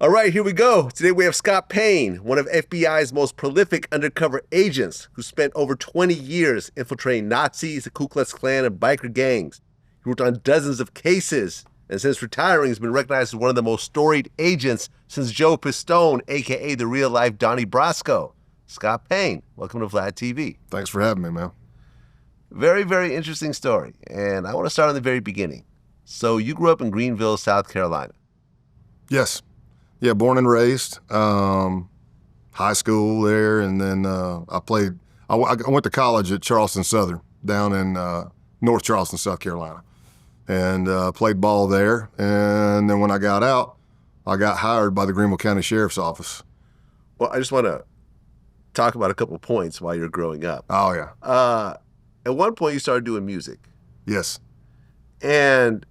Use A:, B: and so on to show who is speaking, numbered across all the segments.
A: All right, here we go. Today we have Scott Payne, one of FBI's most prolific undercover agents who spent over 20 years infiltrating Nazis, the Ku Klux Klan, and biker gangs. He worked on dozens of cases, and since retiring, he's been recognized as one of the most storied agents since Joe Pistone, a.k.a. the real-life Donnie Brasco. Scott Payne, welcome to Vlad TV.
B: Thanks for having me, man.
A: Very, very interesting story, and I want to start on the very beginning. So you grew up in Greenville, South Carolina.
B: Yes. Yeah, born and raised. High school there, and then I went to college at Charleston Southern down in North Charleston, South Carolina, and played ball there. And then when I got out, I got hired by the Greenville County Sheriff's Office.
A: Well, I just want to talk about a couple of points while you're growing up.
B: Oh, yeah.
A: At one point, you started doing music.
B: Yes.
A: And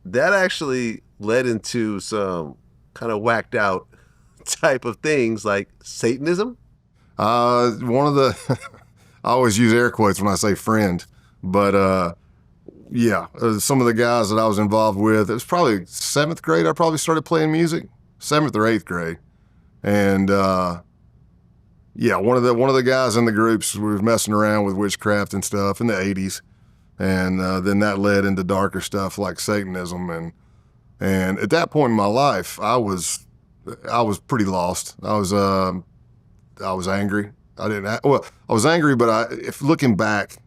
A: that actually led into some kind of whacked out type of things like Satanism.
B: One of the, I always use air quotes when I say friend, but yeah, some of the guys that I was involved with, it was probably 7th grade, I probably started playing music, 7th or 8th grade. And yeah, one of the guys in the groups was messing around with witchcraft and stuff in the 80s. And then that led into darker stuff like Satanism. And at that point in my life, I was pretty lost. I was angry. I was angry, but if looking back,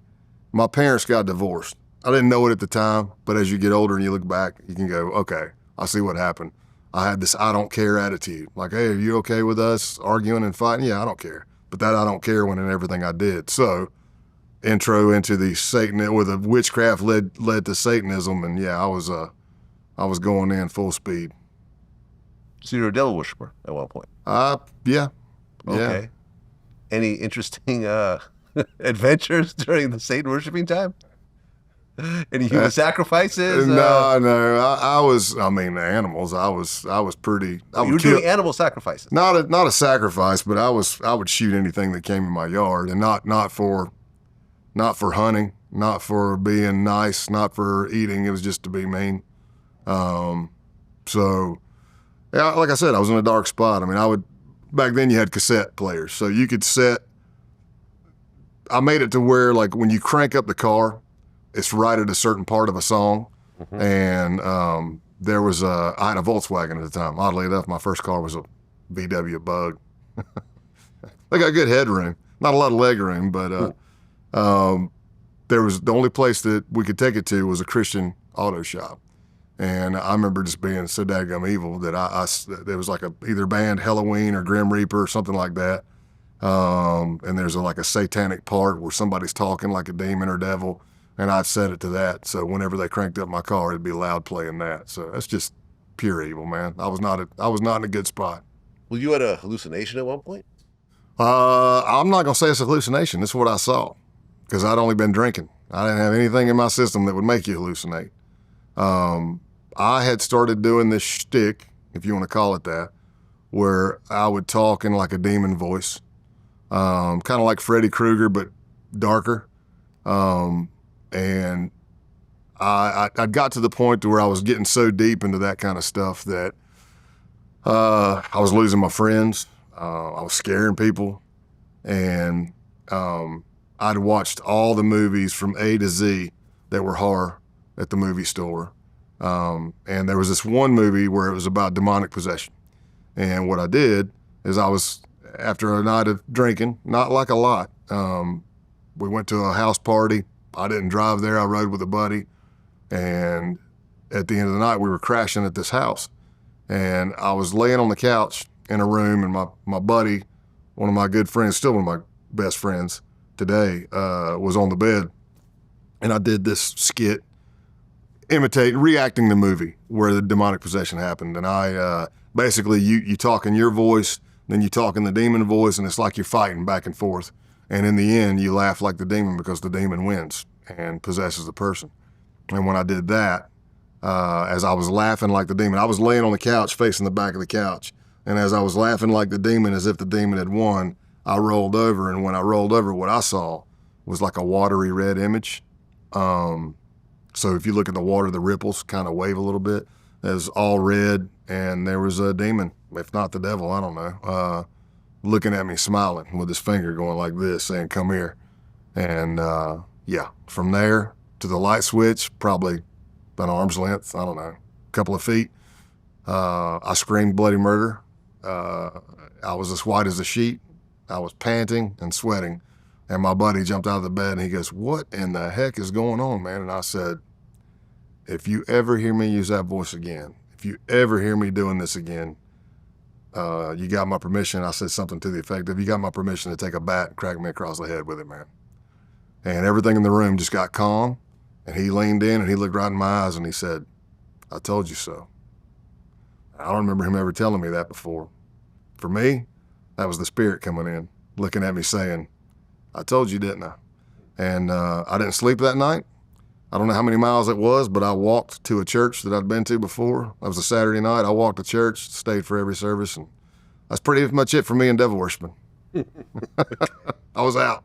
B: my parents got divorced. I didn't know it at the time, but as you get older and you look back, you can go, okay, I see what happened. I had this I don't care attitude. Like, hey, are you okay with us arguing and fighting? Yeah, I don't care. But that I don't care went in everything I did. So intro into the Satan, where the witchcraft led to Satanism, and yeah, I was going in full speed.
A: So you were a devil worshiper at one point?
B: Yeah.
A: Okay.
B: Yeah.
A: Any interesting adventures during the Satan worshiping time? Any human sacrifices?
B: No. The animals. I was pretty.
A: You were doing animal sacrifices?
B: Not a sacrifice, but I would shoot anything that came in my yard, and not for hunting, not for being nice, not for eating. It was just to be mean. So, yeah, like I said, I was in a dark spot. I mean, back then you had cassette players, so you could I made it to where, like, when you crank up the car, it's right at a certain part of a song. Mm-hmm. And, I had a Volkswagen at the time. Oddly enough, my first car was a VW Bug. They got good headroom, not a lot of leg room, but, there was the only place that we could take it to was a Christian auto shop. And I remember just being so daggum evil that there was like either band Halloween or Grim Reaper or something like that. And there's like a satanic part where somebody's talking like a demon or devil, and I'd set it to that. So whenever they cranked up my car, it'd be loud playing that. So that's just pure evil, man. I was not in a good spot.
A: Well, you had a hallucination at one point?
B: I'm not gonna say it's a hallucination. This is what I saw, because I'd only been drinking. I didn't have anything in my system that would make you hallucinate. I had started doing this shtick, if you want to call it that, where I would talk in like a demon voice, kind of like Freddy Krueger, but darker. And I got to the point to where I was getting so deep into that kind of stuff that I was losing my friends. I was scaring people, and I'd watched all the movies from A to Z that were horror at the movie store. And there was this one movie where it was about demonic possession. And what I did is after a night of drinking, not like a lot, we went to a house party. I didn't drive there. I rode with a buddy. And at the end of the night, we were crashing at this house. And I was laying on the couch in a room, and my buddy, one of my good friends, still one of my best friends today, was on the bed. And I did this skit reacting the movie where the demonic possession happened. And I basically, you talk in your voice, then you talk in the demon voice, and it's like you're fighting back and forth. And in the end, you laugh like the demon because the demon wins and possesses the person. And when I did that, as I was laughing like the demon, I was laying on the couch facing the back of the couch. And as I was laughing like the demon, as if the demon had won, I rolled over. And when I rolled over, what I saw was like a watery red image. So if you look at the water, the ripples kind of wave a little bit. It was all red, and there was a demon, if not the devil, I don't know, looking at me smiling with his finger going like this, saying, "Come here." And yeah, from there to the light switch, probably an arm's length, I don't know, a couple of feet. I screamed bloody murder. I was as white as a sheet. I was panting and sweating. And my buddy jumped out of the bed and he goes, "What in the heck is going on, man?" And I said, "If you ever hear me use that voice again, if you ever hear me doing this again, you got my permission." I said something to the effect of, "You got my permission to take a bat and crack me across the head with it, man." And everything in the room just got calm. And he leaned in and he looked right in my eyes and he said, "I told you so." I don't remember him ever telling me that before. For me, that was the spirit coming in, looking at me saying, "I told you, didn't I?" And I didn't sleep that night. I don't know how many miles it was, but I walked to a church that I'd been to before. That was a Saturday night. I walked to church, stayed for every service, and that's pretty much it for me and devil worshiping. I was out.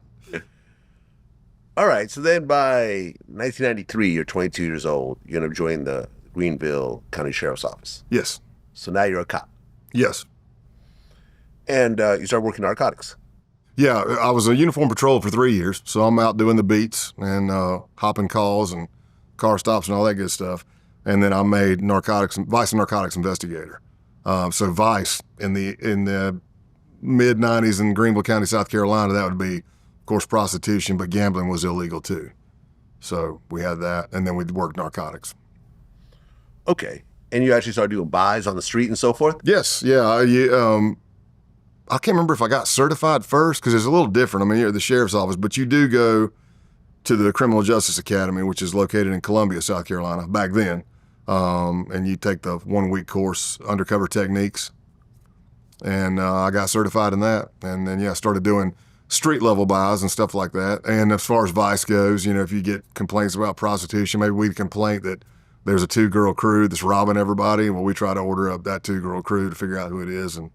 A: All right, so then by 1993, you're 22 years old. You end up joining the Greenville County Sheriff's Office.
B: Yes.
A: So now you're a cop.
B: Yes.
A: And you start working narcotics.
B: Yeah, I was a uniform patrol for 3 years, so I'm out doing the beats and hopping calls and car stops and all that good stuff. And then I made Vice and narcotics investigator. So Vice in the mid 90s in Greenville County, South Carolina, that would be, of course, prostitution, but gambling was illegal too. So we had that, and then we'd work narcotics.
A: Okay, and you actually started doing buys on the street and so forth?
B: Yes, yeah. I can't remember if I got certified first because it's a little different. I mean, you're at the sheriff's office, but you do go to the Criminal Justice Academy, which is located in Columbia, South Carolina, back then. And you take the 1-week course, Undercover Techniques. And I got certified in that. And then, yeah, I started doing street level buys and stuff like that. And as far as Vice goes, you know, if you get complaints about prostitution, maybe we complain that there's a 2-girl crew that's robbing everybody. Well, we try to order up that 2-girl crew to figure out who it is and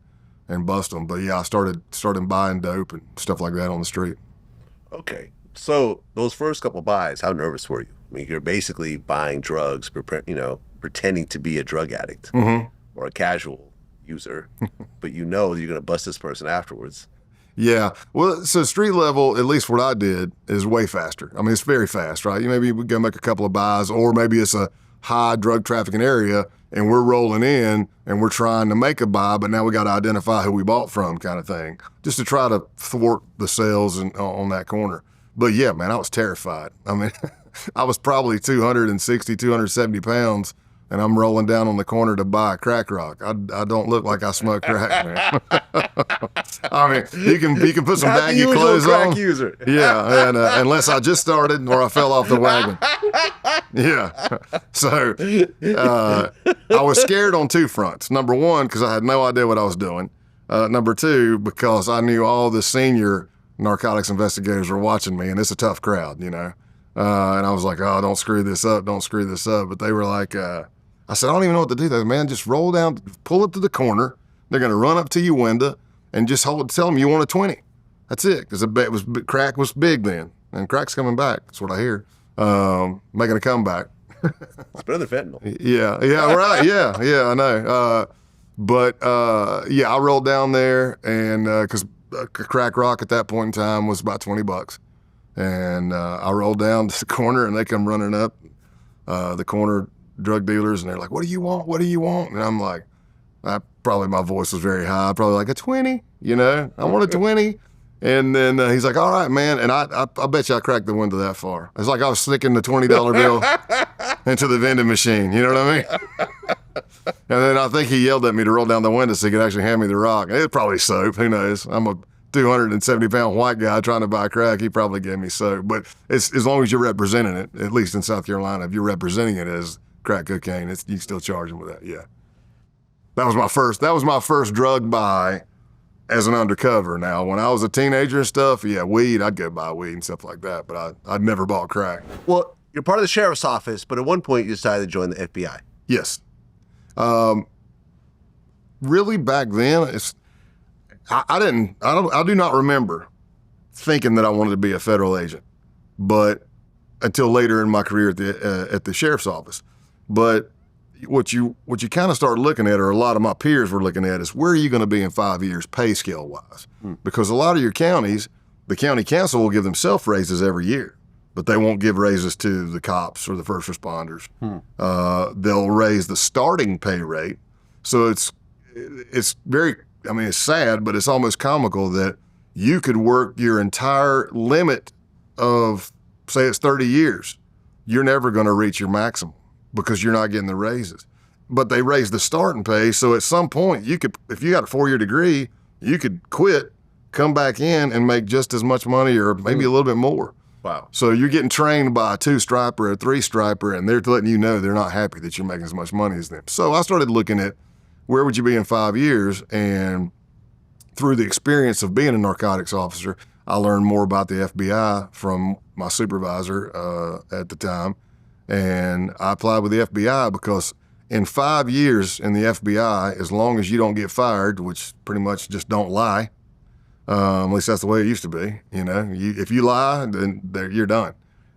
B: bust them. But yeah, I started buying dope and stuff like that on the street.
A: Okay. So those first couple buys, how nervous were you? I mean, you're basically buying drugs, pretending to be a drug addict or a casual user, but you know you're going to bust this person afterwards.
B: Yeah. Well, so street level, at least what I did, is way faster. I mean, it's very fast, right? Maybe we go make a couple of buys, or maybe it's a high drug trafficking area and we're rolling in and we're trying to make a buy, but now we got to identify who we bought from, kind of thing, just to try to thwart the sales on that corner. But yeah, man, I was terrified. I mean, I was probably 260, 270 pounds, and I'm rolling down on the corner to buy a crack rock. I don't look like I smoke crack, man. I mean, you can put some baggy clothes
A: crack
B: on.
A: User.
B: Yeah, and unless I just started or I fell off the wagon. Yeah. So I was scared on 2 fronts. Number one, because I had no idea what I was doing. Number two, because I knew all the senior narcotics investigators were watching me, and it's a tough crowd, you know. And I was like, "Oh, don't screw this up, don't screw this up." But they were like, I said, "I don't even know what to do." They said, "Man, just roll down, pull up to the corner. They're going to run up to your window and just tell them you want a 20. That's it." Because crack was big then, and crack's coming back. That's what I hear. Making a comeback.
A: It's better than fentanyl.
B: Yeah, right. Yeah, I know. But I rolled down there, and because a crack rock at that point in time was about $20. And I rolled down to the corner, and they come running up, the corner drug dealers, and they're like, "What do you want? What do you want?" And I'm like, probably my voice was very high, probably like a 20, you know, I want a 20. And then he's like, "All right, man." And I bet you I cracked the window that far. It's like I was sticking the $20 bill into the vending machine, you know what I mean? And then I think he yelled at me to roll down the window so he could actually hand me the rock. It was probably soap, who knows? I'm a 270-pound white guy trying to buy crack. He probably gave me soap. But it's, as long as you're representing it, at least in South Carolina, if you're representing it as crack cocaine, you can still charge them with that, yeah. That was my first drug buy as an undercover. Now, when I was a teenager and stuff, yeah, weed, I'd go buy weed and stuff like that, but I'd never bought crack.
A: Well, you're part of the sheriff's office, but at one point you decided to join the FBI.
B: Yes. Really back then, I do not remember thinking that I wanted to be a federal agent, but until later in my career at the sheriff's office. But what you kind of start looking at, or a lot of my peers were looking at, is where are you going to be in 5 years pay scale wise? Because a lot of your counties, the county council will give themselves raises every year, but they won't give raises to the cops or the first responders. They'll raise the starting pay rate. So it's very, I mean, it's sad, but it's almost comical that you could work your entire limit of, say it's 30 years. You're never going to reach your maximum because you're not getting the raises. But they raise the starting pay, so at some point you could, if you got a 4-year degree, you could quit, come back in and make just as much money or maybe a little bit more.
A: Wow.
B: So you're getting trained by a 2-striper or a 3-striper, and they're letting you know they're not happy that you're making as much money as them. So I started looking at where would you be in 5 years, and through the experience of being a narcotics officer, I learned more about the FBI from my supervisor at the time, and I applied with the FBI because in 5 years in the FBI, as long as you don't get fired, which pretty much just don't lie, at least that's the way it used to be. You know, if you lie, then you're done.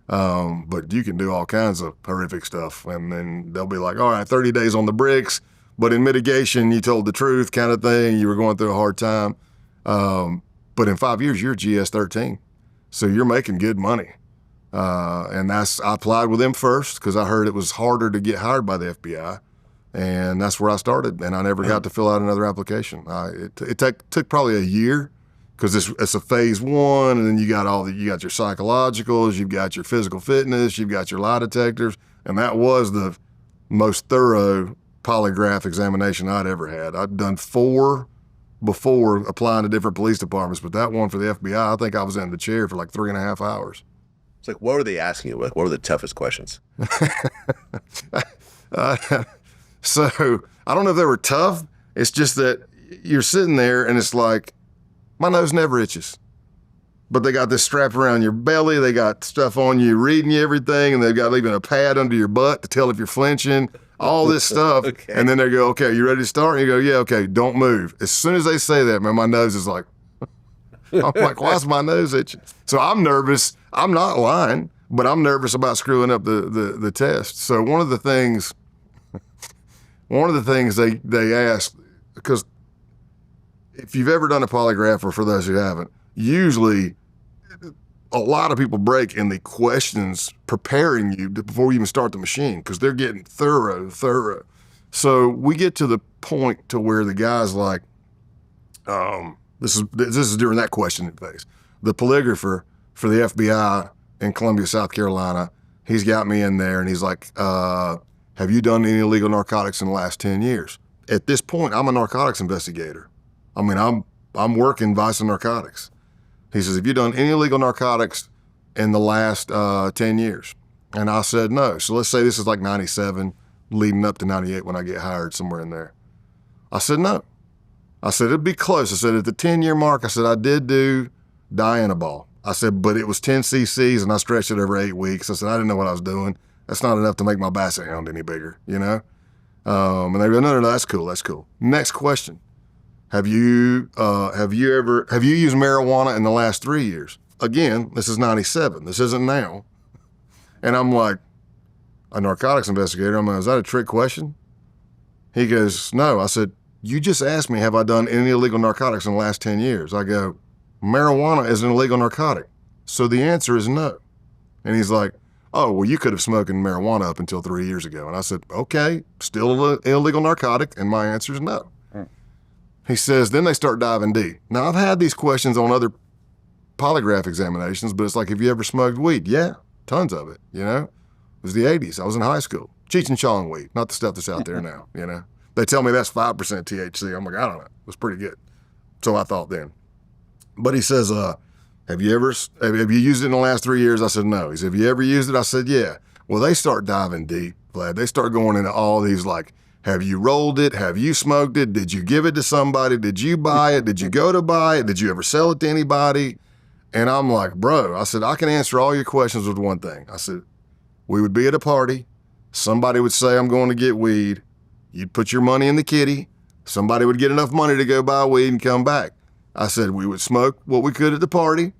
B: But you can do all kinds of horrific stuff, and then they'll be like, all right, 30 days on the bricks, but in mitigation, you told the truth kind of thing. You were going through a hard time. But in 5 years, you're GS-13. So you're making good money. And I applied with them first because I heard it was harder to get hired by the FBI. And that's where I started. And I never got to fill out another application. It took probably a year because it's a phase 1. And then you got you got your psychologicals, you've got your physical fitness, you've got your lie detectors. And that was the most thorough polygraph examination I'd ever had. I'd done 4 before applying to different police departments, but that one for the FBI, I think I was in the chair for like 3.5 hours.
A: It's like, what were they asking you? What were the toughest questions?
B: So I don't know if they were tough. It's just that you're sitting there and it's like, my nose never itches. But they got this strap around your belly. They got stuff on you, reading you everything, and they've got even a pad under your butt to tell if you're flinching, all this stuff.
A: Okay.
B: And then they go, okay, you ready to start? And you go, yeah, okay, don't move. As soon as they say that, man, my nose is like, I'm like, why's my nose itching? So I'm nervous. I'm not lying, but I'm nervous about screwing up the test. So one of the things they ask, because if you've ever done a polygraph, or for those who haven't, usually a lot of people break in the questions preparing you before you even start the machine because they're getting thorough. So we get to the point to where the guy's like, this is during that questioning phase. The polygrapher for the FBI in Columbia, South Carolina, he's got me in there and he's like, have you done any illegal narcotics in the last 10 years? At this point, I'm a narcotics investigator. I mean, I'm working vice and narcotics. He says, have you done any illegal narcotics in the last 10 years? And I said, no. So let's say this is like 97, leading up to 98 when I get hired, somewhere in there. I said, no. I said, it'd be close. I said, at the 10-year mark, I said, I did do Dianabol. I said, but it was 10 cc's and I stretched it over 8 weeks. I said, I didn't know what I was doing. That's not enough to make my basset hound any bigger, you know? And they go, no, that's cool. Next question. Have you used marijuana in the last 3 years? Again, this is 97. This isn't now. And I'm like, a narcotics investigator. I'm like, is that a trick question? He goes, no. I said, you just asked me, have I done any illegal narcotics in the last 10 years? I go, marijuana is an illegal narcotic. So the answer is no. And he's like, oh, well, you could have smoked marijuana up until 3 years ago. And I said, okay, still an illegal narcotic. And my answer is no. He says, then they start diving deep. Now, I've had these questions on other polygraph examinations, but it's like, have you ever smoked weed? Yeah, tons of it, you know? It was the 80s. I was in high school. Cheech and Chong weed, not the stuff that's out there now, you know? They tell me that's 5% THC. I'm like, I don't know. It was pretty good. So I thought then. But he says, have you used it in the last 3 years? I said, no. He said, have you ever used it? I said, yeah. Well, they start diving deep, Vlad. They start going into all these, like, have you rolled it? Have you smoked it? Did you give it to somebody? Did you buy it? Did you go to buy it? Did you ever sell it to anybody? And I'm like, bro, I said, I can answer all your questions with one thing. I said, we would be at a party. Somebody would say, I'm going to get weed. You'd put your money in the kitty. Somebody would get enough money to go buy weed and come back. I said, we would smoke what we could at the party.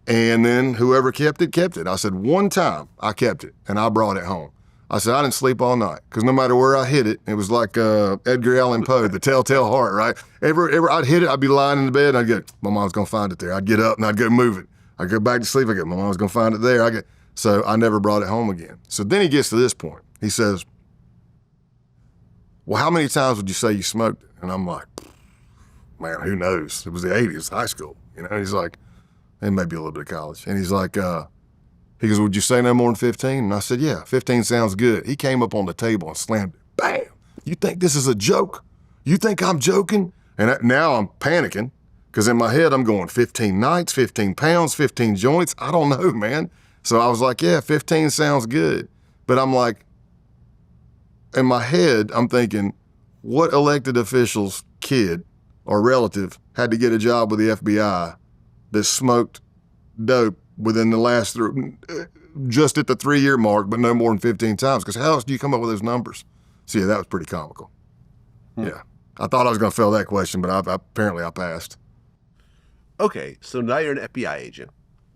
B: And then whoever kept it, kept it. I said, one time I kept it and I brought it home. I said, I didn't sleep all night because no matter where I hit it, it was like Edgar Allan Poe, The Telltale Heart, right? Ever I'd hit it, I'd be lying in the bed and I'd go, my mom's going to find it there. I'd get up and I'd go move it. I'd go back to sleep. I'd go, my mom's going to find it there. So I never brought it home again. So then he gets to this point. He says, well, how many times would you say you smoked it? And I'm like, man, who knows? It was the 80s, high school. He's like, and maybe a little bit of college. And he's like, he goes, would you say no more than 15? And I said, yeah, 15 sounds good. He came up on the table and slammed it. Bam! You think this is a joke? You think I'm joking? And now I'm panicking because in my head I'm going 15 nights, 15 pounds, 15 joints. I don't know, man. So I was like, yeah, 15 sounds good. But I'm like, in my head, I'm thinking, what elected official's kid or relative had to get a job with the FBI that smoked dope within the last, just at the 3-year mark, but no more than 15 times? Because how else do you come up with those numbers? So yeah, that was pretty comical. Yeah. I thought I was going to fail that question, but apparently I passed.
A: Okay, so now you're an FBI agent,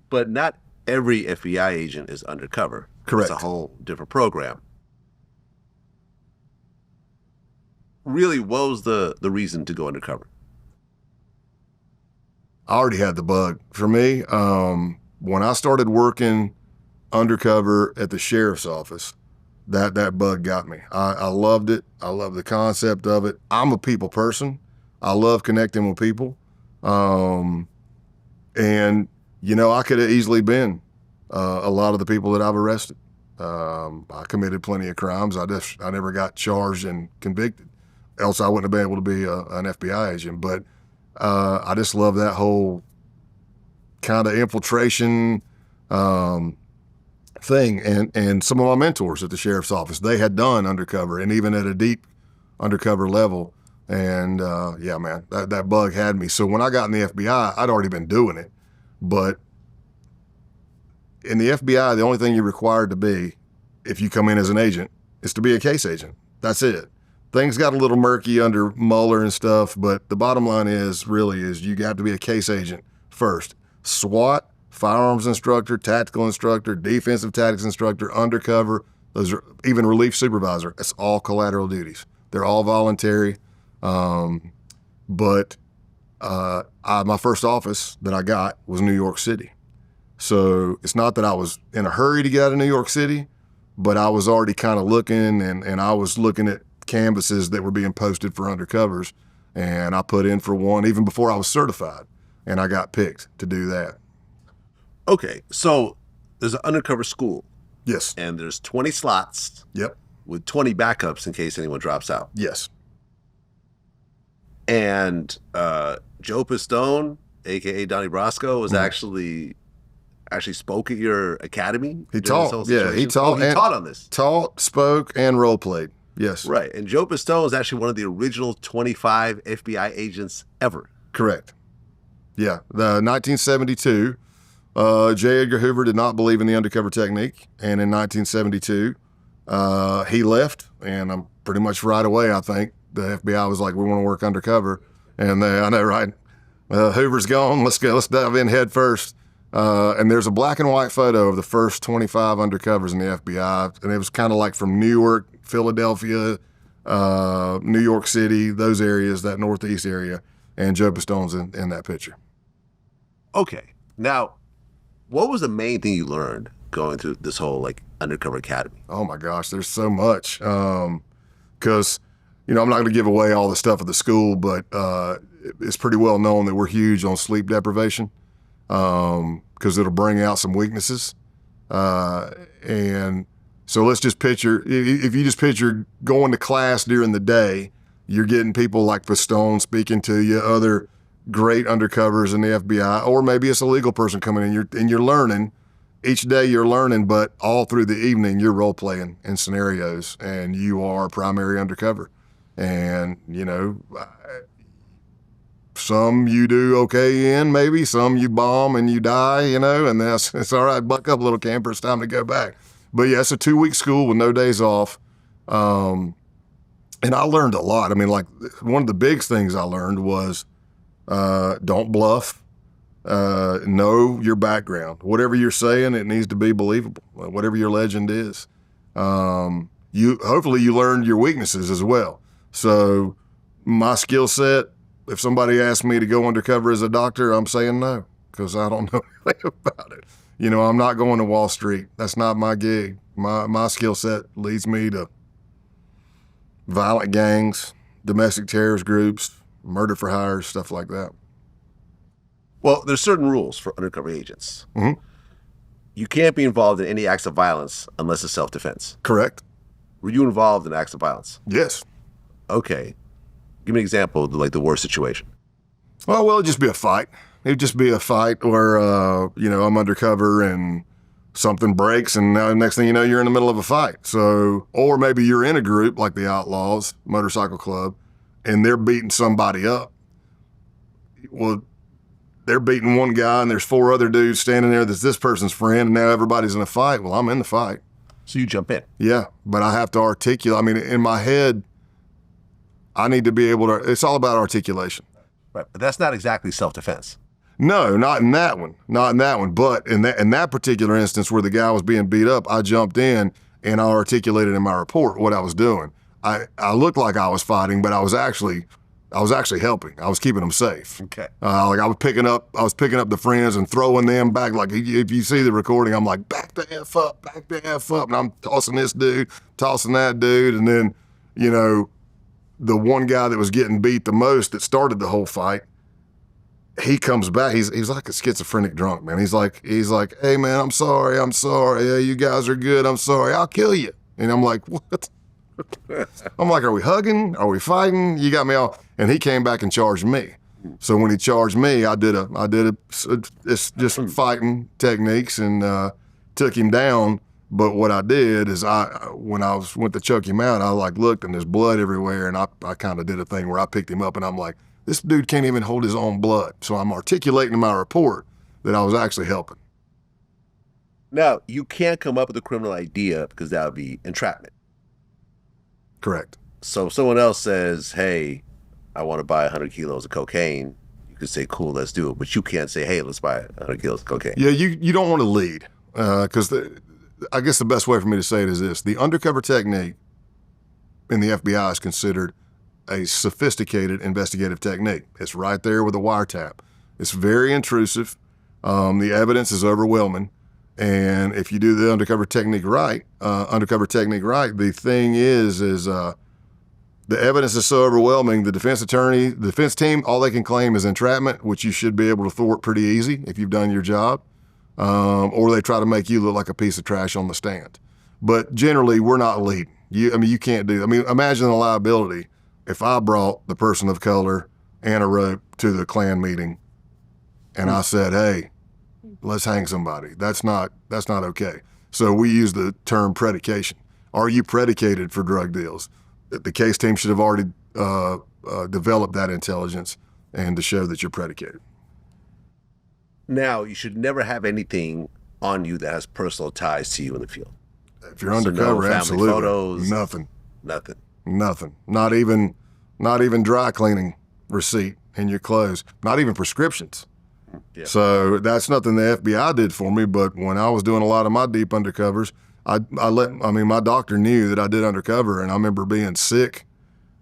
A: but not every FBI agent is undercover.
B: Correct.
A: It's a whole different program. Really, what was the reason to go undercover?
B: I already had the bug. For me, when I started working undercover at the sheriff's office, that bug got me. I loved it. I love the concept of it. I'm a people person. I love connecting with people. And, I could have easily been a lot of the people that I've arrested. I committed plenty of crimes. I never got charged and convicted. Else I wouldn't have been able to be an FBI agent. But I just love that whole kind of infiltration thing. And some of my mentors at the sheriff's office, they had done undercover, and even at a deep undercover level. And yeah, man, that bug had me. So when I got in the FBI, I'd already been doing it. But in the FBI, the only thing you're required to be, if you come in as an agent, is to be a case agent. That's it. Things got a little murky under Mueller and stuff, but the bottom line is you got to be a case agent first. SWAT, firearms instructor, tactical instructor, defensive tactics instructor, undercover, those are even relief supervisor. It's all collateral duties. They're all voluntary. But my first office that I got was New York City. So it's not that I was in a hurry to get out of New York City, but I was already kind of looking, and I was looking at canvases that were being posted for undercovers, and I put in for one even before I was certified, and I got picked to do that.
A: Okay, so there's an undercover school.
B: Yes.
A: And there's 20 slots.
B: Yep.
A: With 20 backups in case anyone drops out.
B: Yes.
A: And Joe Pistone, aka Donnie Brasco, was actually spoke at your academy.
B: He taught. Yeah, he taught.
A: He taught on this.
B: Taught, spoke, and role played. Yes.
A: Right. And Joe Pistone is actually one of the original 25 FBI agents ever.
B: Correct. Yeah. The 1972, J. Edgar Hoover did not believe in the undercover technique. And in 1972, he left. And I'm pretty much right away, I think, the FBI was like, we want to work undercover. And I know, right? Hoover's gone. Let's go. Let's dive in head first. And there's a black and white photo of the first 25 undercovers in the FBI. And it was kind of like from Newark, Philadelphia, New York City, those areas, that Northeast area. And Joe Pistone's in that picture.
A: Okay. Now, what was the main thing you learned going through this whole undercover academy?
B: Oh my gosh, there's so much. Because, I'm not going to give away all the stuff at the school, but it's pretty well known that we're huge on sleep deprivation. Because it'll bring out some weaknesses. And so let's just picture, if you just picture going to class during the day, you're getting people like Pistone speaking to you, other great undercovers in the FBI, or maybe it's a legal person coming in, and you're learning. Each day you're learning, but all through the evening you're role playing in scenarios, and you are primary undercover. And, some you do okay in, maybe. Some you bomb and you die, and it's all right. Buck up, little camper. It's time to go back. But yeah, it's a 2-week school with no days off. And I learned a lot. I mean, one of the big things I learned was don't bluff. Know your background. Whatever you're saying, it needs to be believable. Whatever your legend is. Hopefully you learned your weaknesses as well. So my skill set, if somebody asks me to go undercover as a doctor, I'm saying no, because I don't know anything about it. You know, I'm not going to Wall Street. That's not my gig. My skill set leads me to violent gangs, domestic terrorist groups, murder for hire, stuff like that.
A: Well, there's certain rules for undercover agents.
B: Mm-hmm.
A: You can't be involved in any acts of violence unless it's self-defense.
B: Correct.
A: Were you involved in acts of violence?
B: Yes.
A: Okay. Give me an example of like the worst situation.
B: Well, it'd just be a fight. It'd just be a fight where, I'm undercover and something breaks, and now next thing you know, you're in the middle of a fight. So, or maybe you're in a group like the Outlaws Motorcycle Club, and they're beating somebody up. Well, they're beating one guy, and there's 4 other dudes standing there that's this person's friend, and now everybody's in a fight. Well, I'm in the fight.
A: So you jump in.
B: Yeah, but I have to articulate. I mean, in my head, I need to be able to, it's all about articulation.
A: Right, but that's not exactly self-defense.
B: No, not in that one. Not in that one. But in that particular instance where the guy was being beat up, I jumped in and I articulated in my report what I was doing. I looked like I was fighting, but I was actually helping. I was keeping them safe.
A: Okay.
B: Like I was picking up the friends and throwing them back. Like if you see the recording, I'm like, back the F up, and I'm tossing this dude, tossing that dude, and then, the one guy that was getting beat the most that started the whole fight, he comes back. He's like a schizophrenic drunk, man. He's like, hey man, I'm sorry. Yeah, you guys are good. I'm sorry. I'll kill you. And I'm like, what? I'm like, are we hugging? Are we fighting? You got me all. And he came back and charged me. So when he charged me, I did it's just fighting techniques and took him down. But what I did is when I went to choke him out, I looked and there's blood everywhere, and I kind of did a thing where I picked him up and I'm like, this dude can't even hold his own blood. So I'm articulating in my report that I was actually helping.
A: Now, you can't come up with a criminal idea because that would be entrapment.
B: Correct.
A: So if someone else says, hey, I want to buy 100 kilos of cocaine, you could say, cool, let's do it. But you can't say, hey, let's buy 100 kilos of cocaine.
B: Yeah, you don't want to lead because I guess the best way for me to say it is this. The undercover technique in the FBI is considered a sophisticated investigative technique. It's right there with a wiretap. It's very intrusive. The evidence is overwhelming. And if you do the undercover technique right, the thing is the evidence is so overwhelming, the defense attorney, the defense team, all they can claim is entrapment, which you should be able to thwart pretty easy if you've done your job. Or they try to make you look like a piece of trash on the stand. But generally, we're not leading. You can't do that. I mean, imagine the liability if I brought the person of color and a rope to the Klan meeting and I said, hey, let's hang somebody. That's not okay. So we use the term predication. Are you predicated for drug deals? The case team should have already developed that intelligence and to show that you're predicated.
A: Now, you should never have anything on you that has personal ties to you in the field.
B: If you're undercover,
A: no
B: absolutely
A: photos,
B: nothing.
A: Nothing.
B: Not even dry cleaning receipt in your clothes. Not even prescriptions.
A: Yeah.
B: So that's nothing the FBI did for me. But when I was doing a lot of my deep undercovers, my doctor knew that I did undercover, and I remember being sick,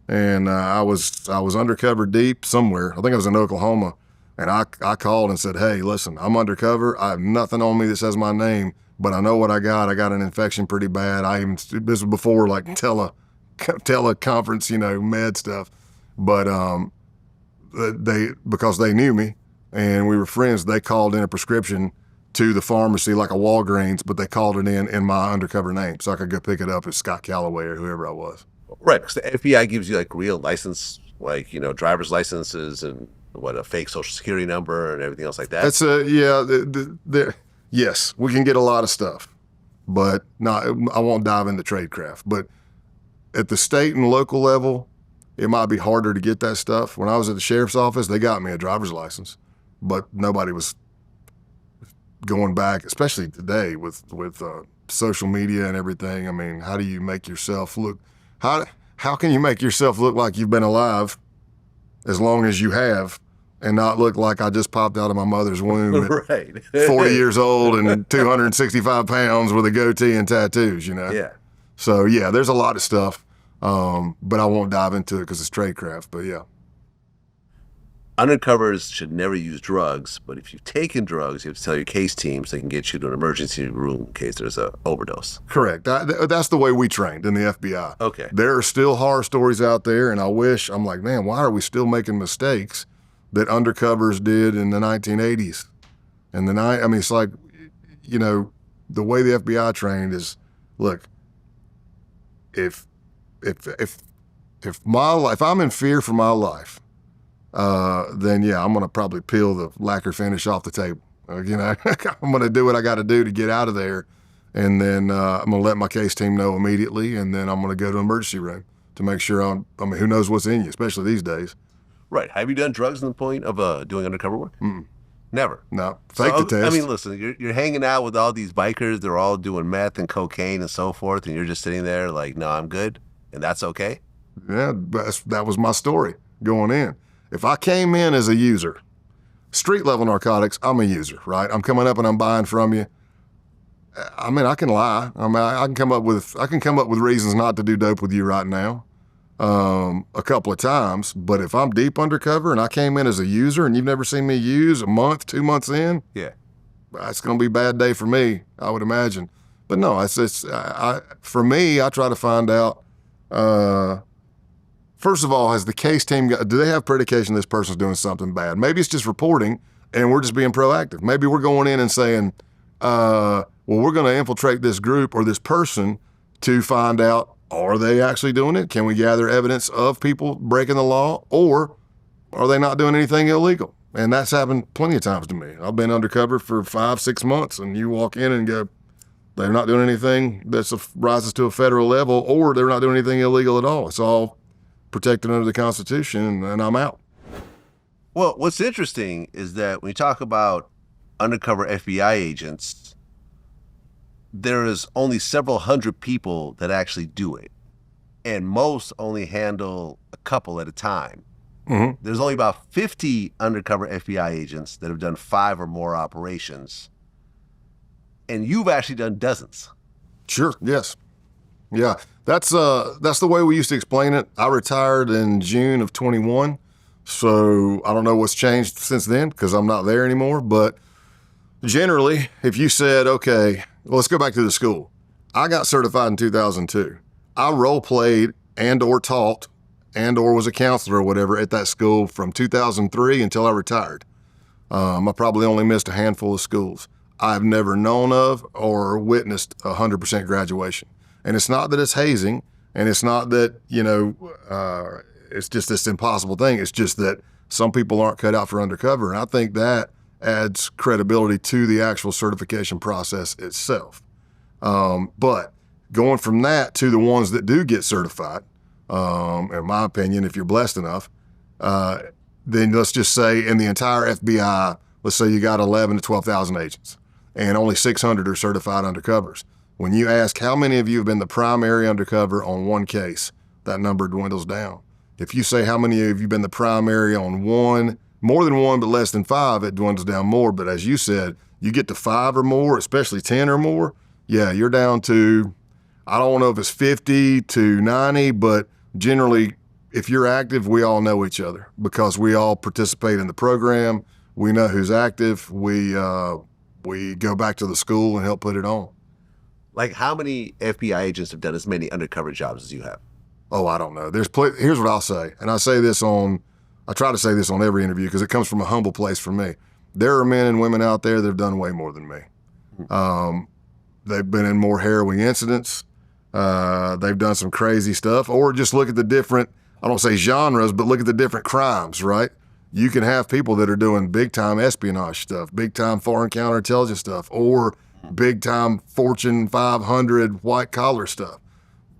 B: and I was undercover deep somewhere. I think I was in Oklahoma. And I called and said, hey, listen, I'm undercover. I have nothing on me that says my name, but I know what I got. I got an infection pretty bad. This was before like teleconference, med stuff. But because they knew me and we were friends, they called in a prescription to the pharmacy like a Walgreens, but they called it in my undercover name so I could go pick it up as Scott Calloway or whoever I was.
A: Right, because the FBI gives you like real license, like, driver's licenses and a fake social security number and everything else like that.
B: That's yes, we can get a lot of stuff, but I won't dive into Tradecraft. But at the state and local level, it might be harder to get that stuff. When I was at the sheriff's office, they got me a driver's license, but nobody was going back, especially today with social media and everything. I mean, how do you make yourself look? How can you make yourself look like you've been alive as long as you have? And not look like I just popped out of my mother's womb at
A: right.
B: 40 years old and 265 pounds with a goatee and tattoos,
A: Yeah.
B: So yeah, there's a lot of stuff, but I won't dive into it because it's Tradecraft. But yeah.
A: Undercovers should never use drugs, but if you've taken drugs, you have to tell your case team so they can get you to an emergency room in case there's an overdose.
B: Correct. That's the way we trained in the FBI.
A: Okay.
B: There are still horror stories out there, and I'm like, man, why are we still making mistakes that undercovers did in the 1980s? And it's like, the way the FBI trained is, look, if I'm in fear for my life, then yeah, I'm gonna probably peel the lacquer finish off the table. I'm gonna do what I got to do to get out of there, and then I'm gonna let my case team know immediately, and then I'm gonna go to emergency room to make sure who knows what's in you, especially these days.
A: Right. Have you done drugs to the point of doing undercover work? Never.
B: No. Fake the test.
A: I mean, listen, you're hanging out with all these bikers. They're all doing meth and cocaine and so forth, and you're just sitting there like, no, I'm good, and that's okay?
B: Yeah, that was my story going in. If I came in as a user, street level narcotics, I'm a user, right? I'm coming up and I'm buying from you. I mean, I can lie. I mean, I can come up with reasons not to do dope with you right now, a couple of times. But if I'm deep undercover and I came in as a user and you've never seen me use a month, 2 months in,
A: yeah,
B: it's gonna be a bad day for me, I would imagine. But no, for me, I try to find out. First of all, has the case team do they have predication this person's doing something bad? Maybe it's just reporting and we're just being proactive. Maybe we're going in and saying, well, we're going to infiltrate this group or this person to find out, are they actually doing it? Can we gather evidence of people breaking the law, or are they not doing anything illegal? And that's happened plenty of times to me. I've been undercover for 5-6 months, and you walk in and go, they're not doing anything that rises to a federal level, or they're not doing anything illegal at all. It's all protected under the Constitution, and I'm out.
A: Well, what's interesting is that when you talk about undercover FBI agents, there is only several hundred people that actually do it, and most only handle a couple at a time.
B: Mm-hmm.
A: There's only about 50 undercover FBI agents that have done 5 or more operations, and you've actually done dozens.
B: Sure, yes. Yeah, that's the way we used to explain it. I retired in June of 21, so I don't know what's changed since then because I'm not there anymore. But generally, if you said, okay, well, let's go back to the school. I got certified in 2002. I role played and or taught and or was a counselor or whatever at that school from 2003 until I retired. I probably only missed a handful of schools. I've never known of or witnessed 100% graduation. And it's not that it's hazing, and it's not that, it's just this impossible thing. It's just that some people aren't cut out for undercover. And I think that adds credibility to the actual certification process itself. But going from that to the ones that do get certified, in my opinion, if you're blessed enough, then let's just say in the entire FBI, let's say you got 11 to 12,000 agents, and only 600 are certified undercovers. When you ask how many of you have been the primary undercover on one case, that number dwindles down. If you say how many of you have been the primary on one, more than one but less than 5, it dwindles down more. But as you said, you get to 5 or more, especially 10 or more, yeah, you're down to, I don't know if it's 50 to 90, but generally, if you're active, we all know each other because we all participate in the program. We know who's active. We go back to the school and help put it on.
A: Like, how many FBI agents have done as many undercover jobs as you have?
B: Oh, I don't know. Here's what I'll say, and I try to say this on every interview because it comes from a humble place for me. There are men and women out there that have done way more than me. They've been in more harrowing incidents. They've done some crazy stuff, or just look at the different, I don't say genres, but look at the different crimes, right? You can have people that are doing big time espionage stuff, big time foreign counterintelligence stuff, or big time Fortune 500 white collar stuff.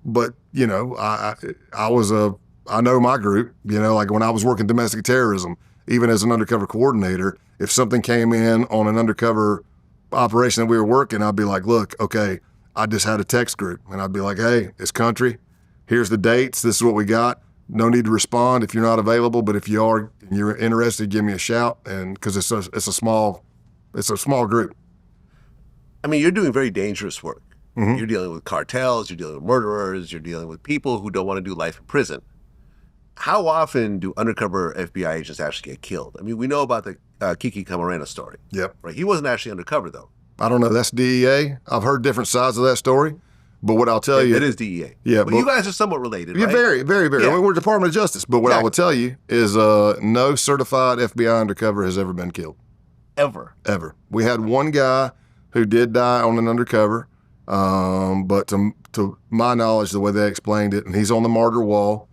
B: But, I know my group, like when I was working domestic terrorism, even as an undercover coordinator, if something came in on an undercover operation that we were working, I'd be like, look, okay, I just had a text group, and I'd be like, hey, it's country. Here's the dates. This is what we got. No need to respond if you're not available, but if you are and you're interested, give me a shout. And because it's a small group.
A: I mean, you're doing very dangerous work. You're dealing with cartels, you're dealing with murderers, you're dealing with people who don't want to do life in prison. How often do undercover FBI agents actually get killed? I mean, we know about the Kiki Camarena story.
B: Yep.
A: Right. He wasn't actually undercover, though.
B: I don't know. That's DEA. I've heard different sides of that story. But what I'll tell you...
A: It is DEA.
B: Yeah.
A: But you guys are somewhat related,
B: yeah,
A: right?
B: Very, very, very.
A: Yeah.
B: I mean, we're Department of Justice. But what I will tell you is no certified FBI undercover has ever been killed.
A: Ever.
B: We had one guy who did die on an undercover. But to my knowledge, the way they explained it, and he's on the martyr wall,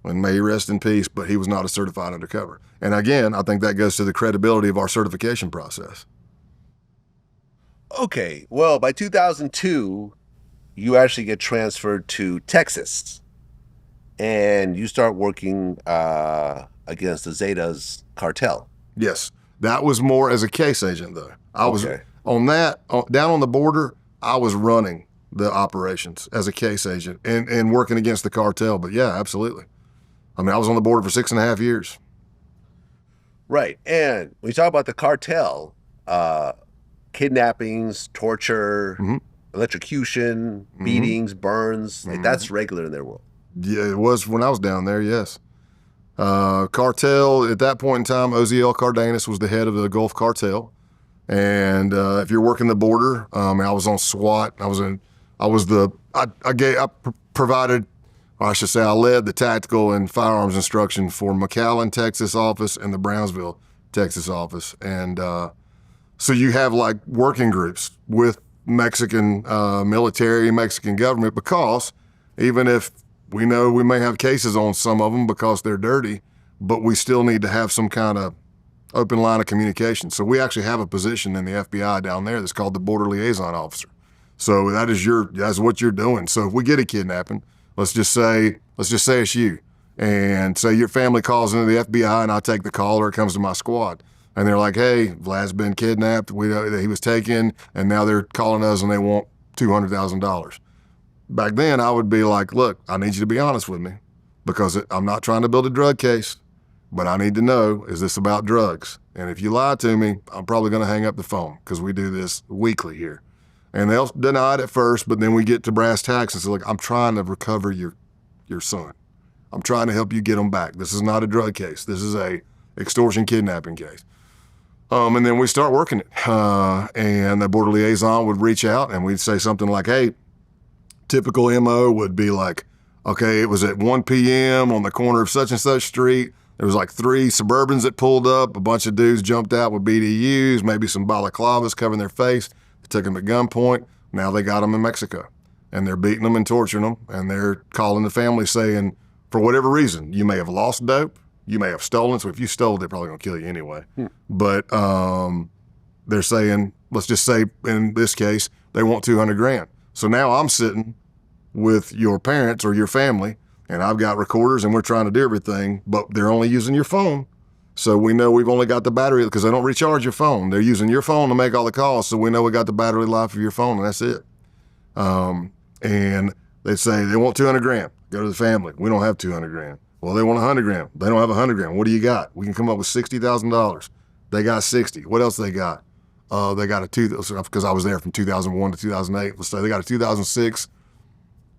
B: and may he rest in peace, but he was not a certified undercover. And again, I think that goes to the credibility of our certification process.
A: Okay, well, by 2002, you actually get transferred to Texas, and you start working against the Zetas cartel.
B: Yes, that was more as a case agent, though. I was on that, down on the border, I was running the operations as a case agent and working against the cartel. But yeah, absolutely. I mean, I was on the border for 6.5 years.
A: Right, and when you talk about the cartel, kidnappings, torture, electrocution, beatings, burns, like that's regular in their world.
B: Yeah, it was when I was down there, yes. Cartel, at that point in time, OZL Cardenas was the head of the Gulf Cartel. And if you're working the border, I was on SWAT. I provided, or I should say, I led the tactical and firearms instruction for McAllen, Texas office and the Brownsville, Texas office. And so you have like working groups with Mexican military, Mexican government, because even if we know we may have cases on some of them because they're dirty, but we still need to have some kind of open line of communication. So we actually have a position in the FBI down there that's called the Border Liaison Officer. So that's what you're doing. So if we get a kidnapping, let's just say it's you, and say your family calls into the FBI, and I take the call, or it comes to my squad, and they're like, "Hey, Vlad's been kidnapped. We know that he was taken, and now they're calling us, and they want $200,000." Back then, I would be like, "Look, I need you to be honest with me, because I'm not trying to build a drug case, but I need to know, is this about drugs? And if you lie to me, I'm probably going to hang up the phone, because we do this weekly here." And they'll deny it at first, but then we get to brass tacks and say, "Look, I'm trying to recover your son. I'm trying to help you get him back. This is not a drug case. This is a extortion kidnapping case." And then we start working it. And the border liaison would reach out, and we'd say something like, "Hey," typical MO would be like, "Okay, it was at 1 p.m. on the corner of such and such street. There was like 3 Suburbans that pulled up. A bunch of dudes jumped out with BDUs, maybe some balaclavas covering their face. They took them at gunpoint. Now they got them in Mexico, and they're beating them and torturing them. And they're calling the family saying, for whatever reason, you may have lost dope, you may have stolen. So if you stole, they're probably gonna kill you anyway. But they're saying, let's just say in this case, they want $200,000. So now I'm sitting with your parents or your family, and I've got recorders, and we're trying to do everything, but they're only using your phone. So we know we've only got the battery, because they don't recharge your phone. They're using your phone to make all the calls, so we know we got the battery life of your phone, and that's it. And they say they want $200,000. Go to the family. We don't have $200,000. Well, they want $100,000. They don't have $100,000. What do you got? We can come up with $60,000. They got 60. What else they got? They got because I was there from 2001 to 2008. Let's say they got a 2006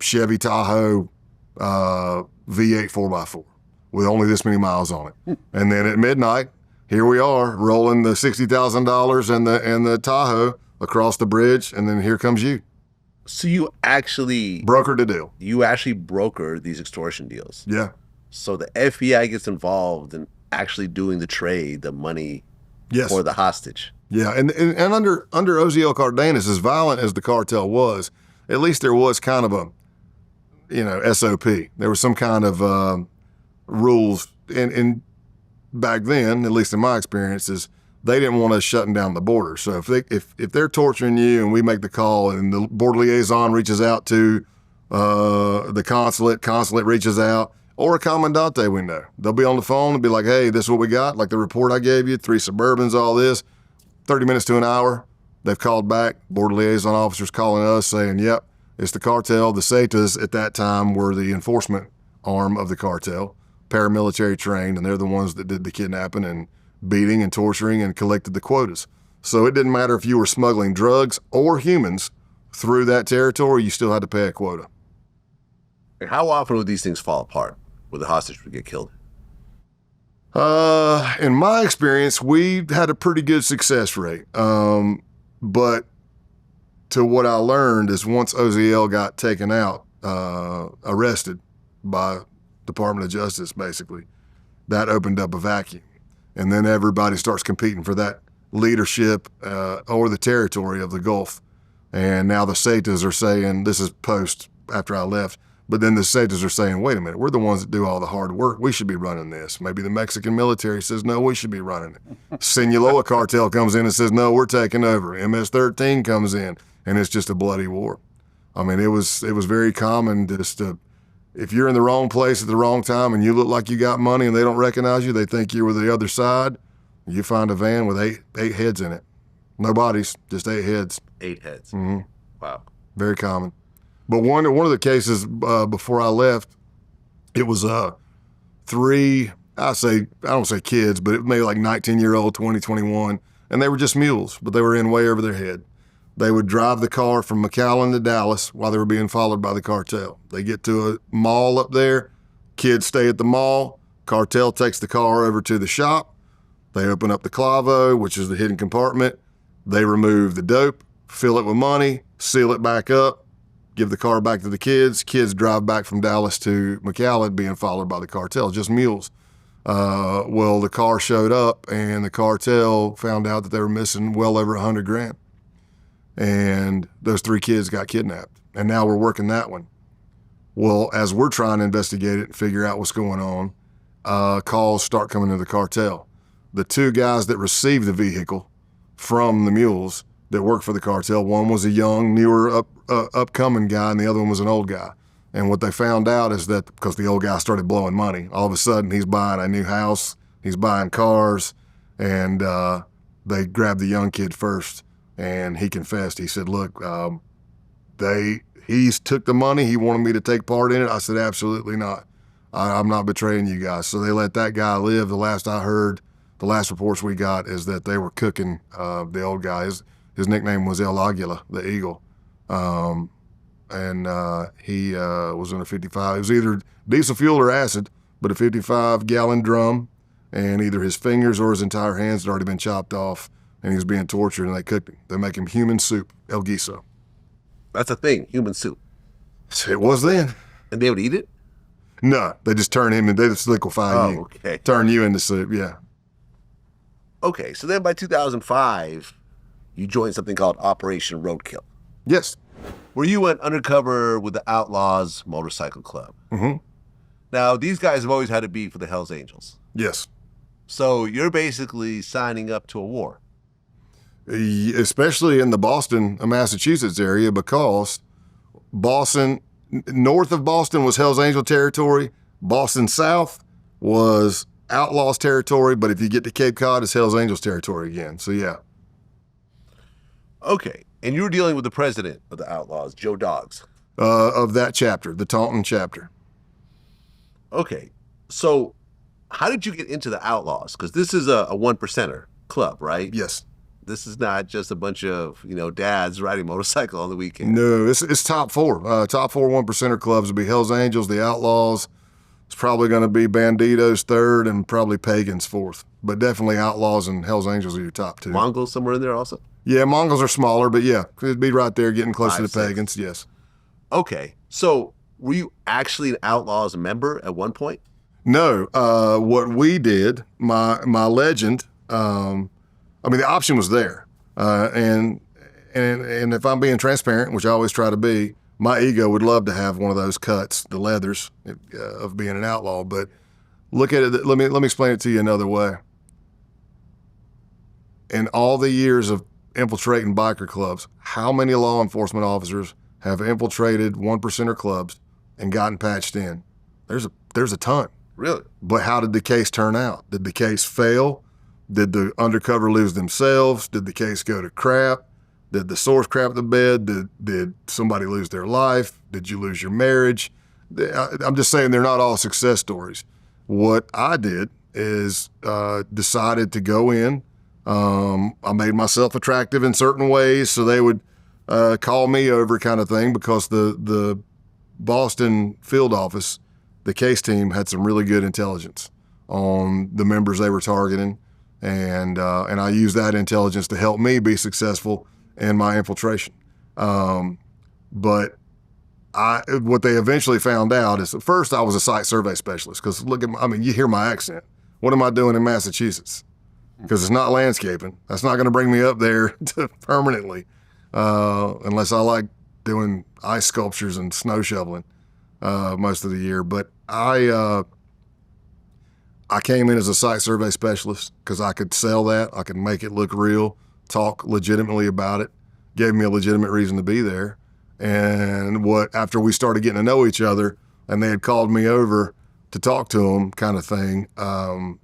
B: Chevy Tahoe V8 4x4 with only this many miles on it. And then at midnight, here we are rolling the $60,000 and the Tahoe across the bridge, and then here comes you.
A: So you actually
B: brokered the deal.
A: You actually broker these extortion deals.
B: Yeah.
A: So the FBI gets involved in actually doing the trade, the money
B: yes.
A: for the hostage.
B: Yeah, and under OZL Cardenas, as violent as the cartel was, at least there was kind of a, SOP. There was some kind of rules. And back then, at least in my experiences, they didn't want us shutting down the border. So if they're torturing you and we make the call and the border liaison reaches out to the consulate reaches out, or a commandante we know, they'll be on the phone and be like, "Hey, this is what we got, like the report I gave you, 3 Suburbans, all this, 30 minutes to an hour." They've called back, border liaison officers calling us saying, "Yep, it's the cartel." The Zetas at that time were the enforcement arm of the cartel, paramilitary trained, and they're the ones that did the kidnapping and beating and torturing and collected the quotas. So it didn't matter if you were smuggling drugs or humans, through that territory, you still had to pay a quota.
A: Like, how often would these things fall apart where the hostage would get killed?
B: In my experience, we had a pretty good success rate. But to what I learned is once OZL got taken out, arrested by Department of Justice, basically, that opened up a vacuum. And then everybody starts competing for that leadership or the territory of the Gulf. And now the Satas are saying, this is post after I left, but then the Satas are saying, wait a minute, we're the ones that do all the hard work. We should be running this. Maybe the Mexican military says, no, we should be running it. Sinaloa Cartel comes in and says, no, we're taking over. MS-13 comes in, and it's just a bloody war. I mean, it was very common just to, if you're in the wrong place at the wrong time and you look like you got money and they don't recognize you, they think you're with the other side, you find a van with eight heads in it. No bodies, just 8 heads.
A: 8 heads.
B: Mm-hmm.
A: Wow.
B: Very common. But one of the cases before I left, it was 3, I don't say kids, but it may like 19-year-old, 20, 21, and they were just mules, but they were in way over their head. They would drive the car from McAllen to Dallas while they were being followed by the cartel. They get to a mall up there, kids stay at the mall, cartel takes the car over to the shop, they open up the clavo, which is the hidden compartment, they remove the dope, fill it with money, seal it back up, give the car back to the kids drive back from Dallas to McAllen being followed by the cartel, just mules. Well, the car showed up and the cartel found out that they were missing well over $100,000. And those 3 kids got kidnapped. And now we're working that one. Well, as we're trying to investigate it and figure out what's going on, calls start coming to the cartel. The 2 guys that received the vehicle from the mules that worked for the cartel, one was a young, newer, upcoming guy, and the other one was an old guy. And what they found out is that because the old guy started blowing money, all of a sudden he's buying a new house, he's buying cars, and they grabbed the young kid first. And he confessed. He said, look, he took the money. He wanted me to take part in it. I said, absolutely not. I'm not betraying you guys. So they let that guy live. The last I heard, the last reports we got is that they were cooking the old guy. His nickname was El Aguila, the Eagle. And he was in a 55. It was either diesel fuel or acid, but a 55-gallon drum. And either his fingers or his entire hands had already been chopped off. And he was being tortured, and they cooked him. They make him human soup, El Guiso.
A: That's a thing, human soup.
B: It was then.
A: And they would eat it?
B: No, they just turn him and they just liquefy you.
A: Okay.
B: Turn you into soup, yeah.
A: Okay, so then by 2005, you joined something called Operation Roadkill,
B: Yes.
A: where you went undercover with the Outlaws Motorcycle Club.
B: Mm-hmm.
A: Now, these guys have always had to be for the Hells Angels.
B: Yes.
A: So you're basically signing up to a war.
B: Especially in the Boston, Massachusetts area, because Boston, north of Boston was Hells Angel territory. Boston south was Outlaws territory, but if you get to Cape Cod, it's Hells Angels territory again. So yeah.
A: Okay, and you were dealing with the president of the Outlaws, Joe Doggs.
B: Of that chapter, the Taunton chapter.
A: Okay, so how did you get into the Outlaws? Because this is a 1%er club, right?
B: Yes.
A: This is not just a bunch of, dads riding motorcycle on the weekend.
B: No, it's top 4. Top 4 1%er clubs would be Hells Angels, the Outlaws. It's probably going to be Banditos 3rd and probably Pagans 4th. But definitely Outlaws and Hells Angels are your top 2.
A: Mongols somewhere in there also?
B: Yeah, Mongols are smaller, but yeah, it'd be right there getting close
A: 5,
B: to the
A: 6.
B: Pagans, yes.
A: Okay, so were you actually an Outlaws member at one point?
B: No, what we did, my legend, the option was there. And if I'm being transparent, which I always try to be, my ego would love to have one of those cuts, the leathers of being an outlaw. But look at it. Let me explain it to you another way. In all the years of infiltrating biker clubs, how many law enforcement officers have infiltrated 1%er clubs and gotten patched in? There's a ton.
A: Really?
B: But how did the case turn out? Did the case fail? Did the undercover lose themselves? Did the case go to crap? Did the source crap the bed? Did somebody lose their life? Did you lose your marriage? I'm just saying they're not all success stories. What I did is decided to go in. I made myself attractive in certain ways so they would call me over kind of thing, because the Boston field office, the case team, had some really good intelligence on the members they were targeting, and I used that intelligence to help me be successful in my infiltration. But what they eventually found out is, at first I was a site survey specialist, because you hear my accent. What am I doing in Massachusetts? Because it's not landscaping. That's not going to bring me up there permanently, unless I like doing ice sculptures and snow shoveling most of the year. But I came in as a site survey specialist because I could sell that. I could make it look real, talk legitimately about it. Gave me a legitimate reason to be there. And after we started getting to know each other, and they had called me over to talk to them, kind of thing,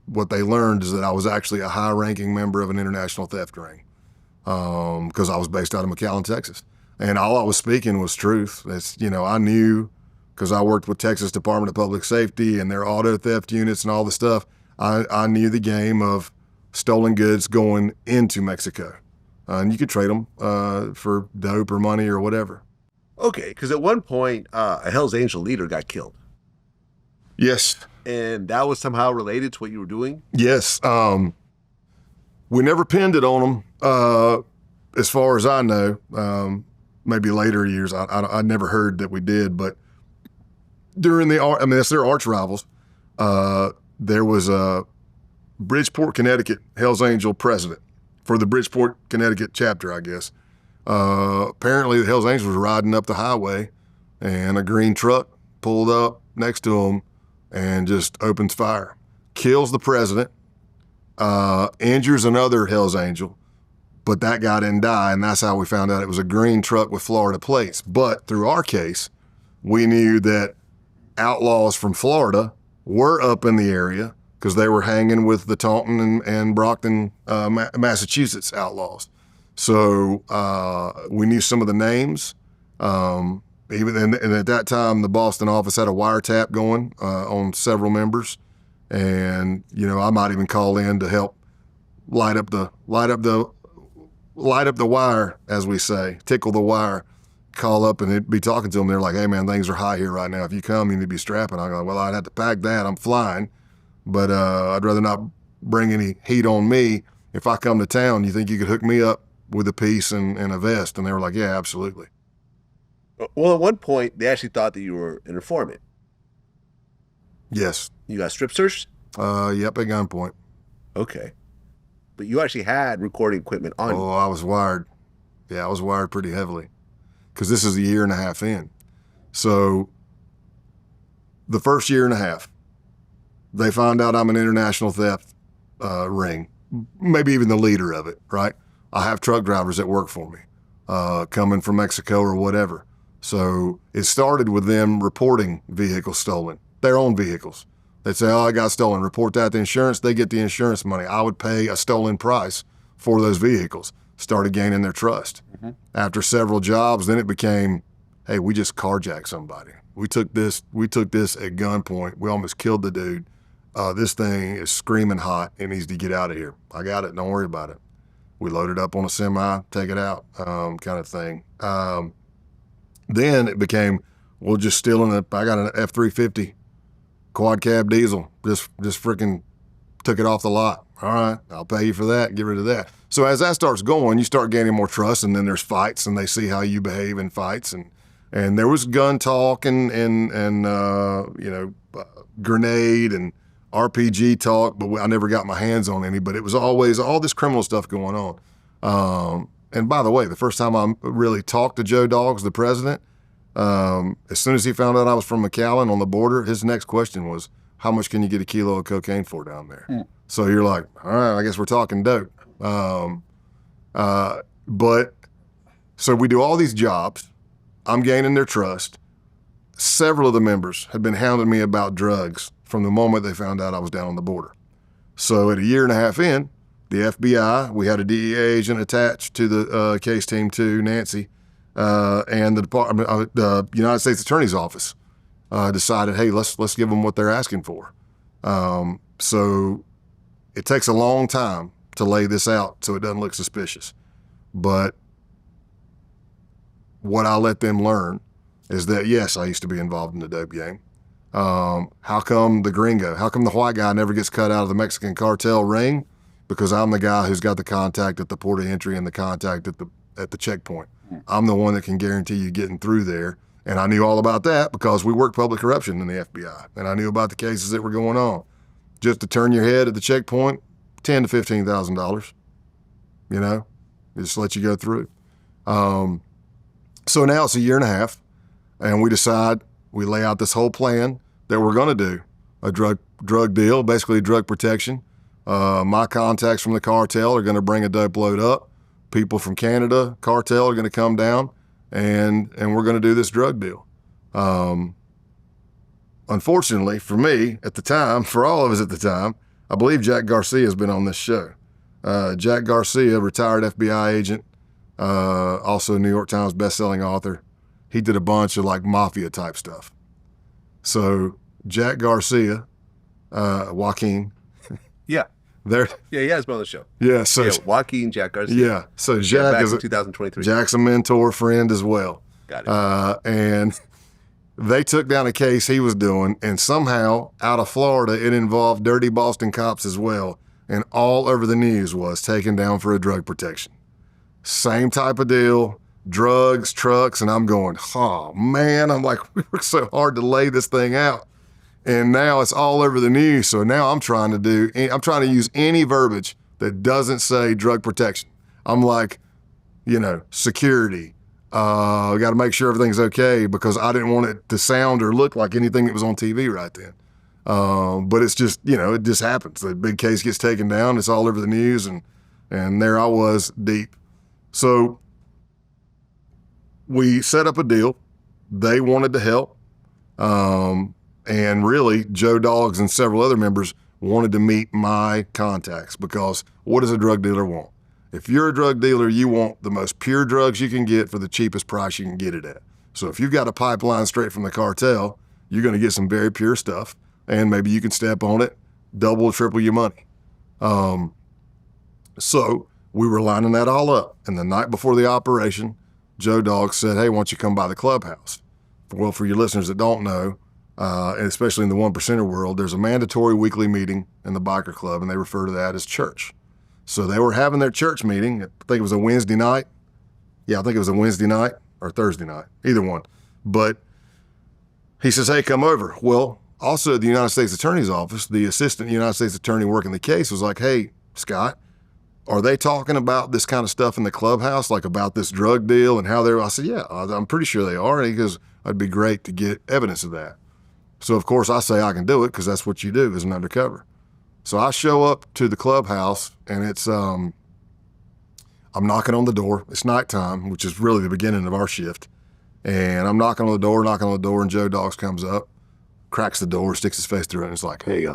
B: what they learned is that I was actually a high-ranking member of an international theft ring, because I was based out of McAllen, Texas. And all I was speaking was truth. I knew, because I worked with Texas Department of Public Safety and their auto theft units and all the stuff. I knew the game of stolen goods going into Mexico. And you could trade them for dope or money or whatever.
A: Okay, because at one point, a Hell's Angel leader got killed.
B: Yes.
A: And that was somehow related to what you were doing?
B: Yes. We never pinned it on them, as far as I know. Maybe later years, I never heard that we did, but during that's their arch rivals. There was a Bridgeport, Connecticut Hell's Angel president for the Bridgeport, Connecticut chapter, I guess. Apparently the Hell's Angels was riding up the highway, and a green truck pulled up next to him and just opens fire, kills the president, injures another Hell's Angel, but that guy didn't die, and that's how we found out it was a green truck with Florida plates. But through our case, we knew that outlaws from Florida were up in the area because they were hanging with the Taunton and Brockton, Massachusetts outlaws. So we knew some of the names. And at that time, the Boston office had a wiretap going on several members, and I might even call in to help light up the wire, as we say, tickle the wire. Call up and be talking to them. They're like, "Hey man, things are high here right now. If you come, you need to be strapping." I go, "Well, I'd have to pack that. I'm flying, but I'd rather not bring any heat on me. If I come to town, you think you could hook me up with a piece and a vest?" And they were like, "Yeah, absolutely."
A: Well, at one point, they actually thought that you were an informant.
B: Yes.
A: You got strip searched?
B: Yep, at gunpoint.
A: Okay. But you actually had recording equipment on you.
B: Oh, I was wired. Yeah, I was wired pretty heavily, because this is a year and a half in. So the first year and a half, they find out I'm an international theft ring, maybe even the leader of it, right? I have truck drivers that work for me, coming from Mexico or whatever. So it started with them reporting vehicles stolen, their own vehicles. They'd say, "Oh, I got stolen." Report that to insurance. They get the insurance money. I would pay a stolen price for those vehicles. Started gaining their trust. Mm-hmm. After several jobs, then it became, "Hey, we just carjacked somebody. We took this at gunpoint. We almost killed the dude. This thing is screaming hot. It needs to get out of here. I got it. Don't worry about it." We load it up on a semi, take it out, kind of thing. Then it became, we'll just stealing it. I got an F-350 quad cab diesel. Just freaking took it off the lot. All right, I'll pay you for that. Get rid of that. So as that starts going, you start gaining more trust, and then there's fights, and they see how you behave in fights, and there was gun talk and grenade and RPG talk, but I never got my hands on any. But it was always all this criminal stuff going on. And by the way, the first time I really talked to Joe Doggs, the president, as soon as he found out I was from McAllen on the border, his next question was, "How much can you get a kilo of cocaine for down there?" Mm. So you're like, all right, I guess we're talking dope. But so we do all these jobs. I'm gaining their trust. Several of the members had been hounding me about drugs from the moment they found out I was down on the border. So at a year and a half in, the FBI, we had a DEA agent attached to the case team too, Nancy, and the United States Attorney's Office decided, hey, let's give them what they're asking for. So it takes a long time to lay this out so it doesn't look suspicious. But what I let them learn is that, yes, I used to be involved in the dope game. How come the white guy never gets cut out of the Mexican cartel ring? Because I'm the guy who's got the contact at the port of entry and the contact at the checkpoint. I'm the one that can guarantee you getting through there. And I knew all about that because we worked public corruption in the FBI. And I knew about the cases that were going on. Just to turn your head at the checkpoint, $10,000 to $15,000, just let you go through. So now it's a year and a half, and we lay out this whole plan that we're going to do a drug deal, basically drug protection. My contacts from the cartel are going to bring a dope load up. People from Canada, cartel, are going to come down, and we're going to do this drug deal. Unfortunately for me at the time, for all of us at the time, I believe Jack Garcia has been on this show. Jack Garcia, retired FBI agent, also New York Times bestselling author. He did a bunch of like mafia type stuff. So Jack Garcia, Joaquin.
A: Yeah.
B: There.
A: Yeah, he has been on the show.
B: Yeah. So
A: yeah, Joaquin, Jack Garcia.
B: Yeah. So Jack
A: back
B: is
A: in 2023.
B: Jack's a mentor, friend as well.
A: Got it.
B: And they took down a case he was doing, and somehow out of Florida, it involved dirty Boston cops as well. And all over the news was taken down for a drug protection. Same type of deal, drugs, trucks, and I'm going, oh man, I'm like, we worked so hard to lay this thing out. And now it's all over the news. So now I'm trying to use any verbiage that doesn't say drug protection. I'm like, security. We got to make sure everything's okay because I didn't want it to sound or look like anything that was on TV right then. But it's just, it just happens. The big case gets taken down. It's all over the news. And there I was deep. So we set up a deal. They wanted to help. And really, Joe Dogs and several other members wanted to meet my contacts because what does a drug dealer want? If you're a drug dealer, you want the most pure drugs you can get for the cheapest price you can get it at. So if you've got a pipeline straight from the cartel, you're going to get some very pure stuff, and maybe you can step on it, double or triple your money. So we were lining that all up. And the night before the operation, Joe Dogs said, hey, why don't you come by the clubhouse? Well, for your listeners that don't know, and especially in the 1%er world, there's a mandatory weekly meeting in the biker club, and they refer to that as church. So they were having their church meeting. I think it was a Wednesday night. Yeah, I think it was a Wednesday night or Thursday night, either one. But he says, hey, come over. Well, also the United States Attorney's Office, the assistant United States attorney working the case was like, hey, Scott, are they talking about this kind of stuff in the clubhouse, like about this drug deal and how they're, I said, yeah, I'm pretty sure they are. And he goes, it'd be great to get evidence of that. So of course I say I can do it because that's what you do as an undercover. So I show up to the clubhouse and it's, I'm knocking on the door. It's nighttime, which is really the beginning of our shift. And I'm knocking on the door, and Joe Dogs comes up, cracks the door, sticks his face through it, and it's like, hey,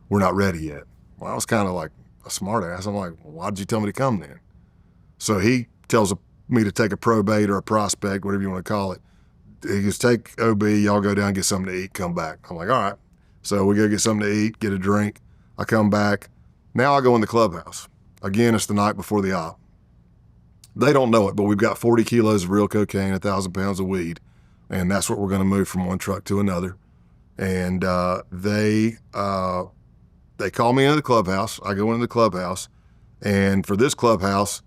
B: we're not ready yet. Well, I was kind of like a smart ass. I'm like, well, why did you tell me to come then? So he tells me to take a probate or a prospect, whatever you want to call it. He goes, take OB, y'all go down, get something to eat, come back. I'm like, all right. So we go get something to eat, get a drink. I come back. Now I go in the clubhouse. Again, it's the night before the op. They don't know it, but we've got 40 kilos of real cocaine, 1,000 pounds of weed, and that's what we're going to move from one truck to another. And they call me into the clubhouse. I go into the clubhouse, and for this clubhouse,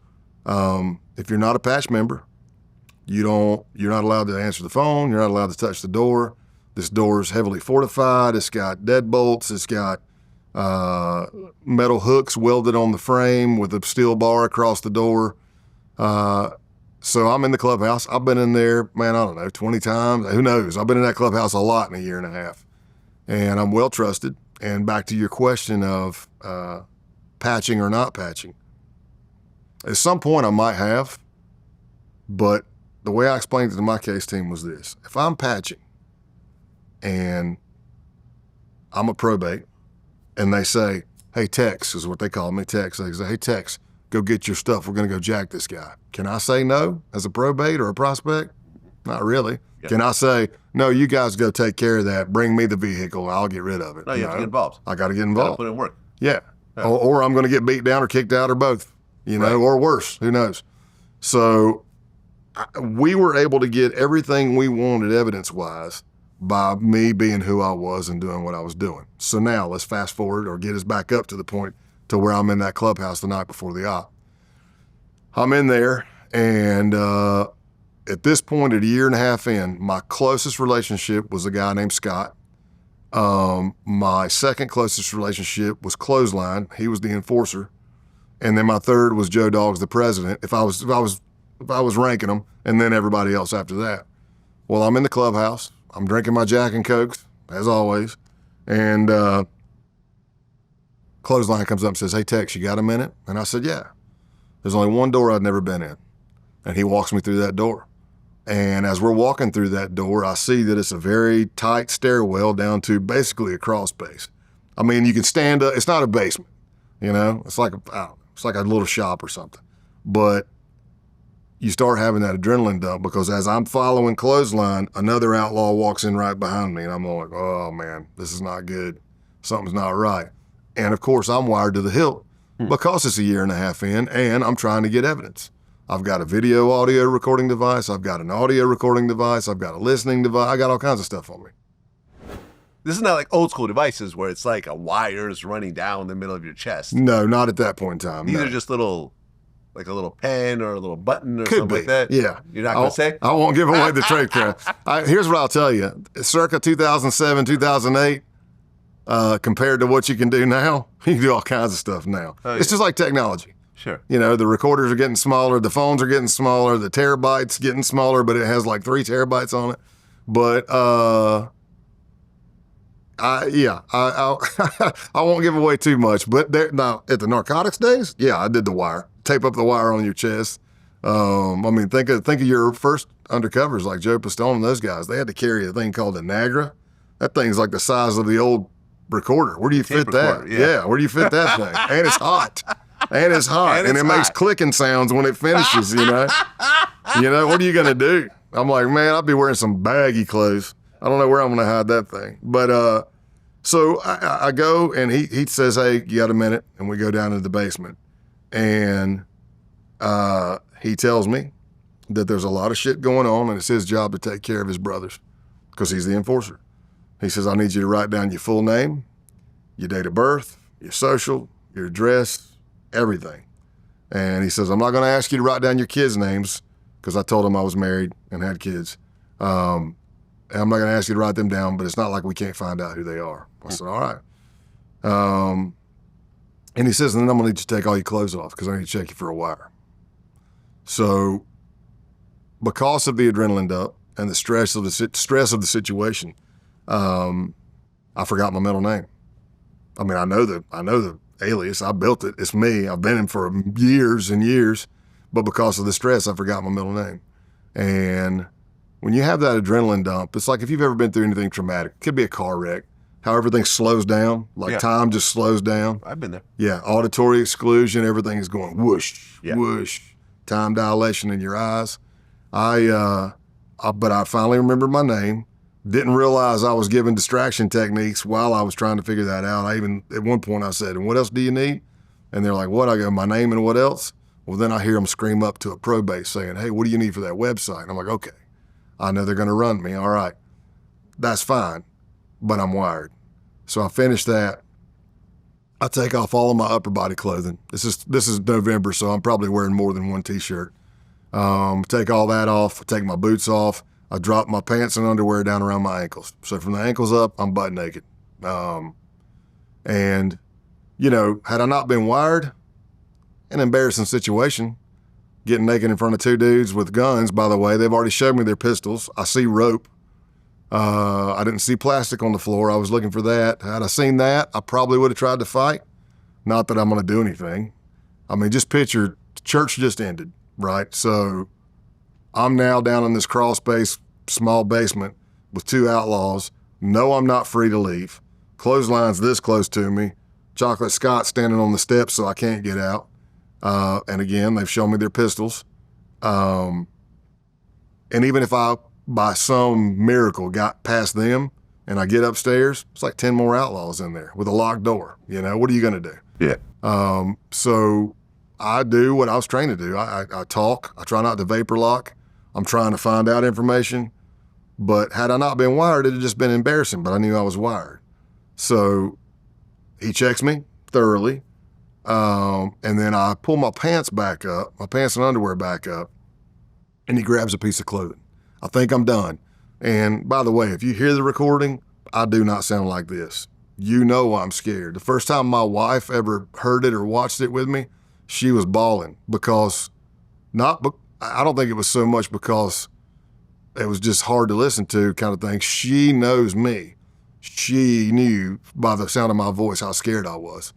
B: if you're not a patch member, you're not allowed to answer the phone. You're not allowed to touch the door. This door is heavily fortified. It's got deadbolts. It's got metal hooks welded on the frame with a steel bar across the door. So I'm in the clubhouse. I've been in there, man, I don't know, 20 times. Who knows? I've been in that clubhouse a lot in a year and a half. And I'm well trusted. And back to your question of patching or not patching. At some point I might have, but the way I explained it to my case team was this. If I'm patching and I'm a probate and they say, hey, Tex is what they call me, Tex. They say, hey, Tex, go get your stuff. We're going to go jack this guy. Can I say no as a probate or a prospect? Not really. Yeah. Can I say, no, you guys go take care of that. Bring me the vehicle. I'll get rid of it.
A: No, you have to get involved.
B: I got to get involved.
A: Put in work.
B: Yeah. Or I'm going to get beat down or kicked out or both, right. Or worse. Who knows? So we were able to get everything we wanted evidence-wise by me being who I was and doing what I was doing. So now let's fast forward or get us back up to the point to where I'm in that clubhouse the night before the op. I'm in there, and at this point, at a year and a half in, my closest relationship was a guy named Scott. My second closest relationship was Clothesline. He was the enforcer. And then my third was Joe Dogg's the president, if I was ranking them, and then everybody else after that. Well, I'm in the clubhouse. I'm drinking my Jack and Cokes, as always. And Clothesline comes up and says, "Hey, Tex, you got a minute?" And I said, "Yeah." There's only one door I'd never been in. And he walks me through that door. And as we're walking through that door, I see that it's a very tight stairwell down to basically a crawl space. I mean, you can stand up. It's not a basement, you know? It's like a little shop or something. But you start having that adrenaline dump because as I'm following Clothesline, another outlaw walks in right behind me, and I'm like, oh, man, this is not good. Something's not right. And, of course, I'm wired to the hilt because it's a year and a half in, and I'm trying to get evidence. I've got a video audio recording device. I've got an audio recording device. I've got a listening device. I got all kinds of stuff on me.
A: This is not like old school devices where it's like a wires running down the middle of your chest.
B: No, not at that point in time.
A: These
B: no.
A: are just like a little pen or a little button or
B: Could
A: something
B: be.
A: like that.
B: Yeah.
A: You're not going to say?
B: I won't give away the Tradecraft. Here's what I'll tell you. Circa 2007, 2008, compared to what you can do now, you can do all kinds of stuff now.
A: Oh, yeah.
B: It's just like technology.
A: Sure.
B: You know, the recorders are getting smaller, the phones are getting smaller, the terabytes getting smaller, but it has like 3 terabytes on it. But I won't give away too much. But now at the narcotics days, yeah, I did the wire. Tape up the wire on your chest. I mean, think of your first undercovers like Joe Pistone and those guys. They had to carry a thing called a Nagra. That thing's like the size of the old recorder. Where do you fit that? Yeah, where do you fit that thing? And it's hot. And it's hot. And it makes clicking sounds when it finishes, you know? You know, what are you going to do? I'm like, man, I'll be wearing some baggy clothes. I don't know where I'm going to hide that thing. But so I go, and he says, "Hey, you got a minute?" And we go down into the basement. And he tells me that there's a lot of shit going on, and it's his job to take care of his brothers because he's the enforcer. He says, "I need you to write down your full name, your date of birth, your social, your address, everything." And he says, "I'm not going to ask you to write down your kids' names because I told him I was married and had kids. And I'm not going to ask you to write them down, but it's not like we can't find out who they are." I said, "All right." And he says, "And then I'm going to need you to take all your clothes off because I need to check you for a wire." So because of the adrenaline dump and the stress of the situation, I forgot my middle name. I mean, I know the alias. I built it. It's me. I've been in for years and years, but because of the stress, I forgot my middle name. And when you have that adrenaline dump, it's like if you've ever been through anything traumatic. It could be a car wreck, how everything slows down, like time just slows down.
A: I've been there.
B: Yeah, auditory exclusion, everything is going whoosh, whoosh, time dilation in your eyes. But I finally remembered my name. Didn't realize I was giving distraction techniques while I was trying to figure that out. At one point I said, "And what else do you need?" And they're like, "What?" I go, "My name and what else?" Well, then I hear them scream up to a probate saying, "Hey, what do you need for that website?" And I'm like, okay, I know they're going to run me. All right, that's fine, but I'm wired. So I finish that. I take off all of my upper body clothing. This is November, so I'm probably wearing more than one T-shirt. Take all that off. Take my boots off. I drop my pants and underwear down around my ankles. So from the ankles up, I'm butt naked. And, you know, had I not been wired, an embarrassing situation, getting naked in front of 2 dudes with guns. By the way, they've already showed me their pistols. I see rope. I didn't see plastic on the floor. I was looking for that. Had I seen that, I probably would have tried to fight. Not that I'm going to do anything. I mean, just picture, church just ended, right? So I'm now down in this crawl space, small basement with 2 outlaws. No, I'm not free to leave. Clothesline's this close to me. Chocolate Scott standing on the steps so I can't get out. And again, they've shown me their pistols. And even if I, by some miracle, got past them and I get upstairs, it's like 10 more outlaws in there with a locked door. You know, what are you going to do?
A: Yeah.
B: So I do what I was trained to do. I talk. I try not to vapor lock. I'm trying to find out information. But had I not been wired, it'd have just been embarrassing, but I knew I was wired. So he checks me thoroughly. And then I pull my pants back up, my pants and underwear back up, and he grabs a piece of clothing. I think I'm done. And by the way, if you hear the recording, I do not sound like this. You know I'm scared. The first time my wife ever heard it or watched it with me, she was bawling because I don't think it was so much because it was just hard to listen to kind of thing. She knows me. She knew by the sound of my voice how scared I was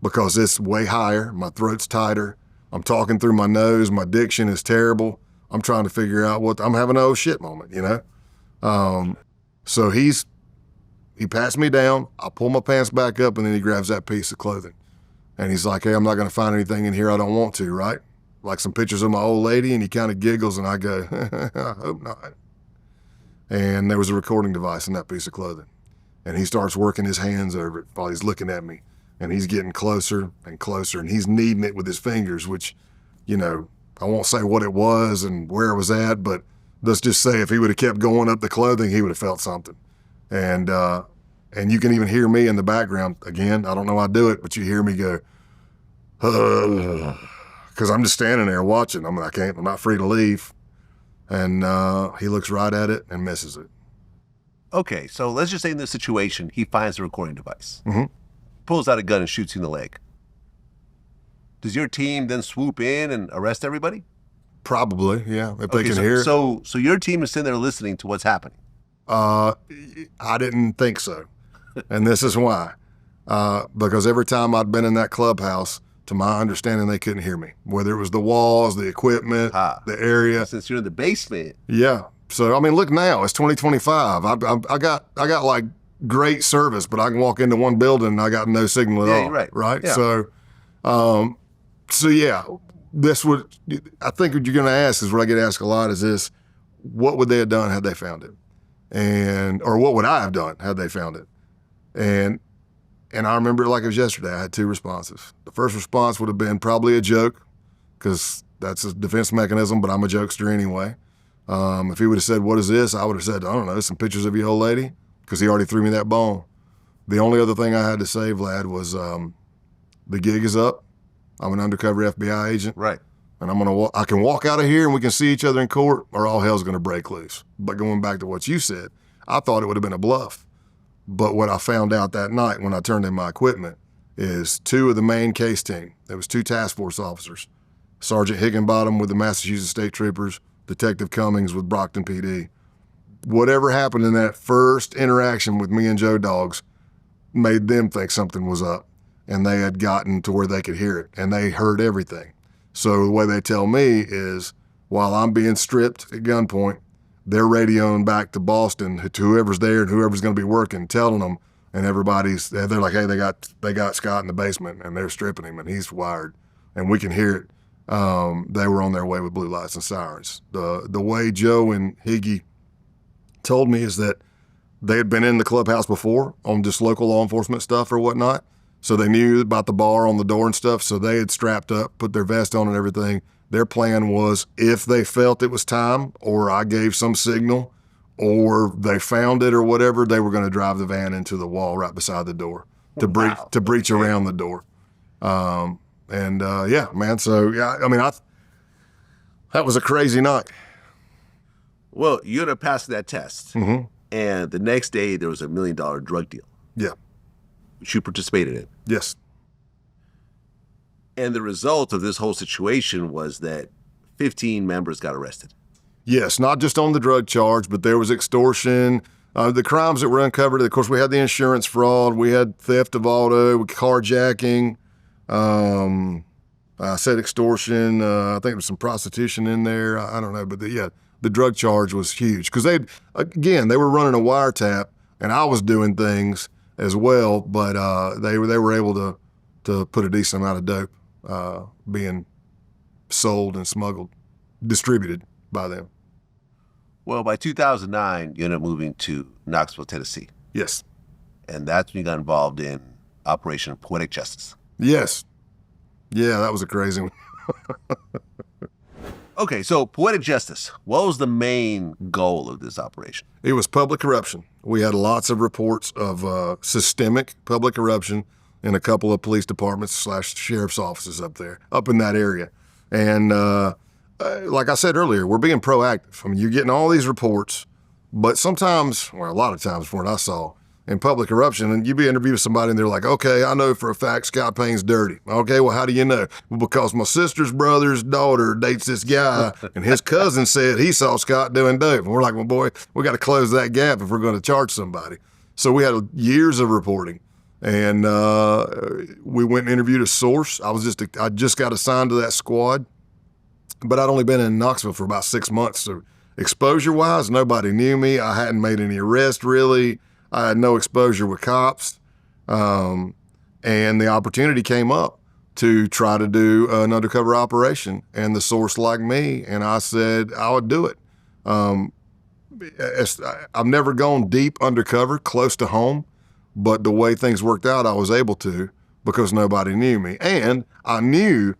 B: because it's way higher. My throat's tighter. I'm talking through my nose. My diction is terrible. I'm trying to figure out I'm having an oh shit moment, you know? So he passed me down. I pull my pants back up and then he grabs that piece of clothing. And he's like, hey, I'm not going to find anything in here I don't want to, right? Like some pictures of my old lady, and he kind of giggles, and I go, I hope not. And there was a recording device in that piece of clothing. And he starts working his hands over it while he's looking at me. And he's getting closer and closer, and he's kneading it with his fingers, which, you know, I won't say what it was and where it was at, but let's just say if he would have kept going up the clothing, he would have felt something. And you can even hear me in the background. Again, I don't know how I do it, but you hear me go, because I'm just standing there watching. I'm not free to leave. And he looks right at it and misses it.
A: Okay, so let's just say in this situation, he finds the recording device,
B: Mhm.
A: pulls out a gun and shoots you in the leg. Does your team then swoop in and arrest everybody?
B: Probably, yeah, if they can hear it.
A: So your team is sitting there listening to what's happening.
B: I didn't think so. And this is why. Because every time I'd been in that clubhouse, to my understanding, they couldn't hear me. Whether it was the walls, the equipment, the area.
A: Since you're in the basement.
B: Yeah. So, I mean, look now, it's 2025. I got like great service, but I can walk into one building and I got no signal at all.
A: You're right.
B: Right?
A: Yeah.
B: So yeah, I think what you're going to ask is what I get asked a lot is this: what would they have done had they found it? Or what would I have done had they found it? And I remember it like it was yesterday. I had two responses. The first response would have been probably a joke, because that's a defense mechanism, but I'm a jokester anyway. If he would have said, what is this? I would have said, I don't know, some pictures of your old lady, because he already threw me that bone. The only other thing I had to say, Vlad, was the gig is up. I'm an undercover FBI agent.
A: Right.
B: And I can walk out of here and we can see each other in court, or all hell's going to break loose. But going back to what you said, I thought it would have been a bluff. But what I found out that night when I turned in my equipment is two of the main case team, there was two task force officers, Sergeant Higginbottom with the Massachusetts State Troopers, Detective Cummings with Brockton PD. Whatever happened in that first interaction with me and Joe Dogs made them think something was up, and they had gotten to where they could hear it, and they heard everything. So the way they tell me is, while I'm being stripped at gunpoint, they're radioing back to Boston to whoever's there and whoever's going to be working, telling them, and they're like, hey, they got Scott in the basement and they're stripping him and he's wired, and we can hear it. They were on their way with blue lights and sirens. The way Joe and Higgy told me is that they had been in the clubhouse before on just local law enforcement stuff or whatnot. So they knew about the bar on the door and stuff. So they had strapped up, put their vest on and everything. Their plan was, if they felt it was time, or I gave some signal, or they found it or whatever, they were going to drive the van into the wall right beside the door to breach around the door. Yeah, man. So yeah, I mean, that was a crazy night.
A: Well, you ended up passing that test.
B: Mm-hmm.
A: And the next day there was $1 million drug deal.
B: Yeah.
A: Which you participated in.
B: Yes.
A: And the result of this whole situation was that 15 members got arrested.
B: Yes, not just on the drug charge, but there was extortion. The crimes that were uncovered, of course, we had the insurance fraud, we had theft of auto, carjacking. I said extortion. I think there was some prostitution in there. I don't know, but the drug charge was huge because they were running a wiretap, and I was doing things as well, but they were able to put a decent amount of dope being sold and smuggled, distributed by them.
A: Well, by 2009, you ended up moving to Knoxville, Tennessee.
B: Yes.
A: And that's when you got involved in Operation Poetic Justice.
B: Yes. Yeah, that was a crazy one.
A: Okay, so poetic justice. What was the main goal of this operation?
B: It was public corruption. We had lots of reports of systemic public corruption in a couple of police departments / sheriff's offices up in that area. And like I said earlier, we're being proactive. I mean, you're getting all these reports, but sometimes, well, a lot of times from what I saw, in public corruption, and you'd be interviewing somebody and they're like, okay, I know for a fact Scott Payne's dirty. Okay, well, how do you know? Well, because my sister's brother's daughter dates this guy, and his cousin said he saw Scott doing dope. And we're like, well, boy, we got to close that gap if we're going to charge somebody. So we had years of reporting, and we went and interviewed a source. I just got assigned to that squad, but I'd only been in Knoxville for about 6 months. So exposure-wise, nobody knew me. I hadn't made any arrests, really. I had no exposure with cops, and the opportunity came up to try to do an undercover operation, and the source liked me, and I said I would do it. I've never gone deep undercover, close to home, but the way things worked out, I was able to because nobody knew me, and I knew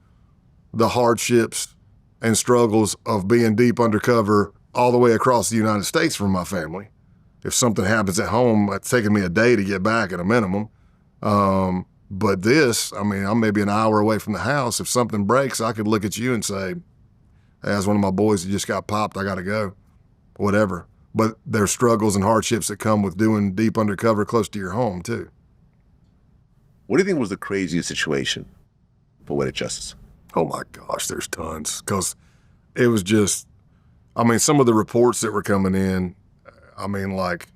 B: the hardships and struggles of being deep undercover all the way across the United States from my family. If something happens at home, it's taking me a day to get back at a minimum. But this, I mean, I'm maybe an hour away from the house. If something breaks, I could look at you and say, hey, as one of my boys that just got popped, I got to go, whatever. But there's struggles and hardships that come with doing deep undercover close to your home, too.
A: What do you think was the craziest situation for poetic justice?
B: Oh, my gosh, there's tons. Because it was just, I mean, some of the reports that were coming in, I mean, like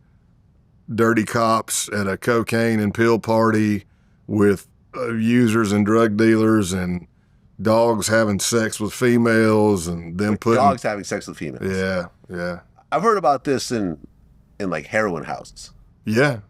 B: dirty cops at a cocaine and pill party with users and drug dealers, and dogs having sex with females, and them putting
A: dogs having sex with females.
B: Yeah.
A: I've heard about this in like heroin houses.
B: Yeah.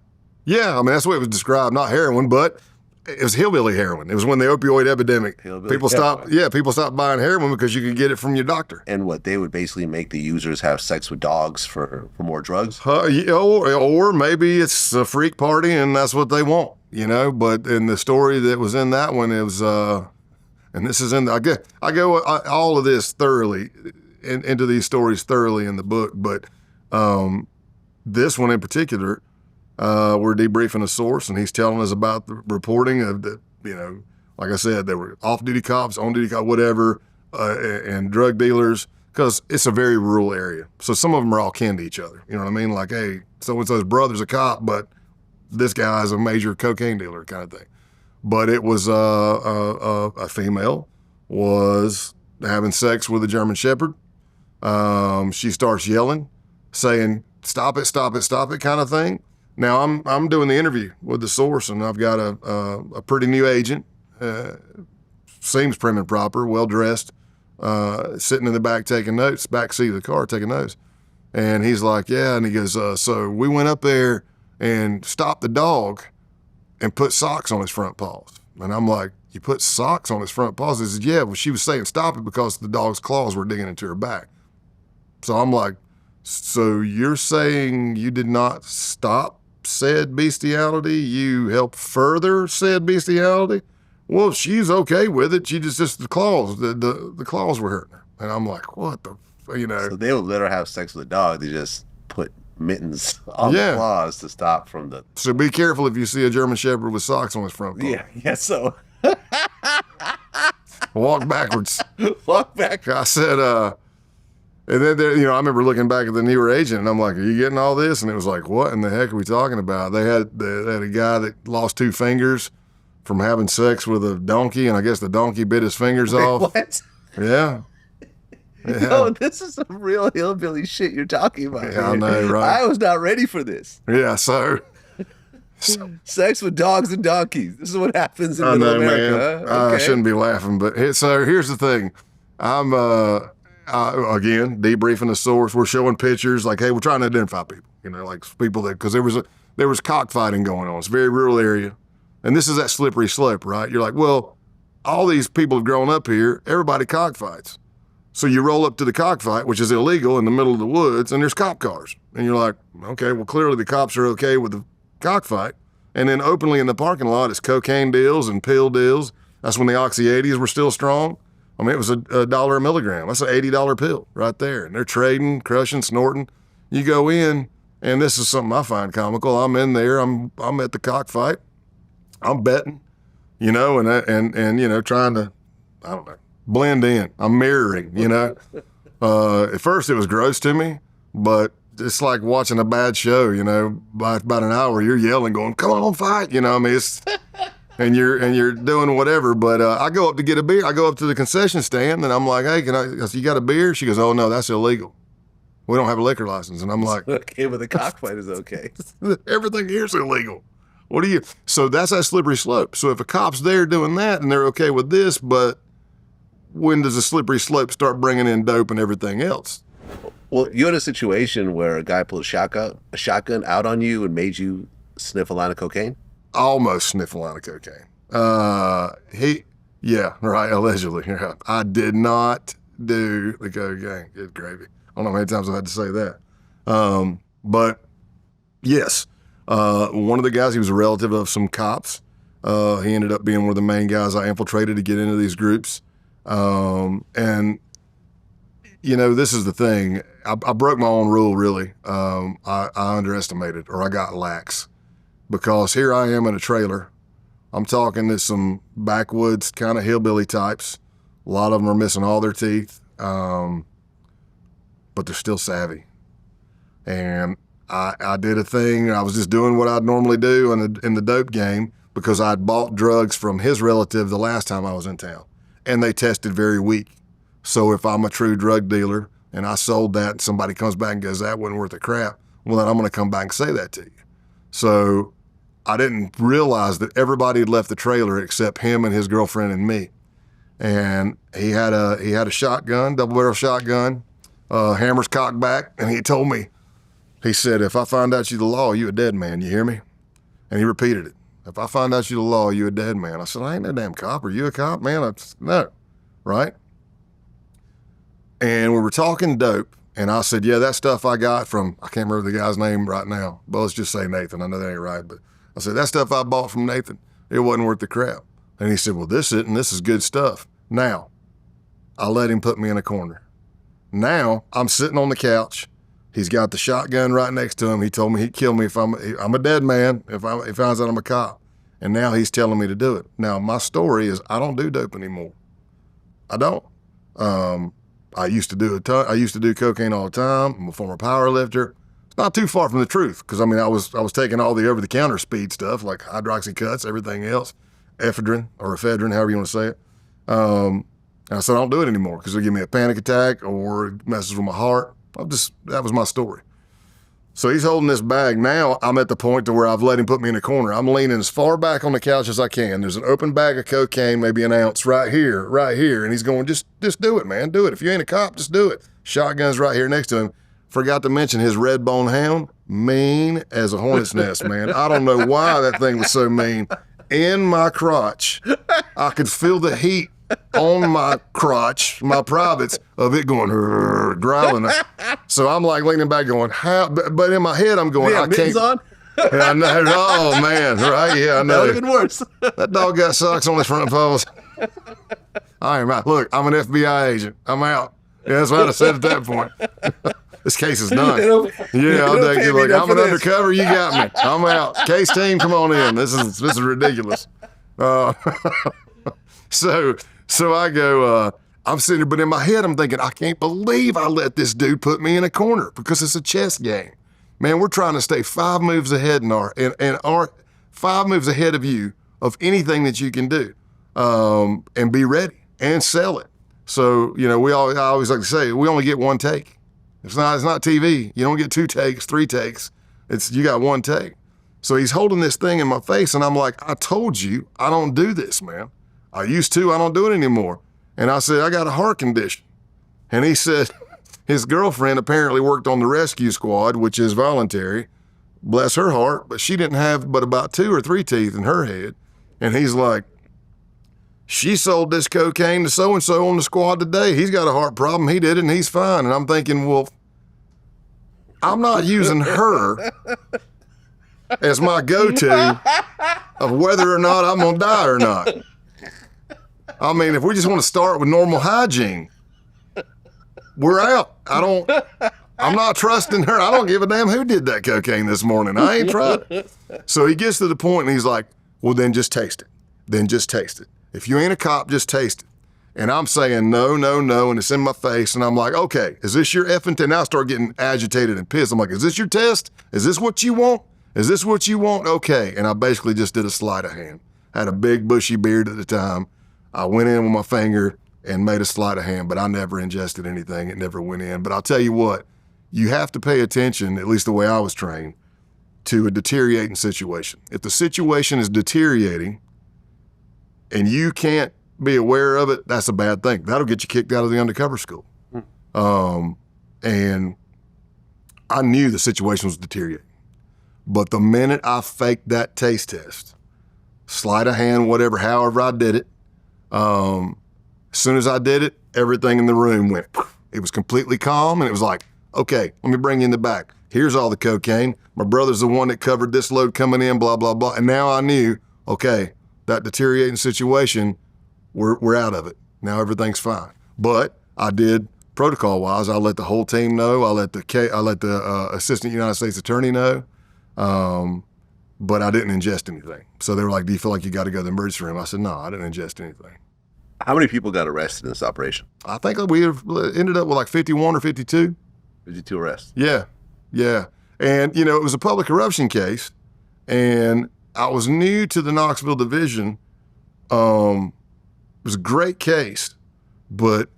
B: I mean, that's the way it was described. Not heroin, but it was hillbilly heroin. It was when the opioid epidemic. People stopped buying heroin because you could get it from your doctor.
A: And what, they would basically make the users have sex with dogs for more drugs?
B: Or maybe it's a freak party and that's what they want, you know? But in the story that was in that one, it was, and this is I go all of this thoroughly, into these stories thoroughly in the book, but this one in particular, we're debriefing a source, and he's telling us about the reporting of the, you know, like I said, there were off-duty cops, on-duty cops, whatever, and drug dealers, because it's a very rural area. So some of them are all kin to each other. You know what I mean? Like, hey, so-and-so's brother's a cop, but this guy's a major cocaine dealer kind of thing. But it was a female was having sex with a German Shepherd. She starts yelling, saying, stop it, stop it, stop it kind of thing. Now I'm doing the interview with the source, and I've got a pretty new agent, seems prim and proper, well dressed, sitting in the back taking notes, back seat of the car taking notes, and he's like, yeah, and he goes, so we went up there and stopped the dog, and put socks on his front paws, and I'm like, you put socks on his front paws? He said, yeah. Well, she was saying stop it because the dog's claws were digging into her back. So I'm like, so you're saying you did not stop said bestiality, you help further said bestiality? Well, she's okay with it. She just the claws, the claws were hurting her. And I'm like, what the, you know.
A: So they would let her have sex with a dog. They just put mittens on the claws to stop from the.
B: So be careful if you see a German Shepherd with socks on his front paw.
A: Yeah, so.
B: Walk backwards.
A: Walk back.
B: I said, and then, you know, I remember looking back at the newer agent, and I'm like, are you getting all this? And it was like, what in the heck are we talking about? They had a guy that lost 2 fingers from having sex with a donkey, and I guess the donkey bit his fingers off.
A: What?
B: Yeah.
A: No, this is some real hillbilly shit you're talking about.
B: Yeah, I know, right?
A: I was not ready for this.
B: Yeah, so
A: sex with dogs and donkeys. This is what happens in middle America.
B: Man.
A: Huh? Okay.
B: I shouldn't be laughing, but so here's the thing. I'm again debriefing the source. We're showing pictures, like, hey, we're trying to identify people. You know, like people that, because there was cockfighting going on. It's a very rural area, and this is that slippery slope, right? You're like, well, all these people have grown up here. Everybody cockfights. So you roll up to the cockfight, which is illegal in the middle of the woods, and there's cop cars. And you're like, okay, well, clearly the cops are okay with the cockfight. And then openly in the parking lot, it's cocaine deals and pill deals. That's when the Oxy 80s were still strong. I mean, it was a dollar a milligram. That's an $80 pill right there. And they're trading, crushing, snorting. You go in, and this is something I find comical. I'm in there. I'm at the cockfight. I'm betting, you know, and you know, trying to, I don't know, blend in. I'm mirroring, you know. At first it was gross to me, but it's like watching a bad show, you know. By about an hour, you're yelling, going, "Come on, fight!" You know, I mean, it's and you're doing whatever. But I go up to get a beer. I go up to the concession stand, and I'm like, "Hey, I said, you got a beer?" She goes, "Oh no, that's illegal. We don't have a liquor license." And I'm like,
A: Okay, but the cockfight is okay.
B: "Everything here's illegal. What do you?" So that's that slippery slope. So if a cop's there doing that and they're okay with this, but when does the slippery slope start bringing in dope and everything else?
A: Well, you had a situation where a guy pulled a shotgun out on you and made you sniff a line of cocaine?
B: Almost sniff a line of cocaine. Yeah, right, allegedly. Yeah. I did not do the cocaine. Good gravy. I don't know how many times I've had to say that. But yes, one of the guys, he was a relative of some cops. He ended up being one of the main guys I infiltrated to get into these groups. And, you know, this is the thing. I broke my own rule, really. I underestimated, or I got lax. Because here I am in a trailer. I'm talking to some backwoods kind of hillbilly types. A lot of them are missing all their teeth, but they're still savvy. And I did a thing. I was just doing what I'd normally do in the dope game because I'd bought drugs from his relative the last time I was in town. And they tested very weak. So if I'm a true drug dealer and I sold that and somebody comes back and goes, that wasn't worth a crap, well, then I'm going to come back and say that to you. So I didn't realize that everybody had left the trailer except him and his girlfriend and me. And he had a shotgun, double barrel shotgun, hammers cocked back, and he told me, he said, "If I find out you the law, you a dead man, you hear me?" And he repeated it. "If I find out you the law, you a dead man." I said, "I ain't no damn cop. Are you a cop, man?" No, right? And we were talking dope, and I said, "Yeah, that stuff I got from," I can't remember the guy's name right now, but let's just say Nathan. I know that ain't right, but I said, "That stuff I bought from Nathan, it wasn't worth the crap." And he said, "Well, this is good stuff." Now, I let him put me in a corner. Now, I'm sitting on the couch. He's got the shotgun right next to him. He told me he'd kill me if I'm a dead man if he finds out I'm a cop. And now he's telling me to do it. Now, my story is I don't do dope anymore. I don't. I used to do a ton. I used to do cocaine all the time. I'm a former power lifter. It's not too far from the truth because, I mean, I was taking all the over-the-counter speed stuff like hydroxycuts, everything else, ephedrine or ephedrine, however you want to say it. And I said I don't do it anymore because it'll give me a panic attack or it messes with my heart. That was my story. So he's holding this bag. Now I'm at the point to where I've let him put me in a corner. I'm leaning as far back on the couch as I can. There's an open bag of cocaine, maybe an ounce right here. And he's going, just do it, man. Do it. If you ain't a cop, just do it. Shotgun's right here next to him. Forgot to mention his red bone hound, mean as a hornet's nest, man. I don't know why that thing was so mean. In my crotch, I could feel the heat on my crotch, my privates, of it going, growling. So I'm like leaning back going, how? But in my head, I'm going, I can't.
A: On?
B: Yeah, I know. Oh, man. Right? Yeah, I know.
A: That would have been worse.
B: That dog got socks on his front paws. I am out. Look, I'm an FBI agent. I'm out. Yeah, that's what I said at that point. This case is done. Yeah, I'll take you. Look, I'm an undercover. You got me. I'm out. Case team, come on in. This is ridiculous. So I go, I'm sitting there, but in my head, I'm thinking, I can't believe I let this dude put me in a corner because it's a chess game. Man, we're trying to stay 5 moves ahead and our 5 moves ahead of you of anything that you can do, and be ready and sell it. So, you know, I always like to say, we only get one take. It's not TV. You don't get 2 takes, 3 takes. You got 1 take. So he's holding this thing in my face, and I'm like, I told you I don't do this, man. I used to, I don't do it anymore. And I said, I got a heart condition. And he said, his girlfriend apparently worked on the rescue squad, which is voluntary. Bless her heart, but she didn't have but about 2 or 3 teeth in her head. And he's like, she sold this cocaine to so-and-so on the squad today. He's got a heart problem. He did it, and he's fine. And I'm thinking, well, I'm not using her as my go-to of whether or not I'm going to die or not. I mean, if we just want to start with normal hygiene, we're out. I'm not trusting her. I don't give a damn who did that cocaine this morning. I ain't trying it. So he gets to the point and he's like, well, then just taste it. Then just taste it. If you ain't a cop, just taste it. And I'm saying, no, no, no. And it's in my face. And I'm like, okay, is this your effing test? Now I start getting agitated and pissed. I'm like, is this your test? Is this what you want? Is this what you want? Okay. And I basically just did a sleight of hand. I had a big bushy beard at the time. I went in with my finger and made a sleight of hand, but I never ingested anything. It never went in. But I'll tell you what, you have to pay attention, at least the way I was trained, to a deteriorating situation. If the situation is deteriorating and you can't be aware of it, that's a bad thing. That'll get you kicked out of the undercover school. And I knew the situation was deteriorating. But the minute I faked that taste test, sleight of hand, whatever, however I did it, as soon as I did it, everything in the room went, it was completely calm, and it was like, okay, let me bring you in the back. Here's all the cocaine. My brother's the one that covered this load coming in, blah, blah, blah. And now I knew, okay, that deteriorating situation, we're out of it. Now everything's fine. But I did, protocol-wise, I let the whole team know. I let the assistant United States attorney know. But I didn't ingest anything. So they were like, do you feel like you got to go to the emergency room? I said, no, I didn't ingest anything.
A: How many people got arrested in this operation?
B: I think we ended up with like 51 or 52.
A: 52 arrests.
B: Yeah, yeah. And, you know, it was a public corruption case, and I was new to the Knoxville division. It was a great case, but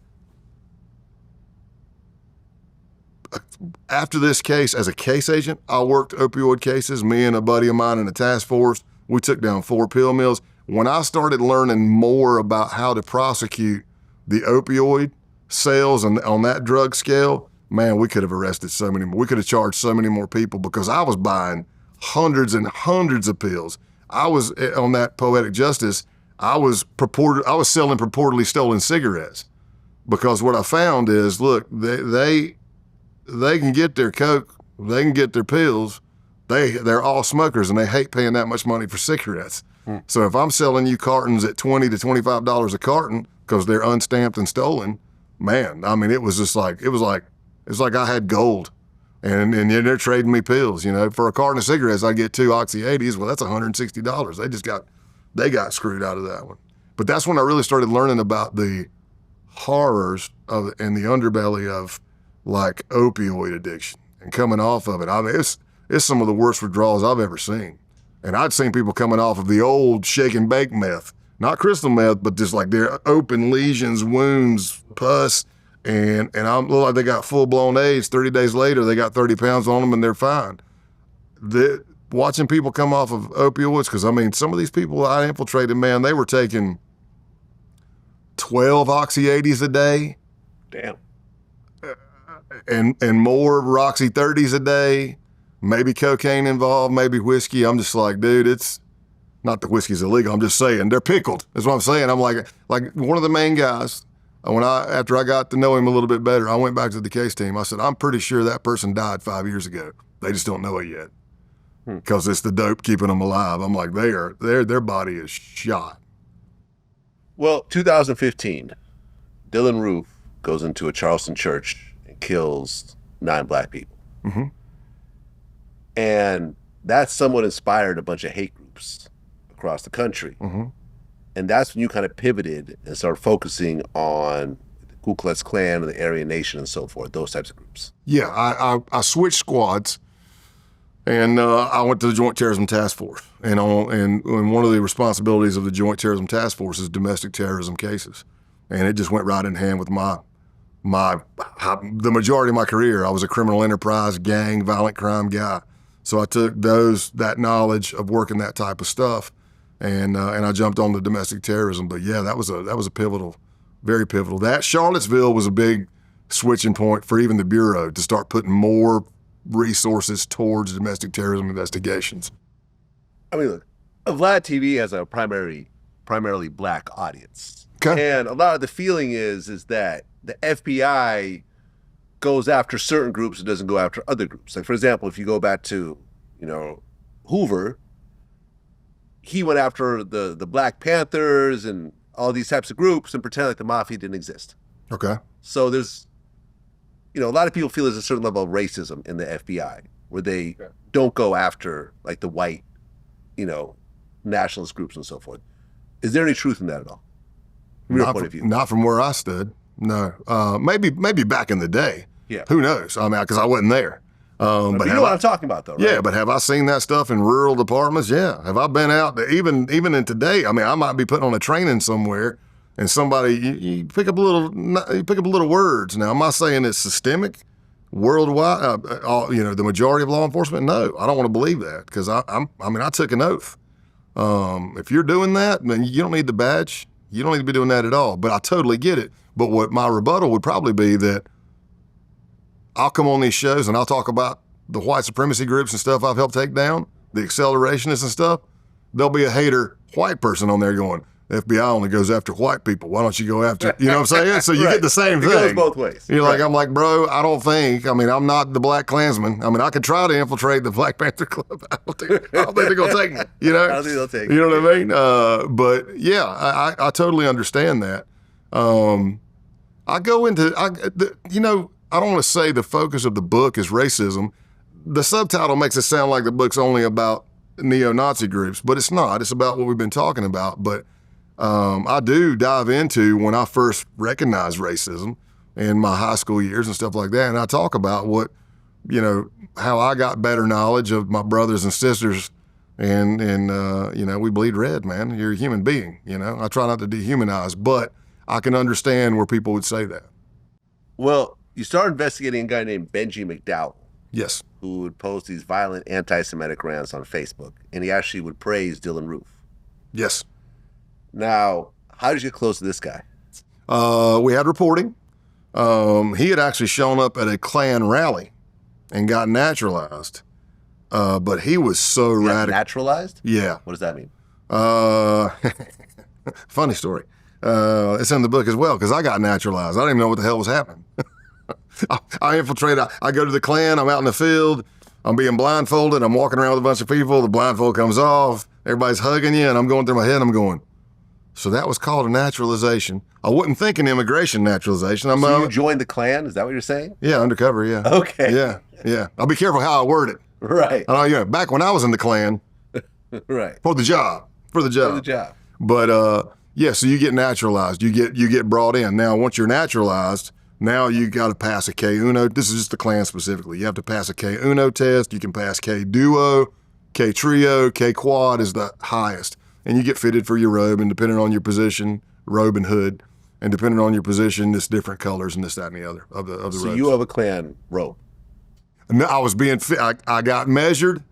B: after this case, as a case agent, I worked opioid cases. Me and a buddy of mine in a task force, we took down 4 pill mills. When I started learning more about how to prosecute the opioid sales and on that drug scale, man, we could have arrested so many more. We could have charged so many more people because I was buying hundreds and hundreds of pills. I was on that poetic justice. I was selling purportedly stolen cigarettes because what I found is, look, they can get their coke, they can get their pills. They're all smokers and they hate paying that much money for cigarettes. So if I'm selling you cartons at $20 to $25 a carton because they're unstamped and stolen, man, I mean, it was like I had gold, and they're trading me pills. You know, for a carton of cigarettes, I get 2 Oxy 80s. Well, that's $160. They got screwed out of that one. But that's when I really started learning about the horrors of and the underbelly of like opioid addiction and coming off of it. I mean, it's some of the worst withdrawals I've ever seen. And I'd seen people coming off of the old shake and bake meth, not crystal meth, but just like their open lesions, wounds, pus, and I'm look like they got full-blown AIDS. 30 days later, they got 30 pounds on them and they're fine. Watching people come off of opioids, because I mean, some of these people I infiltrated, man, they were taking 12 Oxy 80s a day.
A: Damn.
B: And more Roxy 30s a day. Maybe cocaine involved, maybe whiskey. I'm just like, dude, it's not that whiskey's illegal. I'm just saying they're pickled. That's what I'm saying. I'm like one of the main guys. After I got to know him a little bit better, I went back to the case team. I said, I'm pretty sure that person died 5 years ago. They just don't know it yet because it's the dope keeping them alive. I'm like, their body is shot.
A: Well, 2015, Dylan Roof goes into a Charleston church and kills 9 black people.
B: Mm-hmm.
A: And that somewhat inspired a bunch of hate groups across the country.
B: Mm-hmm.
A: And that's when you kind of pivoted and started focusing on the Ku Klux Klan and the Aryan Nation and so forth, those types of groups.
B: Yeah, I switched squads, and I went to the Joint Terrorism Task Force. And one of the responsibilities of the Joint Terrorism Task Force is domestic terrorism cases. And it just went right in hand with the majority of my career. I was a criminal enterprise, gang, violent crime guy. So I took that knowledge of working that type of stuff, and I jumped on the domestic terrorism. But yeah, that was a pivotal, very pivotal. That Charlottesville was a big switching point for even the Bureau to start putting more resources towards domestic terrorism investigations.
A: I mean, look, Vlad TV has a primarily black audience.
B: Okay.
A: And a lot of the feeling is that the FBI goes after certain groups and doesn't go after other groups. Like, for example, if you go back to, Hoover, he went after the Black Panthers and all these types of groups and pretend like the mafia didn't exist.
B: Okay.
A: So there's, a lot of people feel there's a certain level of racism in the FBI where they don't go after like the white, nationalist groups and so forth. Is there any truth in that at all? From your point of view?
B: Not from where I stood. No. Maybe back in the day.
A: Yeah.
B: Who knows? I mean, because I wasn't there.
A: But you know what I'm talking about, though, right?
B: Yeah, but have I seen that stuff in rural departments? Yeah. Have I been out, even in today? I mean, I might be putting on a training somewhere, and somebody, you pick up a little words. Now, am I saying it's systemic, worldwide, the majority of law enforcement? No, I don't want to believe that, because I took an oath. If you're doing that, then you don't need the badge. You don't need to be doing that at all. But I totally get it. But what my rebuttal would probably be that I'll come on these shows and I'll talk about the white supremacy groups and stuff I've helped take down, the accelerationists and stuff. There'll be a hater white person on there going, the FBI only goes after white people. Why don't you go after, you know what I'm saying? So you get the same thing. It
A: goes both ways.
B: You're like, I'm like, bro, I don't think, I'm not the Black Klansman. I could try to infiltrate the Black Panther Club. I don't think they're going to take me, I
A: don't think they'll take me.
B: You know what I mean? But yeah, I totally understand that. I go into, I don't want to say the focus of the book is racism. The subtitle makes it sound like the book's only about neo-Nazi groups, but it's not. It's about what we've been talking about. But I do dive into when I first recognized racism in my high school years and stuff like that. And I talk about how I got better knowledge of my brothers and sisters. And we bleed red, man. You're a human being, I try not to dehumanize, but I can understand where people would say that.
A: Well, you started investigating a guy named Benji McDowell.
B: Yes.
A: Who would post these violent anti-Semitic rants on Facebook. And he actually would praise Dylan Roof.
B: Yes.
A: Now, how did you get close to this guy?
B: We had reporting. He had actually shown up at a Klan rally and got naturalized. But he was so radical.
A: Naturalized?
B: Yeah.
A: What does that mean?
B: Funny story. It's in the book as well, because I got naturalized. I didn't even know what the hell was happening. I infiltrate. I go to the Klan. I'm out in the field. I'm being blindfolded. I'm walking around with a bunch of people. The blindfold comes off. Everybody's hugging you, and I'm going through my head. I'm going, so that was called a naturalization. I wasn't thinking immigration naturalization.
A: So you joined the Klan? Is that what you're saying?
B: Yeah, undercover, yeah.
A: Okay.
B: Yeah. I'll be careful how I word it.
A: Right.
B: Back when I was in the Klan.
A: Right.
B: For the job. But, so you get naturalized. You get brought in. Now, once you're naturalized, now you got to pass a K-Uno. This is just the Klan specifically. You have to pass a K-Uno test. You can pass K-Duo, K-Trio, K-Quad is the highest. And you get fitted for your robe, and depending on your position, robe and hood, and depending on your position, it's different colors and this, that, and the other of the robes.
A: So you have a Klan robe?
B: No, I was being I got measured,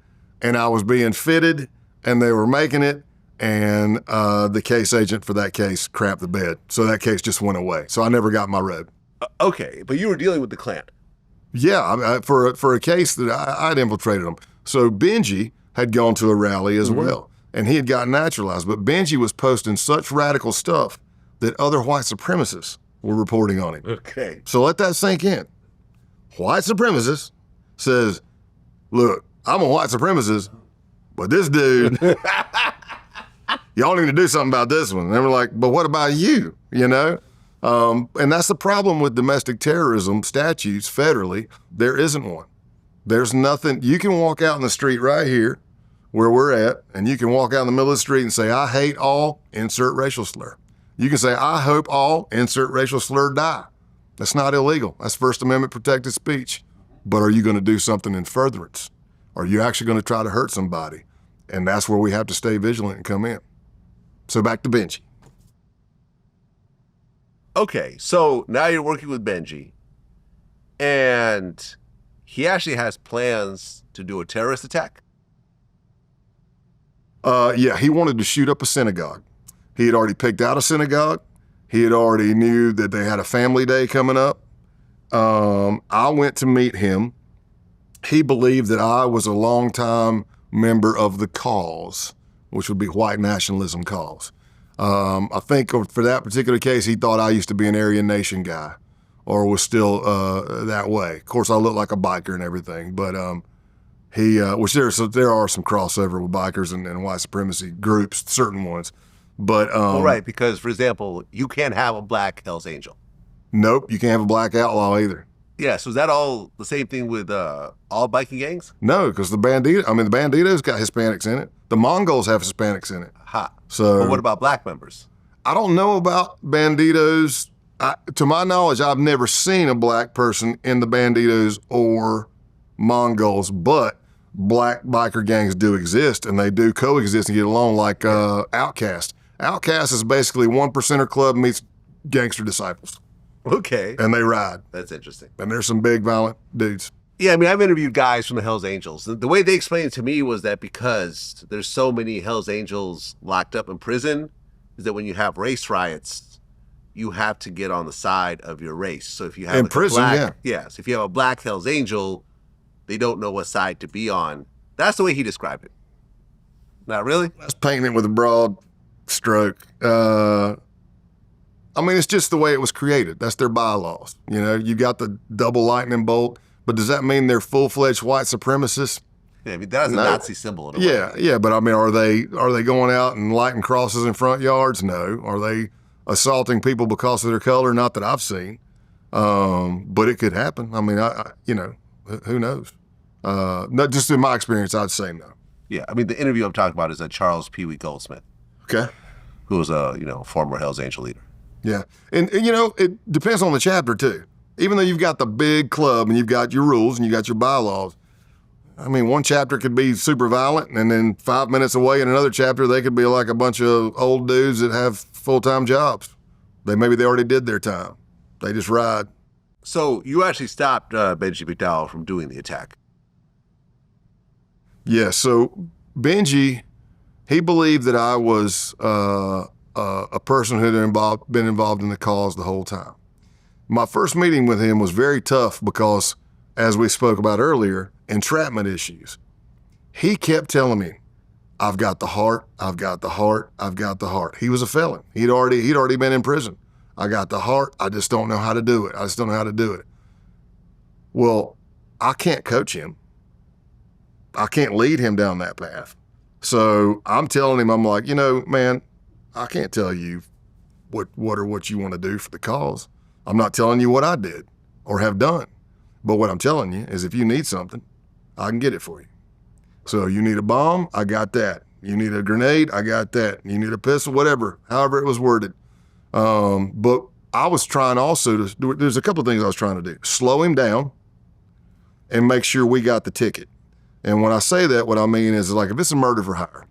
B: and I was being fitted, and they were making it, and the case agent for that case crapped the bed. So that case just went away. So I never got my robe.
A: Okay, but you were dealing with the Klan.
B: Yeah, for a case that I'd infiltrated them. So Benji had gone to a rally as well, and he had gotten naturalized. But Benji was posting such radical stuff that other white supremacists were reporting on him.
A: Okay.
B: So let that sink in. White supremacist says, look, I'm a white supremacist, but this dude, y'all need to do something about this one. And they were like, but what about you, And that's the problem with domestic terrorism statutes federally. There isn't one. There's nothing. You can walk out in the street right here where we're at, and you can walk out in the middle of the street and say, I hate all, insert racial slur. You can say, I hope all, insert racial slur, die. That's not illegal. That's First Amendment protected speech. But are you going to do something in furtherance? Are you actually going to try to hurt somebody? And that's where we have to stay vigilant and come in. So back to Benji.
A: Okay, so now you're working with Benji, and he actually has plans to do a terrorist attack?
B: Yeah, he wanted to shoot up a synagogue. He had already picked out a synagogue. He had already knew that they had a family day coming up. I went to meet him. He believed that I was a longtime member of the cause, which would be white nationalism cause. I think for that particular case, he thought I used to be an Aryan Nation guy or was still that way. Of course, I look like a biker and everything, but which there are some crossover with bikers and white supremacy groups, certain ones. But
A: Well, right, because for example, you can't have a black Hell's Angel.
B: nope, you can't have a black outlaw either.
A: Yeah, so is that all the same thing with all biking gangs?
B: No, because the Banditos got Hispanics in it. The Mongols have Hispanics in it.
A: Ha.
B: So,
A: But what about black members?
B: I don't know about Banditos. To my knowledge, I've never seen a black person in the Banditos or Mongols, but black biker gangs do exist, and they do coexist and get along, like Outcast. Outcast is basically 1%er club meets gangster disciples,
A: Okay.
B: and they ride.
A: That's interesting.
B: And there's some big violent dudes.
A: Yeah, I mean, I've interviewed guys from the Hells Angels. The way they explained it to me was that because there's so many Hells Angels locked up in prison, is that when you have race riots, you have to get on the side of your race. So if you have
B: In
A: like
B: prison,
A: a
B: yeah.
A: black, yeah. So if you have a black Hells Angel, they don't know what side to be on. That's the way he described it. Not really?
B: That's painting it with a broad stroke. I mean, it's just the way it was created. That's their bylaws. You know, you got the double lightning bolt, but does that mean they're full-fledged white supremacists?
A: Yeah, I mean, that's a
B: No.
A: Nazi symbol in a way.
B: Yeah, but I mean, are they going out and lighting crosses in front yards? No. Are they assaulting people because of their color? Not that I've seen, but it could happen. I mean, who knows? Not just in my experience, I'd say no.
A: Yeah, I mean, the interview I'm talking about is Charles Pee Wee Goldsmith,
B: Okay.
A: who was a former Hells Angel leader.
B: Yeah, and it depends on the chapter too. Even though you've got the big club and you've got your rules and you got your bylaws, I mean, one chapter could be super violent, and then 5 minutes away in another chapter, they could be like a bunch of old dudes that have full-time jobs. Maybe they already did their time. They just ride.
A: So you actually stopped Benji McDowell from doing the attack.
B: Yeah, so Benji, he believed that I was a person who had been involved in the cause the whole time. My first meeting with him was very tough because, as we spoke about earlier, entrapment issues. He kept telling me, I've got the heart, I've got the heart, I've got the heart. He was a felon. He'd already been in prison. I got the heart, I just don't know how to do it. I just don't know how to do it. Well, I can't coach him. I can't lead him down that path. So I'm telling him, I'm like, man, I can't tell you what you want to do for the cause. I'm not telling you what I did or have done. But what I'm telling you is if you need something, I can get it for you. So you need a bomb, I got that. You need a grenade, I got that. You need a pistol, whatever, however it was worded. But I was trying also to, there's a couple of things I was trying to do. Slow him down and make sure we got the ticket. And when I say that, what I mean is like if it's a murder for hire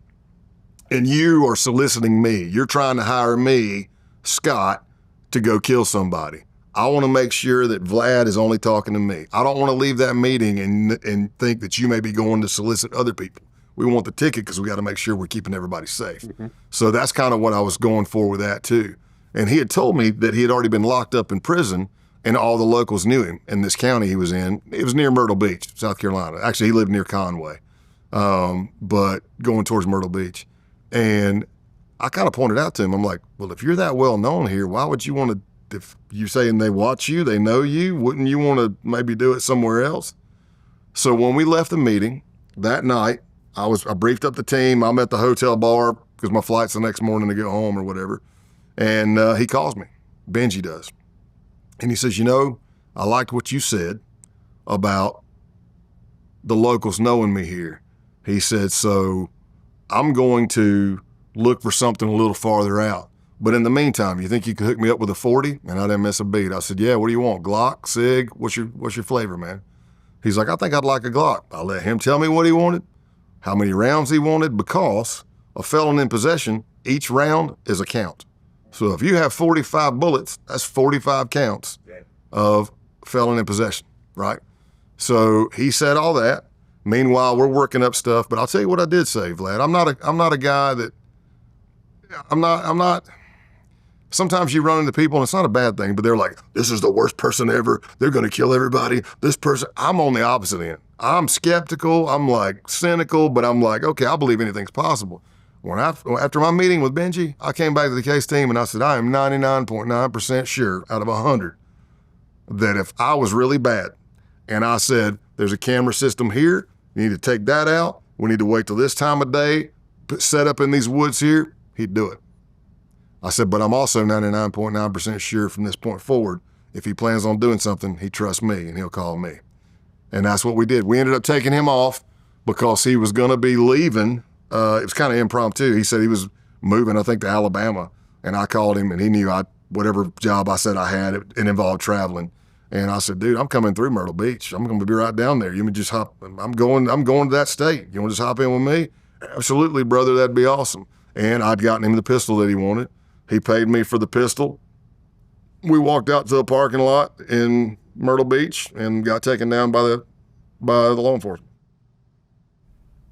B: and you are soliciting me, you're trying to hire me, Scott, to go kill somebody. I want to make sure that Vlad is only talking to me. I don't want to leave that meeting and think that you may be going to solicit other people. We want the ticket because we got to make sure we're keeping everybody safe. Mm-hmm. So that's kind of what I was going for with that too. And he had told me that he had already been locked up in prison and all the locals knew him in this county he was in. It was near Myrtle Beach, South Carolina. Actually, he lived near Conway, but going towards Myrtle Beach. And I kind of pointed out to him, I'm like, well, if you're that well known here, why would you want to, if you're saying they watch you, they know you, wouldn't you want to maybe do it somewhere else? So when we left the meeting that night, I briefed up the team. I'm at the hotel bar because my flight's the next morning to go home or whatever. And he calls me, Benji does. And he says, I liked what you said about the locals knowing me here. He said, so I'm going to look for something a little farther out. But in the meantime, you think you could hook me up with a 40? And I didn't miss a beat. I said, yeah, what do you want? Glock, Sig? What's your flavor, man? He's like, I think I'd like a Glock. I let him tell me what he wanted, how many rounds he wanted, because a felon in possession, each round is a count. So if you have 45 bullets, that's 45 counts of felon in possession, right? So he said all that. Meanwhile, we're working up stuff. But I'll tell you what I did say, Vlad. I'm not a guy that. I'm not. Sometimes you run into people, and it's not a bad thing, but they're like, "This is the worst person ever. They're going to kill everybody." This person. I'm on the opposite end. I'm skeptical. I'm like cynical, but I'm like, okay, I believe anything's possible. After my meeting with Benji, I came back to the case team and I said, I am 99.9% sure out of 100 that if I was really bad and I said, there's a camera system here, you need to take that out, we need to wait till this time of day, set up in these woods here, he'd do it. I said, but I'm also 99.9% sure from this point forward, if he plans on doing something, he trusts me and he'll call me. And that's what we did. We ended up taking him off because he was going to be leaving. It was kind of impromptu. He said he was moving, I think, to Alabama. And I called him, and he knew whatever job I said I had, it involved traveling. And I said, dude, I'm coming through Myrtle Beach. I'm going to be right down there. You can just hop. I'm going to that state. You want to just hop in with me? Absolutely, brother. That'd be awesome. And I'd gotten him the pistol that he wanted. He paid me for the pistol. We walked out to a parking lot in Myrtle Beach and got taken down by the law enforcement.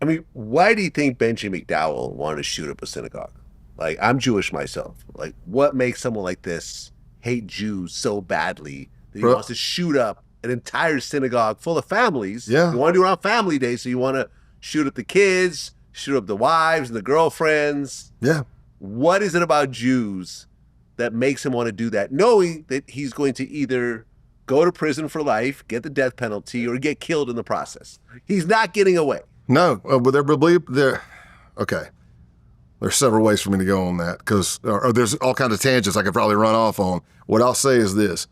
A: I mean, why do you think Benji McDowell wanted to shoot up a synagogue? Like, I'm Jewish myself. Like, what makes someone like this hate Jews so badly that he wants to shoot up an entire synagogue full of families?
B: Yeah.
A: You want to do it on family day, so you want to shoot up the kids, shoot up the wives and the girlfriends.
B: Yeah.
A: What is it about Jews that makes him want to do that, knowing that he's going to either go to prison for life, get the death penalty, or get killed in the process? He's not getting away.
B: No, but okay. There's several ways for me to go on that because there's all kinds of tangents I could probably run off on. What I'll say is this: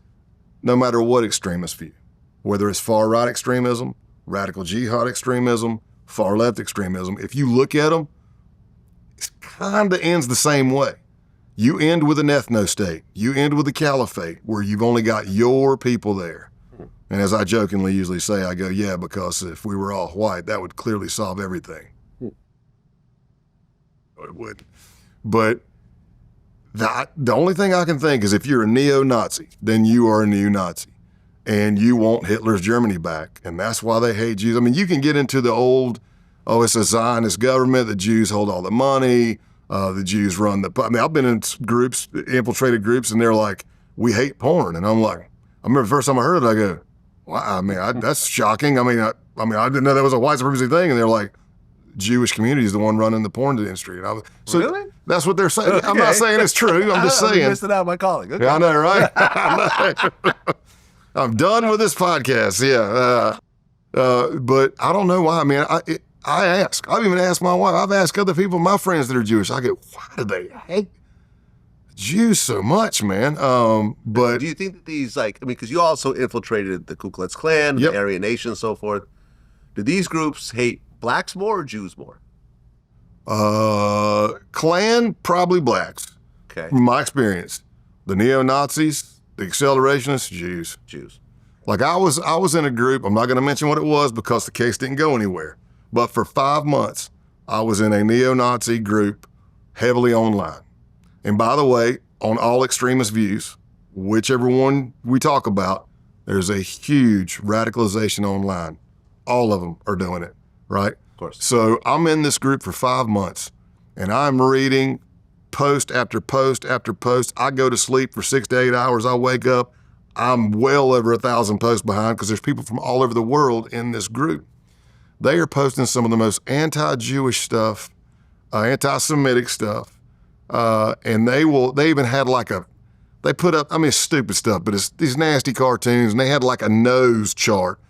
B: no matter what extremist view, whether it's far right extremism, radical jihad extremism, far left extremism, if you look at them, it kind of ends the same way. You end with an ethno-state. You end with a caliphate where you've only got your people there. And as I jokingly usually say, I go, yeah, because if we were all white, that would clearly solve everything. It would. But the only thing I can think is if you're a neo-Nazi, then you are a neo-Nazi. And you want Hitler's Germany back. And that's why they hate Jews. I mean, you can get into the old, it's a Zionist government, the Jews hold all the money, the Jews run I've been in groups, infiltrated groups, and they're like, we hate porn. And I'm like, I remember the first time I heard it, I go, wow, I mean, that's shocking. I mean, I didn't know that was a white supremacy thing. And they're like, Jewish community is the one running the porn industry. And
A: Really?
B: That's what they're saying.
A: Okay.
B: I'm not saying it's true. I'm just saying.
A: I'm missing out on my calling. Okay.
B: Yeah, I know, right? I'm done with this podcast. Yeah. But I don't know why. I mean, I ask. I've even asked my wife. I've asked other people, my friends that are Jewish. I go, why do they hate Jews so much, man? But
A: do you think that these, because you also infiltrated the Ku Klux Klan,
B: Yep.
A: the Aryan Nation, and so forth. Do these groups hate blacks more or Jews more?
B: Klan, probably blacks.
A: Okay.
B: From my experience, the neo-Nazis, the accelerationists, Jews. Like I was in a group. I'm not going to mention what it was because the case didn't go anywhere. But for 5 months, I was in a neo-Nazi group, heavily online. And by the way, on all extremist views, whichever one we talk about, there's a huge radicalization online. All of them are doing it, right?
A: Of course.
B: So I'm in this group for 5 months, and I'm reading post after post after post. I go to sleep for 6 to 8 hours. I wake up. I'm well over 1,000 posts behind because there's people from all over the world in this group. They are posting some of the most anti-Jewish stuff, anti-Semitic stuff, and they even had they put up, it's stupid stuff, but it's these nasty cartoons, and they had like a nose chart.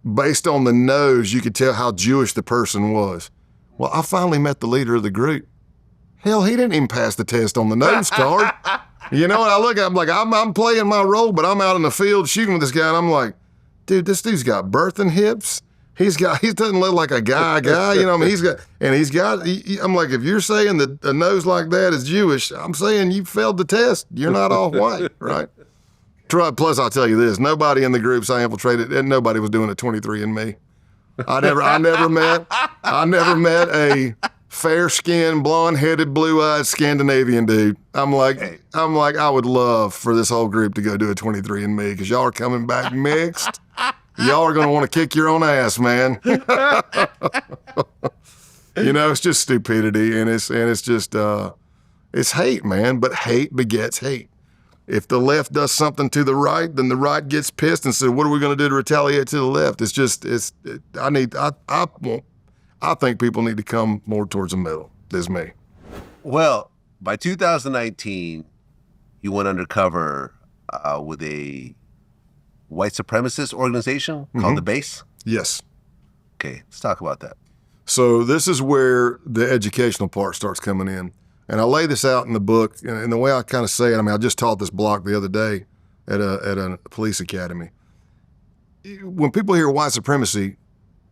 B: Based on the nose, you could tell how Jewish the person was. Well, I finally met the leader of the group. Hell, he didn't even pass the test on the nose card. You know, and I look at him like, I'm playing my role, but I'm out in the field shooting with this guy, and I'm like, dude, this dude's got birthing hips. He doesn't look like a guy, you know, I'm like, if you're saying that a nose like that is Jewish, I'm saying you failed the test. You're not all white, right? Plus, I'll tell you this, nobody in the groups I infiltrated, and nobody was doing a 23andMe. I never met a fair-skinned, blonde-headed, blue-eyed Scandinavian dude. I'm like, I would love for this whole group to go do a 23andMe because y'all are coming back mixed. Y'all are going to want to kick your own ass, man. You know, it's just stupidity, and it's just it's hate, man. But hate begets hate. If the left does something to the right, then the right gets pissed and says, "What are we going to do to retaliate to the left?" I think people need to come more towards the middle. That's me.
A: Well, by 2019, you went undercover with a white supremacist organization called The Base?
B: Yes.
A: Okay, let's talk about that.
B: So this is where the educational part starts coming in. And I lay this out in the book, and the way I kind of say it, I mean, I just taught this block the other day at a police academy. When people hear white supremacy,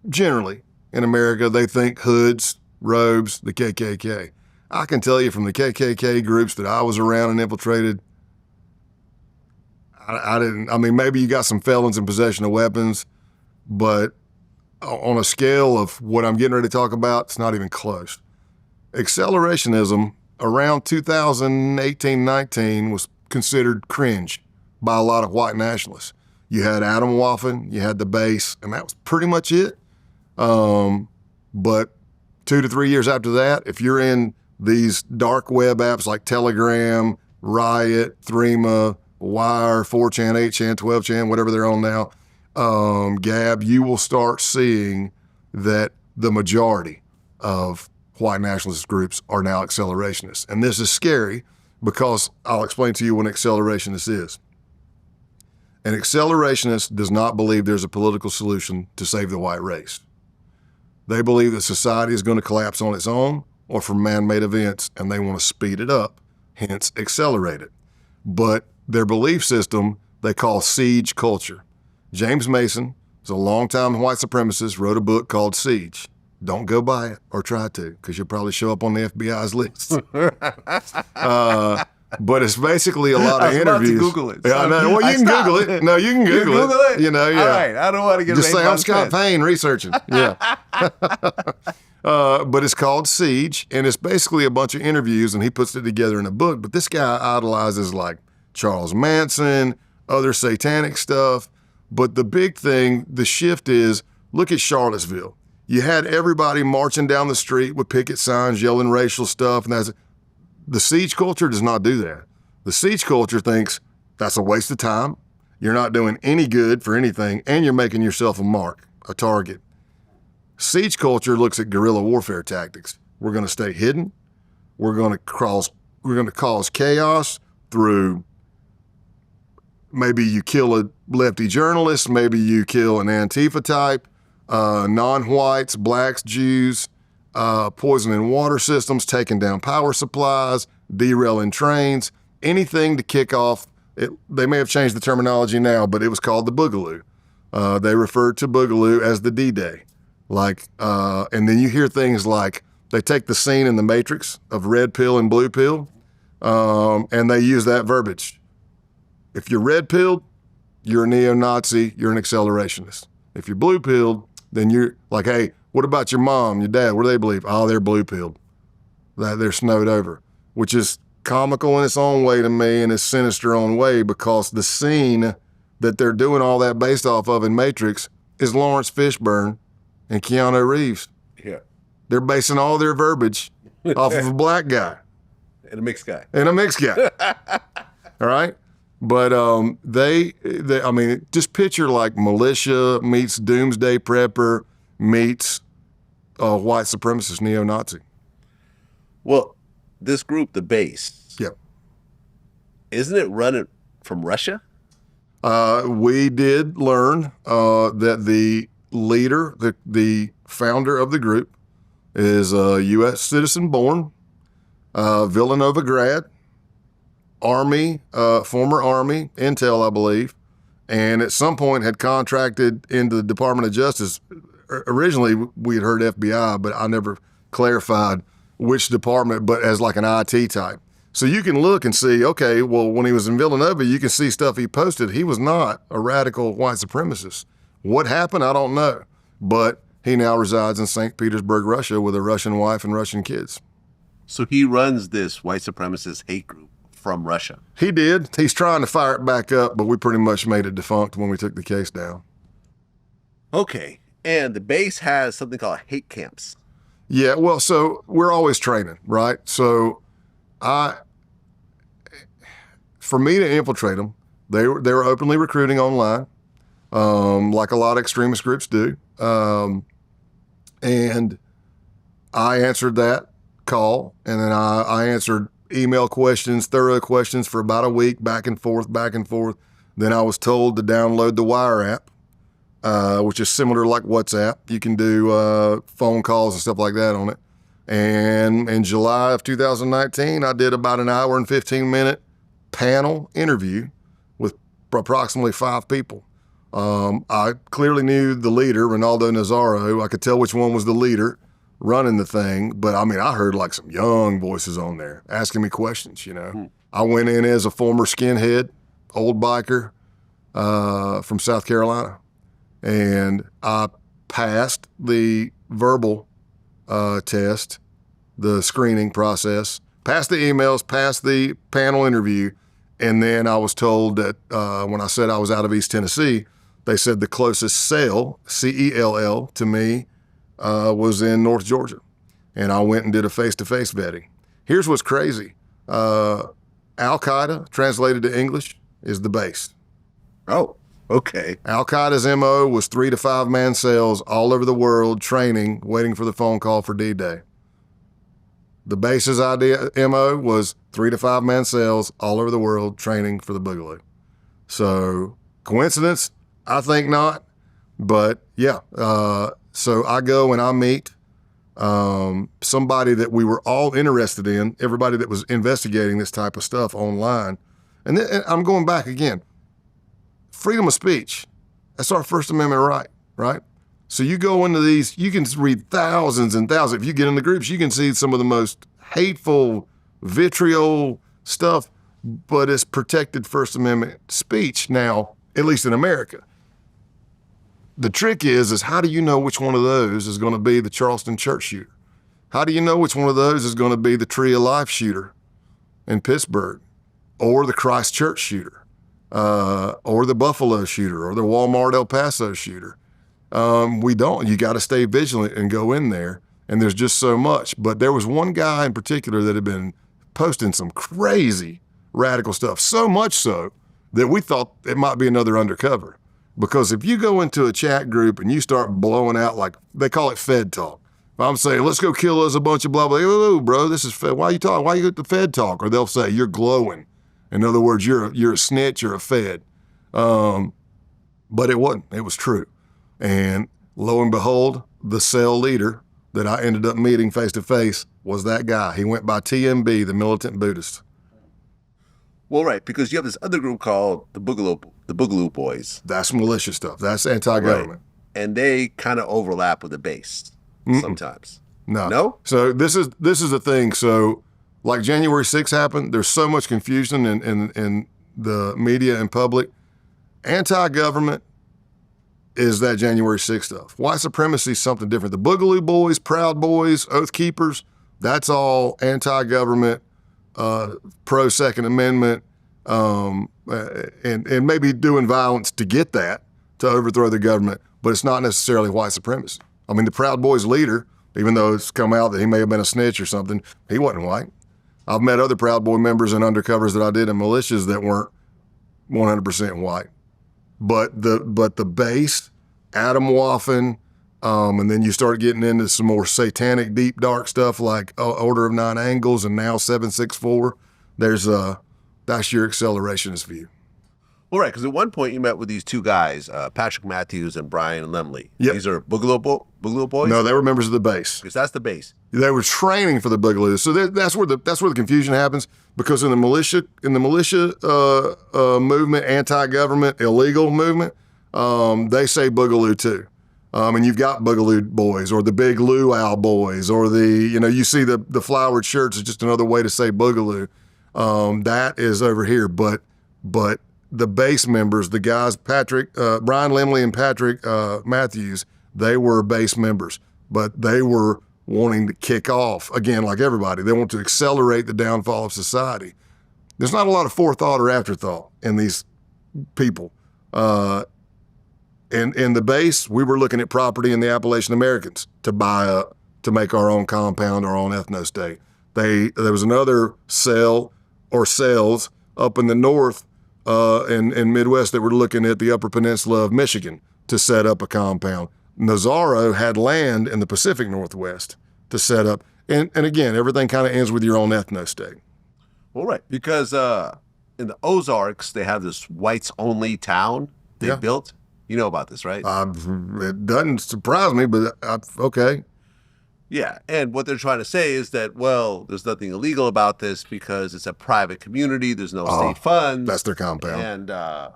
B: generally in America, they think hoods, robes, the KKK. I can tell you from the KKK groups that I was around and infiltrated, I didn't, I mean, maybe you got some felons in possession of weapons, but on a scale of what I'm getting ready to talk about, it's not even close. Accelerationism around 2018-19 was considered cringe by a lot of white nationalists. You had Adam Waffen, you had the base, and that was pretty much it. But 2 to 3 years after that, if you're in these dark web apps like Telegram, Riot, Threema, Wire, 4chan, 8chan, 12chan, whatever they're on now, Gab, you will start seeing that the majority of white nationalist groups are now accelerationists. And this is scary because I'll explain to you what an accelerationist is. An accelerationist does not believe there's a political solution to save the white race. They believe that society is going to collapse on its own or from man-made events, and they want to speed it up, hence accelerate it. But their belief system they call siege culture. James Mason is a longtime white supremacist, wrote a book called Siege. Don't go buy it or try to, because you'll probably show up on the FBI's list. But it's basically a lot of interviews.
A: I was about to Google it.
B: Yeah, no, well, you can Google it. No, you can Google it. You know, yeah.
A: All right, I don't want to get
B: just say I'm Scott Payne researching. Yeah. But it's called Siege, and it's basically a bunch of interviews, and he puts it together in a book. But this guy idolizes like Charles Manson, other satanic stuff. But the big thing, the shift is, look at Charlottesville. You had everybody marching down the street with picket signs, yelling racial stuff, and the siege culture does not do that. The siege culture thinks that's a waste of time. You're not doing any good for anything, and you're making yourself a mark, a target. Siege culture looks at guerrilla warfare tactics. We're going to stay hidden. We're going to cause chaos through maybe you kill a lefty journalist, maybe you kill an Antifa type, non-whites, blacks, Jews, poisoning water systems, taking down power supplies, derailing trains, anything to kick off. They may have changed the terminology now, but it was called the Boogaloo. They referred to Boogaloo as the D-Day. And then you hear things like they take the scene in the Matrix of red pill and blue pill, and they use that verbiage. If you're red pilled, you're a neo-Nazi, you're an accelerationist. If you're blue pilled, then you're like, hey, what about your mom, your dad? What do they believe? Oh, they're blue pilled. They're snowed over, which is comical in its own way to me and its sinister own way, because the scene that they're doing all that based off of in Matrix is Lawrence Fishburne and Keanu Reeves.
A: Yeah.
B: They're basing all their verbiage off of a black guy.
A: And a mixed guy.
B: All right? But I mean, just picture like militia meets doomsday prepper meets white supremacist neo-Nazi.
A: Well, this group, the base,
B: yep,
A: isn't it run from Russia?
B: We did learn that the leader, the founder of the group, is a U.S. citizen born, Villanova grad, Army, former Army, Intel, I believe, and at some point had contracted into the Department of Justice. Originally, we had heard FBI, but I never clarified which department, but as like an IT type. So you can look and see, okay, well, when he was in Villanova, you can see stuff he posted. He was not a radical white supremacist. What happened, I don't know. But he now resides in St. Petersburg, Russia, with a Russian wife and Russian kids.
A: So he runs this white supremacist hate group from Russia.
B: He did. He's trying to fire it back up, but we pretty much made it defunct when we took the case down.
A: Okay. And the base has something called hate camps.
B: Yeah, well, so we're always training, right? So for me to infiltrate them, they were openly recruiting online, like a lot of extremist groups do. And I answered that call, and then I answered email questions, thorough questions for about a week, back and forth. Then I was told to download the Wire app, which is similar to like WhatsApp. You can do phone calls and stuff like that on it. And in July of 2019, I did about an hour and 15-minute panel interview with approximately 5 people. I clearly knew the leader, Ronaldo Nazzaro. I could tell which one was the leader running the thing. But I mean, I heard like some young voices on there asking me questions, you know. I went in as a former skinhead, old biker from South Carolina. And I passed the verbal test, the screening process, passed the emails, passed the panel interview. And then I was told that when I said I was out of East Tennessee, they said the closest cell, C-E-L-L, to me was in North Georgia. And I went and did a face-to-face vetting. Here's what's crazy. Al-Qaeda, translated to English, is the base.
A: Oh, okay.
B: Al-Qaeda's MO was 3 to 5 man cells all over the world, training, waiting for the phone call for D-Day. The base's MO was 3 to 5 man cells all over the world, training for the Boogaloo. So, coincidence? I think not. But yeah, so I go and I meet somebody that we were all interested in, everybody that was investigating this type of stuff online. And then I'm going back again. Freedom of speech, that's our First Amendment right? So you go into these, you can read thousands and thousands. If you get in the groups, you can see some of the most hateful, vitriol stuff, but it's protected First Amendment speech now, at least in America. The trick is how do you know which one of those is going to be the Charleston church shooter? How do you know which one of those is going to be the Tree of Life shooter in Pittsburgh, or the Christchurch shooter, or the Buffalo shooter, or the Walmart El Paso shooter? We don't. You got to stay vigilant and go in there, and there's just so much. But there was one guy in particular that had been posting some crazy radical stuff, so much so that we thought it might be another Undercover. Because if you go into a chat group and you start blowing out, like they call it Fed talk. If I'm saying, let's go kill us a bunch of blah, blah, blah, bro, this is Fed. Why are you talking? Why you get the Fed talk? Or they'll say, you're glowing. In other words, you're a snitch, you're a Fed. But it wasn't. It was true. And lo and behold, the cell leader that I ended up meeting face to face was that guy. He went by TMB, the Militant Buddhist.
A: Well, right, because you have this other group called the Boogaloo Boys.
B: That's militia stuff. That's anti-government.
A: Right. And they kind of overlap with the base sometimes.
B: No? So this is the thing. So like January 6th happened, there's so much confusion in the media and public. Anti-government is that January 6th stuff. White supremacy is something different. The Boogaloo Boys, Proud Boys, Oath Keepers, that's all anti-government, pro-Second Amendment, and maybe doing violence to get that, to overthrow the government, but it's not necessarily white supremacy. I mean, the Proud Boys leader, even though it's come out that he may have been a snitch or something, he wasn't white. I've met other Proud Boy members and undercovers that I did in militias that weren't 100% white. But the base, Adam Waffen, and then you start getting into some more satanic, deep, dark stuff like Order of Nine Angles and now 764. That's your accelerationist view.
A: Well, right, because at one point you met with these two guys, Patrick Matthews and Brian Lemley.
B: Yep.
A: These are Boogaloo Boys?
B: No, they were members of the base.
A: Because that's the base.
B: They were training for the Boogaloo. So that's where the confusion happens, because in the militia movement, anti-government, illegal movement, they say Boogaloo too. And you've got Boogaloo Boys or the Big Luau Boys or you see the flowered shirts is just another way to say Boogaloo. That is over here, but the base members, the guys, Brian Lemley and Patrick Matthews, they were base members, but they were wanting to kick off, again, like everybody. They want to accelerate the downfall of society. There's not a lot of forethought or afterthought in these people. In the base, we were looking at property in the Appalachian Americans to buy up, to make our own compound, our own ethno-state. There was another cell or cells up in the north in Midwest that were looking at the Upper Peninsula of Michigan to set up a compound. Nazzaro had land in the Pacific Northwest to set up. And again, everything kind of ends with your own ethno-state.
A: Well, right, because in the Ozarks, they have this whites-only town they built. You know about this, right?
B: It doesn't surprise me, but okay.
A: Yeah, and what they're trying to say is that, well, there's nothing illegal about this because it's a private community. There's no state funds.
B: That's their compound.
A: And,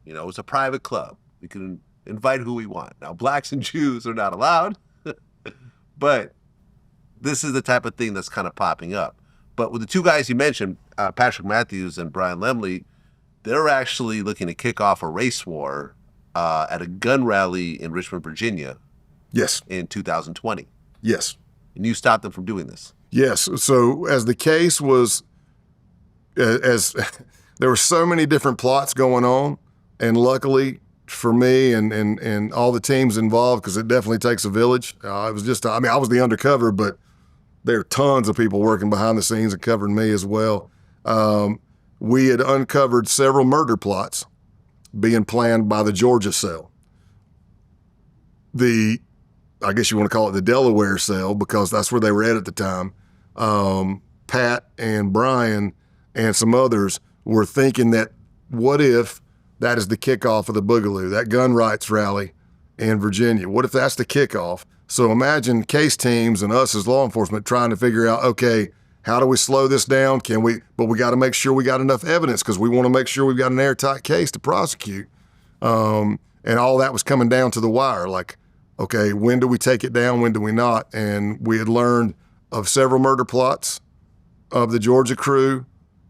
A: it's a private club. We can invite who we want. Now, blacks and Jews are not allowed, but this is the type of thing that's kind of popping up. But with the two guys you mentioned, Patrick Matthews and Brian Lemley, they're actually looking to kick off a race war at a gun rally in Richmond, Virginia.
B: Yes.
A: In 2020.
B: Yes.
A: And you stopped them from doing this.
B: Yes. So as the case was, as there were so many different plots going on, and luckily for me and all the teams involved, because it definitely takes a village. It was just, I was the undercover, but there are tons of people working behind the scenes and covering me as well. We had uncovered several murder plots being planned by the Georgia cell. I guess you want to call it the Delaware cell, because that's where they were at the time. Pat and Brian and some others were thinking that, what if that is the kickoff of the Boogaloo, that gun rights rally in Virginia? What if that's the kickoff? So imagine case teams and us as law enforcement trying to figure out, okay, how do we slow this down? But we got to make sure we got enough evidence, because we want to make sure we've got an airtight case to prosecute. And all that was coming down to the wire. Like, okay, when do we take it down? When do we not? And we had learned of several murder plots of the Georgia crew.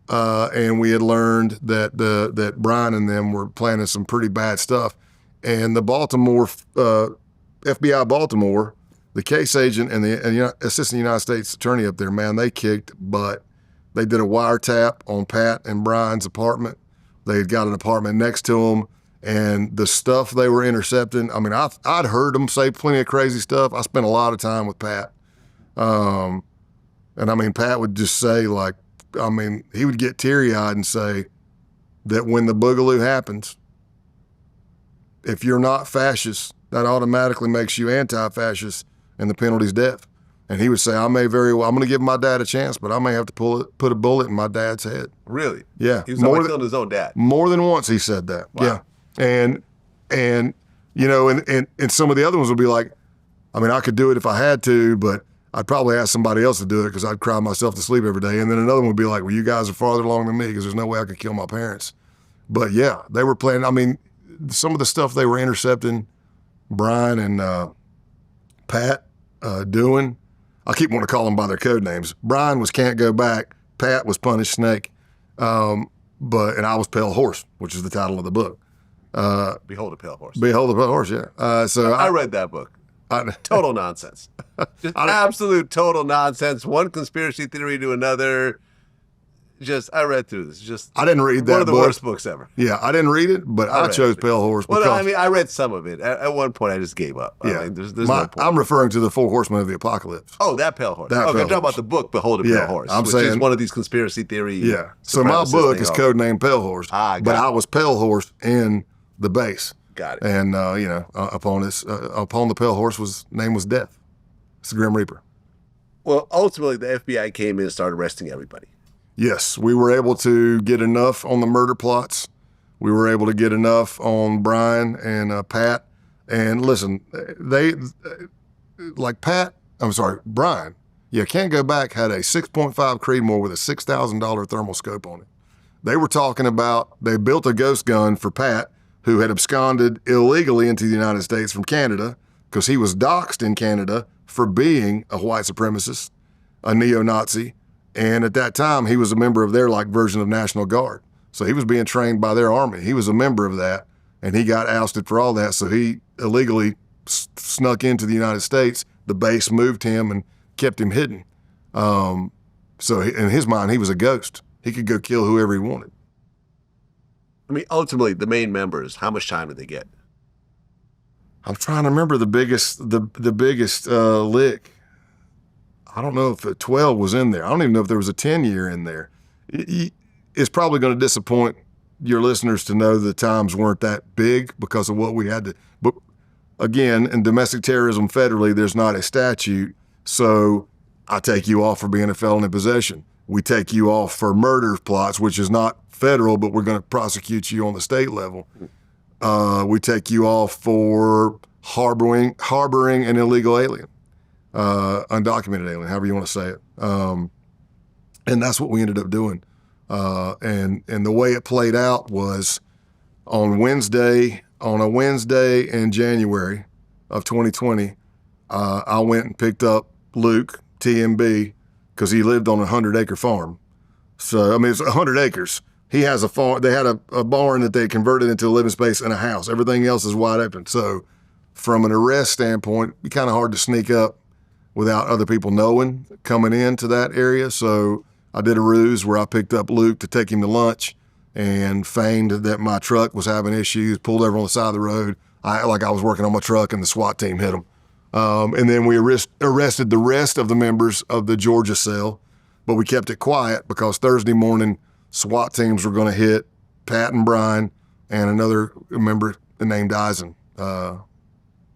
B: And we had learned that Brian and them were planning some pretty bad stuff. And the Baltimore, FBI Baltimore, the case agent and the assistant United States attorney up there, man, they kicked butt. They did a wiretap on Pat and Brian's apartment. They had got an apartment next to them. And the stuff they were intercepting, I'd heard them say plenty of crazy stuff. I spent a lot of time with Pat. Pat would just say, he would get teary-eyed and say that when the Boogaloo happens, if you're not fascist, that automatically makes you anti-fascist, and the penalty's death. And he would say, I'm going to give my dad a chance, but I may have to put a bullet in my dad's head.
A: Really?
B: Yeah.
A: He was killing his own dad.
B: More than once he said that.
A: Wow.
B: Yeah. And some of the other ones would be like, I could do it if I had to, but I'd probably ask somebody else to do it because I'd cry myself to sleep every day. And then another one would be like, well, you guys are farther along than me because there's no way I could kill my parents. But yeah, they were planning. Some of the stuff they were intercepting, Brian and Pat doing, I keep wanting to call them by their code names. Brian was Can't Go Back. Pat was Punished Snake. And I was Pale Horse, which is the title of the book.
A: Behold a Pale Horse.
B: Behold a Pale Horse, yeah. So
A: I read that book. Total nonsense. Just absolute total nonsense. One conspiracy theory to another. I read through this.
B: I didn't read that book.
A: One of the worst books ever.
B: Yeah, I didn't read it, but I chose Pale Horse.
A: Well, I read some of it. At one point, I just gave up.
B: Yeah.
A: There's no point.
B: I'm referring to the Four Horsemen of the Apocalypse.
A: Oh, that Pale Horse.
B: I'm
A: talking about the book Behold a Pale Horse, which is one of these conspiracy theory.
B: Yeah. So my book is codenamed Pale Horse, but I was Pale Horse in the base.
A: Got it.
B: And upon the Pale Horse name was Death. It's the Grim Reaper.
A: Well, ultimately, the FBI came in and started arresting everybody.
B: Yes, we were able to get enough on the murder plots. We were able to get enough on Brian and Pat. And listen, Brian. Yeah, Can't Go Back had a 6.5 Creedmoor with a $6,000 thermal scope on it. They were talking about, they built a ghost gun for Pat, who had absconded illegally into the United States from Canada because he was doxxed in Canada for being a white supremacist, a neo-Nazi. And at that time, he was a member of their version of National Guard. So he was being trained by their army. He was a member of that, and he got ousted for all that. So he illegally snuck into the United States. The base moved him and kept him hidden. So in his mind, he was a ghost. He could go kill whoever he wanted.
A: Ultimately, the main members, how much time did they get?
B: I'm trying to remember the biggest lick. I don't know if a 12 was in there. I don't even know if there was a 10-year in there. It's probably going to disappoint your listeners to know the times weren't that big because of what we had to. But again, in domestic terrorism federally, there's not a statute. So I take you off for being a felon in possession. We take you off for murder plots, which is not federal, but we're going to prosecute you on the state level. We take you off for harboring an illegal alien. undocumented alien, however you want to say it. And that's what we ended up doing. And the way it played out was on a Wednesday in January of 2020, I went and picked up Luke, TMB, because he lived on a 100-acre farm. So, I mean, it's 100 acres. He has a farm. They had a barn that they converted into a living space and a house. Everything else is wide open. So from an arrest standpoint, it'd be kind of hard to sneak up without other people knowing coming into that area. So I did a ruse where I picked up Luke to take him to lunch and feigned that my truck was having issues, pulled over on the side of the road. I was working on my truck and the SWAT team hit him. And then we arrested the rest of the members of the Georgia cell, but we kept it quiet because Thursday morning SWAT teams were going to hit Pat and Brian and another member named Eisen. Go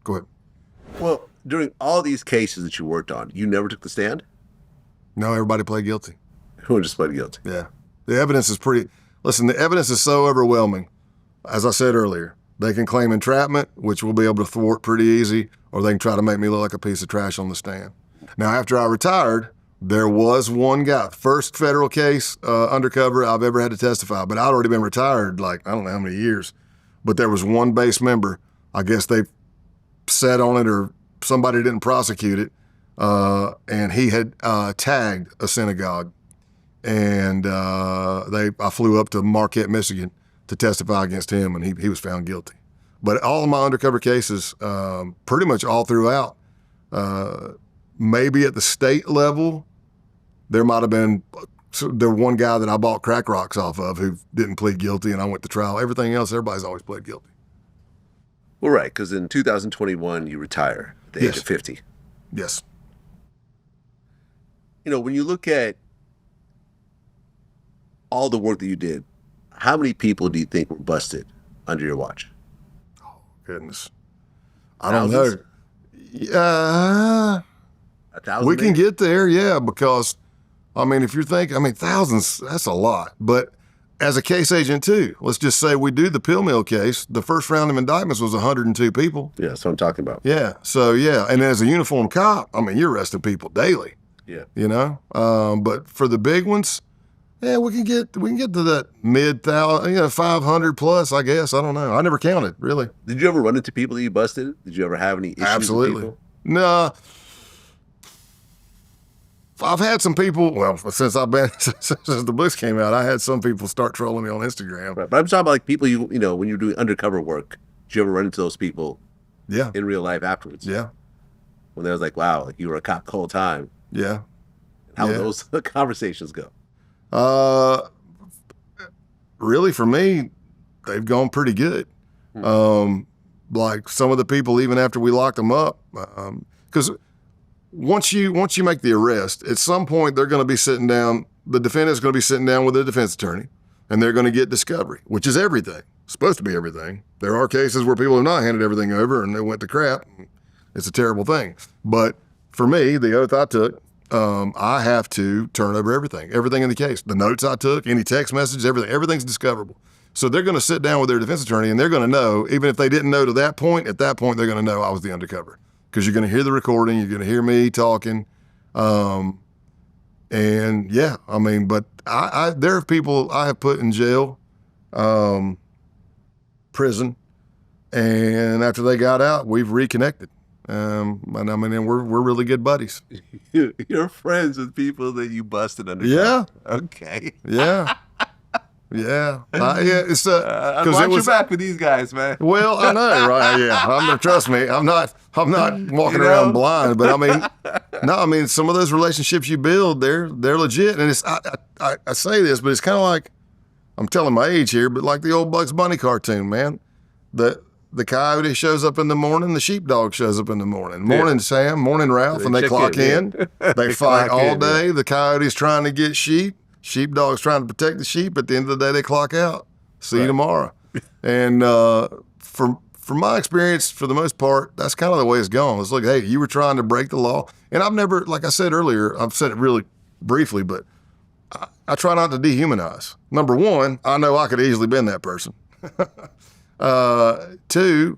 B: ahead.
A: Well, during all these cases that you worked on, you never took the stand?
B: No, everybody pled guilty.
A: Everyone just pled guilty.
B: Yeah. The evidence is the evidence is so overwhelming. As I said earlier, they can claim entrapment, which we'll be able to thwart pretty easy, or they can try to make me look like a piece of trash on the stand. Now, after I retired, there was one guy, first federal case, undercover I've ever had to testify, but I'd already been retired like, I don't know how many years, but there was one base member. I guess they sat on it or somebody didn't prosecute it, and he had tagged a synagogue, and I flew up to Marquette, Michigan to testify against him, and he was found guilty. But all of my undercover cases, pretty much all throughout, maybe at the state level, there might have been one guy that I bought crack rocks off of who didn't plead guilty, and I went to trial. Everything else, everybody's always pled guilty.
A: Well, right, because in 2021, you retire at the age of 50.
B: Yes.
A: You know, when you look at all the work that you did, how many people do you think were busted under your watch?
B: Oh, goodness. I don't know.
A: A thousand?
B: We can get there, yeah, because, I mean, if you're thinking, I mean, thousands, that's a lot. But as a case agent, too, let's just say we do the pill mill case. The first round of indictments was 102 people.
A: Yeah, that's what I'm talking about.
B: Yeah, so, yeah. And as a uniformed cop, I mean, you're arresting people daily.
A: Yeah.
B: You know? But for the big ones, yeah, we can get to that mid-thousand, 500 plus, I guess. I don't know. I never counted, really.
A: Did you ever run into people that you busted? Did you ever have any issues
B: Absolutely.
A: with people?
B: No. I've had some people, well, since the books came out, I had some people start trolling me on Instagram.
A: Right. But I'm talking about like people you know, when you're doing undercover work, did you ever run into those people in real life afterwards?
B: Yeah.
A: When they was like, wow, like you were a cop the whole time.
B: Yeah.
A: How would those conversations go?
B: Really, for me, they've gone pretty good. Like some of the people, even after we locked them up, because once you make the arrest, at some point they're going to be sitting down. The defendant's going to be sitting down with the defense attorney, and they're going to get discovery, which is everything. It's supposed to be everything. There are cases where people have not handed everything over, and they went to crap. It's a terrible thing. But for me, the oath I took, I have to turn over everything in the case. The notes I took, any text messages, everything's discoverable. So they're going to sit down with their defense attorney, and they're going to know, even if they didn't know to that point, at that point, they're going to know I was the undercover. Because you're going to hear the recording, you're going to hear me talking. And yeah, I mean, but there are people I have put in jail, prison, and after they got out, we've reconnected. And I mean, and we're really good buddies.
A: You're friends with people that you busted under.
B: Yeah.
A: Okay.
B: Yeah. Yeah. It's
A: I'd watch your back with these guys, man.
B: Well, I know, right? Yeah. Trust me, I'm not walking around blind, but I mean, some of those relationships you build, they're legit. And it's, I say this, but it's kind of like, I'm telling my age here, but like the old Bugs Bunny cartoon, man. The coyote shows up in the morning, the sheepdog shows up in the morning. Morning Sam, morning Ralph, and they clock in. They fight all day. The coyote's trying to get sheep. Sheepdog's trying to protect the sheep. At the end of the day, they clock out. See you tomorrow. And from my experience, for the most part, that's kind of the way it's gone. It's like, hey, you were trying to break the law. And I've never, like I said earlier, I've said it really briefly, but I try not to dehumanize. Number one, I know I could have easily been that person. Two,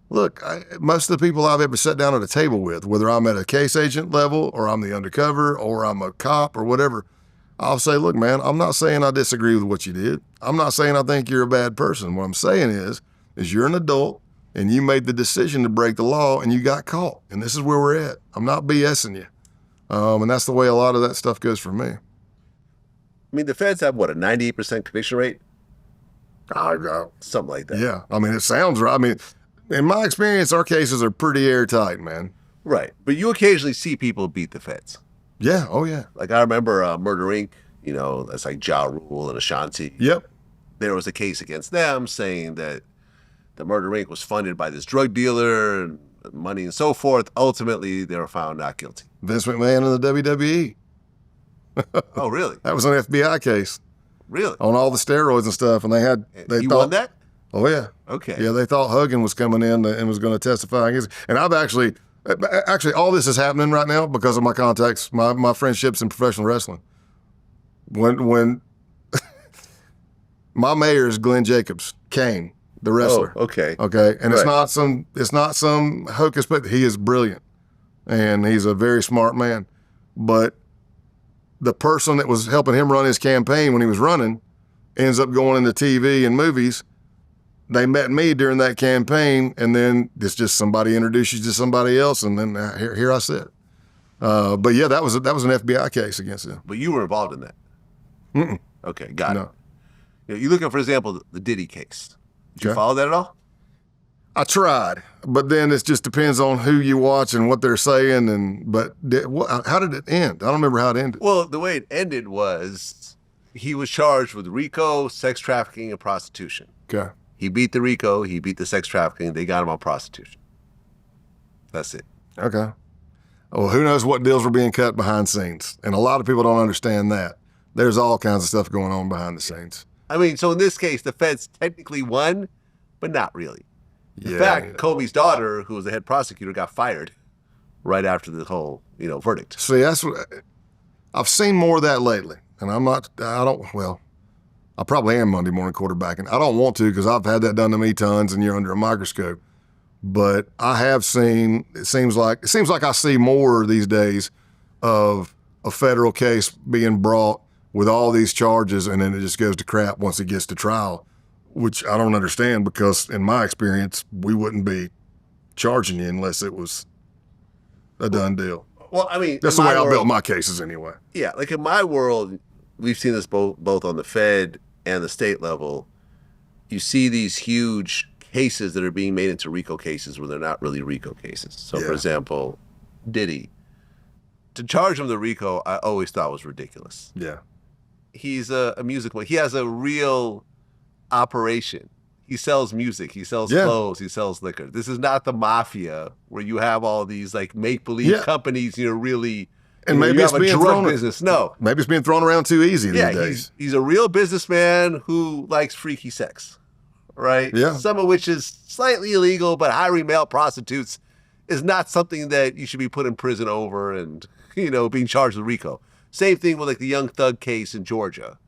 B: Look, most of the people I've ever sat down at a table with, whether I'm at a case agent level or I'm the undercover or I'm a cop or whatever, I'll say, look, man, I'm not saying I disagree with what you did. I'm not saying I think you're a bad person. What I'm saying is you're an adult and you made the decision to break the law and you got caught. And this is where we're at. I'm not BSing you. And that's the way a lot of that stuff goes for me.
A: I mean, the feds have, what, a 98% conviction rate? Something like that.
B: Yeah. I mean, it sounds right. I mean, in my experience, our cases are pretty airtight, man.
A: Right. But you occasionally see people beat the feds.
B: Yeah. Oh, yeah.
A: Like, I remember Murder Inc., you know, that's like Ja Rule and Ashanti.
B: Yep.
A: There was a case against them saying that the Murder Inc. was funded by this drug dealer, and money and so forth. Ultimately, they were found not guilty.
B: Vince McMahon and the WWE.
A: Oh, really?
B: That was an FBI case.
A: Really?
B: On all the steroids and stuff. And
A: He won that?
B: Oh, yeah.
A: Okay.
B: Yeah, they thought Huggin was coming in and was going to testify against. And I've actually, all this is happening right now because of my contacts, my friendships in professional wrestling. When my mayor is Glenn Jacobs, Kane, the wrestler.
A: Oh, okay.
B: Okay. And
A: Right.
B: it's not some hocus pocus. He is brilliant. And he's a very smart man. But the person that was helping him run his campaign when he was running ends up going into TV and movies. They met me during that campaign, and then it's just somebody introduced you to somebody else, and then here I sit. But yeah, that was an FBI case against him.
A: But you were involved in that?
B: Mm-mm.
A: Okay, got
B: No.
A: it. You look at, for example, the Diddy case. Did you
B: Okay.
A: follow that at all?
B: I tried, but then it just depends on who you watch and what they're saying. How did it end? I don't remember how it ended.
A: Well, the way it ended was he was charged with RICO, sex trafficking, and prostitution.
B: Okay.
A: He beat the RICO, he beat the sex trafficking, they got him on prostitution. That's it.
B: Okay. Well, who knows what deals were being cut behind scenes, and a lot of people don't understand that. There's all kinds of stuff going on behind the scenes.
A: I mean, so in this case, the feds technically won, but not really. In
B: Yeah.
A: fact, Kobe's daughter, who was the head prosecutor, got fired right after the whole, verdict.
B: See, that's what I've seen more of that lately, and I probably am Monday morning quarterbacking. I don't want to because I've had that done to me tons, and you're under a microscope. But I have seen. It seems like I see more these days of a federal case being brought with all these charges, and then it just goes to crap once it gets to trial, which I don't understand because in my experience, we wouldn't be charging you unless it was a done deal.
A: Well, I mean,
B: That's the way I built my cases anyway.
A: Yeah, like in my world, we've seen this both on the Fed and the state level. You see these huge cases that are being made into RICO cases where they're not really RICO cases. So, for
B: Yeah.
A: example, Diddy. To charge him the RICO, I always thought was ridiculous.
B: Yeah.
A: He's a musical. He has a real operation. He sells music. He sells
B: Yeah.
A: clothes. He sells liquor. This is not the mafia where you have all these like make-believe
B: Yeah.
A: companies, really...
B: And maybe
A: you
B: it's
A: have a
B: being
A: drug
B: thrown.
A: business. No.
B: Maybe it's being thrown around too easy these
A: Yeah,
B: days.
A: he's a real businessman who likes freaky sex, right?
B: Yeah.
A: Some of which is slightly illegal, but hiring male prostitutes is not something that you should be put in prison over and, being charged with RICO. Same thing with like the Young Thug case in Georgia,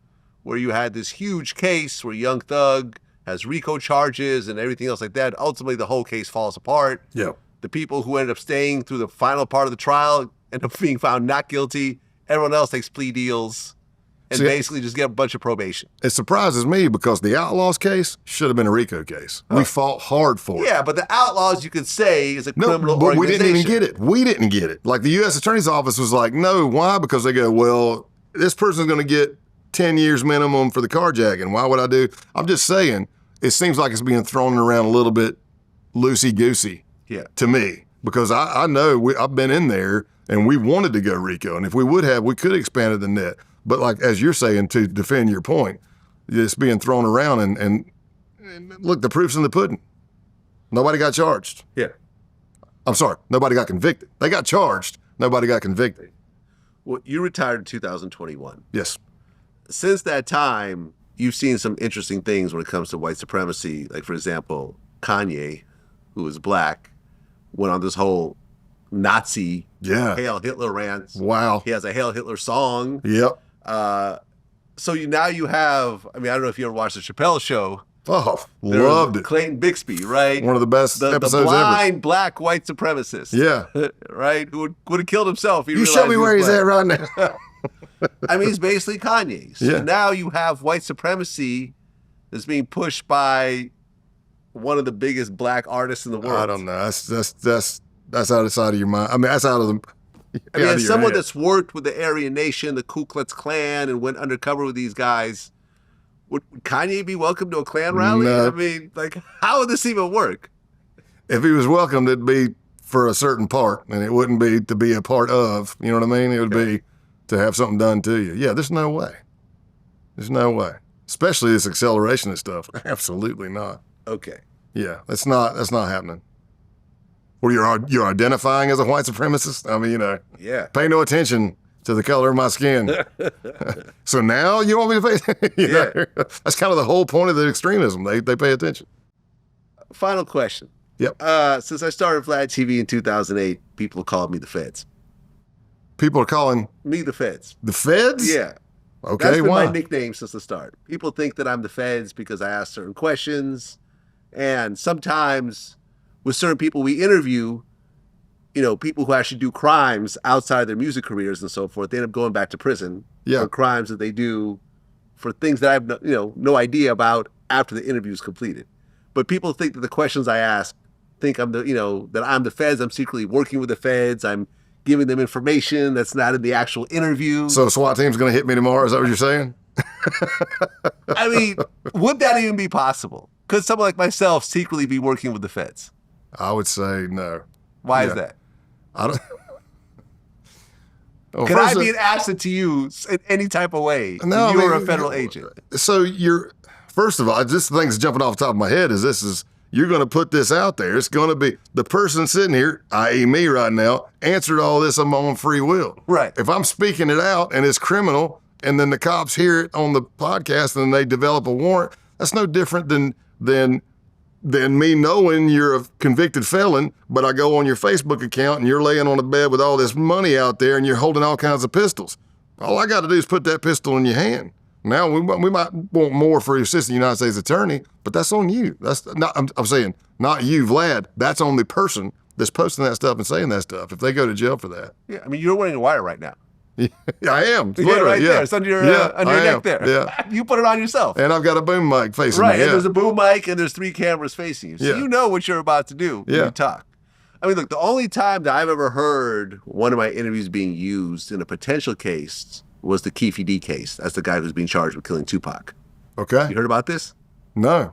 A: where you had this huge case where Young Thug has RICO charges and everything else like that. Ultimately, the whole case falls apart.
B: Yeah.
A: The people who ended up staying through the final part of the trial end up being found not guilty. Everyone else takes plea deals and basically just get a bunch of probation.
B: It surprises me because the Outlaws case should have been a RICO case. We fought hard for it.
A: Yeah, but the Outlaws, you could say, is a
B: No,
A: criminal
B: but we
A: organization.
B: didn't even get it. We didn't get it. Like the U.S. Attorney's Office was like, no. Why? Because they go, well, this person's going to get 10 years minimum for the carjacking. Why would I do? I'm just saying, it seems like it's being thrown around a little bit loosey-goosey to me. Because I know I've been in there and we wanted to go RICO. And if we would have, we could have expanded the net. But like, as you're saying, to defend your point, it's being thrown around and look, the proof's in the pudding. Nobody got charged.
A: Yeah.
B: I'm sorry, nobody got convicted. They got charged, nobody got convicted.
A: Well, you retired in 2021.
B: Yes.
A: Since that time, you've seen some interesting things when it comes to white supremacy. Like, for example, Kanye, who is black, went on this whole Nazi Hail Hitler rant.
B: Wow.
A: He has a Hail Hitler song.
B: Yep.
A: So now you have, I don't know if you ever watched the Chappelle show.
B: Oh,
A: There
B: loved
A: was
B: it.
A: Clayton Bixby, right?
B: One of the best
A: The
B: episodes
A: blind black white supremacist.
B: ever. Yeah.
A: Right? Who would have killed himself. If he
B: You show
A: realized
B: me
A: he was
B: where he's
A: black.
B: at right now.
A: I mean, he's basically Kanye. So
B: Yeah.
A: now you have white supremacy that's being pushed by one of the biggest black artists in the world.
B: I don't know. That's out of the side of your mind. I mean, that's out of the.
A: I mean,
B: out of
A: as
B: your
A: someone
B: head.
A: that's worked with the Aryan Nation, the Ku Klux Klan, and went undercover with these guys, would Kanye be welcome to a Klan rally?
B: No.
A: I mean, like, how would this even work?
B: If he was welcomed, it'd be for a certain part, and it wouldn't be to be a part of. You know what I mean? It would be to have something done to you. Yeah, there's no way. There's no way. Especially this acceleration and stuff. Absolutely not.
A: Okay.
B: Yeah, that's not happening. Or you're identifying as a white supremacist? I mean,
A: Yeah.
B: pay no attention to the color of my skin. So now you want me to pay?
A: Yeah.
B: That's kind of the whole point of the extremism. They pay attention.
A: Final question.
B: Yep.
A: Since I started Vlad TV in 2008, people have called me the feds.
B: People are calling
A: Me the feds.
B: the feds?
A: Yeah.
B: Okay,
A: That's been
B: why?
A: my nickname since the start. People think that I'm the feds because I ask certain questions. And sometimes with certain people we interview, people who actually do crimes outside their music careers and so forth, they end up going back to prison
B: Yeah.
A: for crimes that they do for things that I have no idea about after the interview is completed. But people think that the questions I ask think I'm that I'm the feds. I'm secretly working with the feds. I'm giving them information that's not in the actual interview.
B: So SWAT team's going to hit me tomorrow? Is that what you're saying?
A: I mean, would that even be possible? Could someone like myself secretly be working with the feds?
B: I would say no.
A: Why
B: Yeah.
A: is that?
B: I don't. Well,
A: Could I
B: first,
A: be an asset to you in any type of way?
B: No,
A: if you
B: I
A: were
B: mean,
A: a federal agent.
B: So first of all, just the thing's jumping off the top of my head is you're going to put this out there. It's going to be the person sitting here, i.e. me right now, answered all this of my own free will.
A: Right.
B: If I'm speaking it out and it's criminal and then the cops hear it on the podcast and they develop a warrant, that's no different than me knowing you're a convicted felon, but I go on your Facebook account and you're laying on a bed with all this money out there and you're holding all kinds of pistols. All I got to do is put that pistol in your hand. Now, we might want more for your assistant United States attorney, but that's on you. That's not, I'm saying, not you, Vlad. That's on the person that's posting that stuff and saying that stuff if they go to jail for that.
A: Yeah, I mean, you're wearing a wire right now.
B: I am.
A: Yeah, right
B: Yeah.
A: there. It's under your neck there.
B: Yeah.
A: You put it on yourself.
B: And I've got a boom mic facing
A: Right,
B: me.
A: and
B: Yeah.
A: there's a boom mic and there's 3 cameras facing you. So
B: Yeah.
A: you know what you're about to do when
B: Yeah.
A: you talk. I mean, look, the only time that I've ever heard one of my interviews being used in a potential case was the Keefe D case. That's the guy who's being charged with killing Tupac.
B: Okay.
A: You heard about this?
B: No.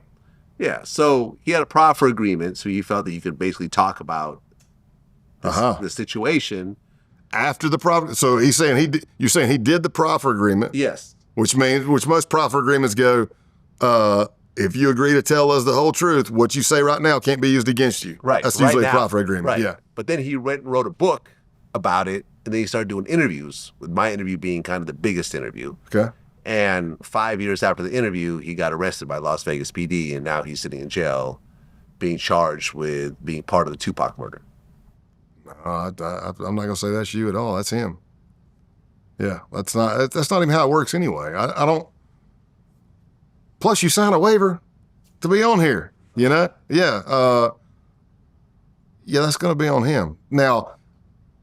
A: Yeah. So he had a proffer agreement, so he felt that you could basically talk about the situation.
B: After the proffer, so he's saying you're saying he did the proffer agreement,
A: Yes.
B: which most proffer agreements go, if you agree to tell us the whole truth, what you say right now can't be used against you.
A: Right.
B: That's
A: right
B: usually
A: now.
B: a proffer agreement.
A: Right.
B: Yeah.
A: But then he wrote a book about it, and then he started doing interviews, with my interview being kind of the biggest interview.
B: Okay.
A: And 5 years after the interview, he got arrested by Las Vegas PD, and now he's sitting in jail being charged with being part of the Tupac murder.
B: I'm not going to say that's you at all. That's him. Yeah, that's not even how it works anyway. I don't. Plus, you sign a waiver to be on here. Yeah. Yeah, that's going to be on him. Now,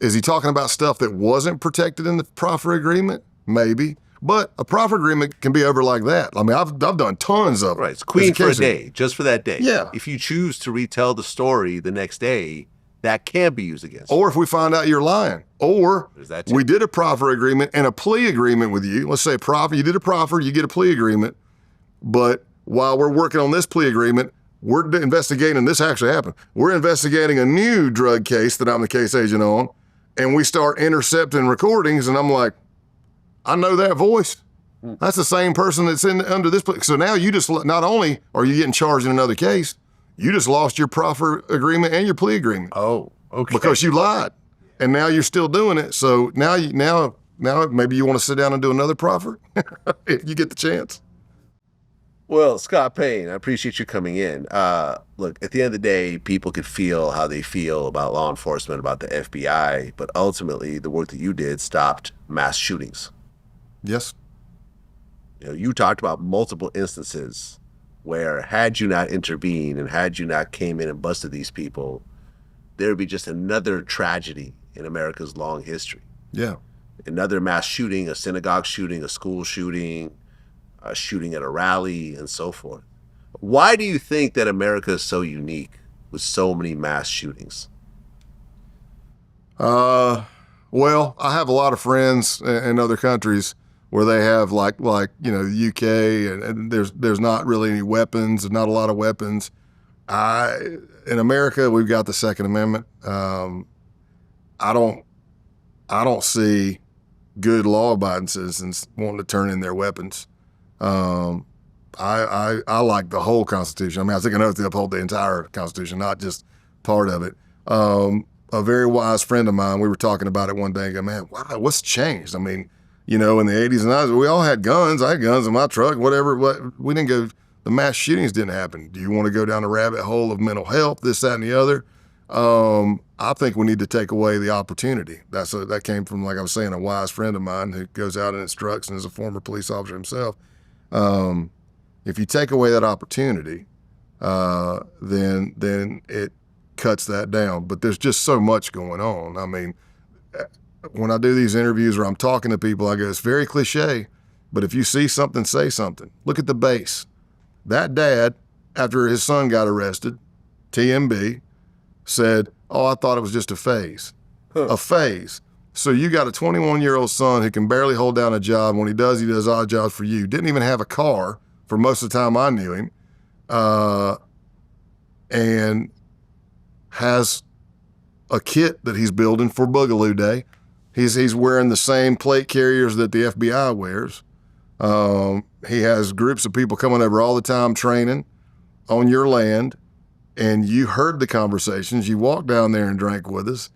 B: is he talking about stuff that wasn't protected in the proffer agreement? Maybe. But a proffer agreement can be over like that. I mean, I've done tons of them.
A: Right. It's queen for a
B: As
A: day, just for that day.
B: Yeah.
A: If you choose to retell the story the next day, that can be used against you.
B: Or if we find out you're lying. Or
A: There's that too.
B: we did a proffer agreement and a plea agreement with you. Let's say you did a proffer, you get a plea agreement. But while we're working on this plea agreement, we're investigating, this actually happened, we're investigating a new drug case that I'm the case agent on, and we start intercepting recordings, and I'm like, I know that voice. That's the same person that's under this plea. So now you just, not only are you getting charged in another case, you just lost your proffer agreement and your plea agreement.
A: Oh, okay.
B: Because you lied, and now you're still doing it. So now maybe you want to sit down and do another proffer if you get the chance.
A: Well, Scott Payne, I appreciate you coming in. Look, at the end of the day, people could feel how they feel about law enforcement, about the FBI, but ultimately, the work that you did stopped mass shootings.
B: Yes.
A: You talked about multiple instances where had you not intervened and had you not came in and busted these people, there would be just another tragedy in America's long history.
B: Yeah.
A: Another mass shooting, a synagogue shooting, a school shooting, a shooting at a rally, and so forth. Why do you think that America is so unique with so many mass shootings?
B: Well, I have a lot of friends in other countries where they have like the UK, and there's not really any weapons, not a lot of weapons. In America, we've got the Second Amendment. I don't see good law-abiding citizens wanting to turn in their weapons. I like the whole Constitution. I mean, I think I know to uphold the entire Constitution, not just part of it. A very wise friend of mine, we were talking about it one day and go, man, wow, what's changed? I mean, in the 80s and 90s, we all had guns. I had guns in my truck, whatever. We didn't go, the mass shootings didn't happen. Do you want to go down the rabbit hole of mental health, this, that, and the other? I think we need to take away the opportunity. That came from, like I was saying, a wise friend of mine who goes out and instructs and is a former police officer himself. If you take away that opportunity, then it cuts that down. But there's just so much going on. I mean, when I do these interviews where I'm talking to people, I go, it's very cliche, but if you see something, say something. Look at the base. That dad, after his son got arrested, TMB, said, oh, I thought it was just a phase. A phase. So you got a 21-year-old son who can barely hold down a job. When he does odd jobs for you. Didn't even have a car for most of the time I knew him. And has a kit that he's building for Boogaloo Day. He's wearing the same plate carriers that the FBI wears. He has groups of people coming over all the time training on your land. And you heard the conversations. You walked down there and drank with us.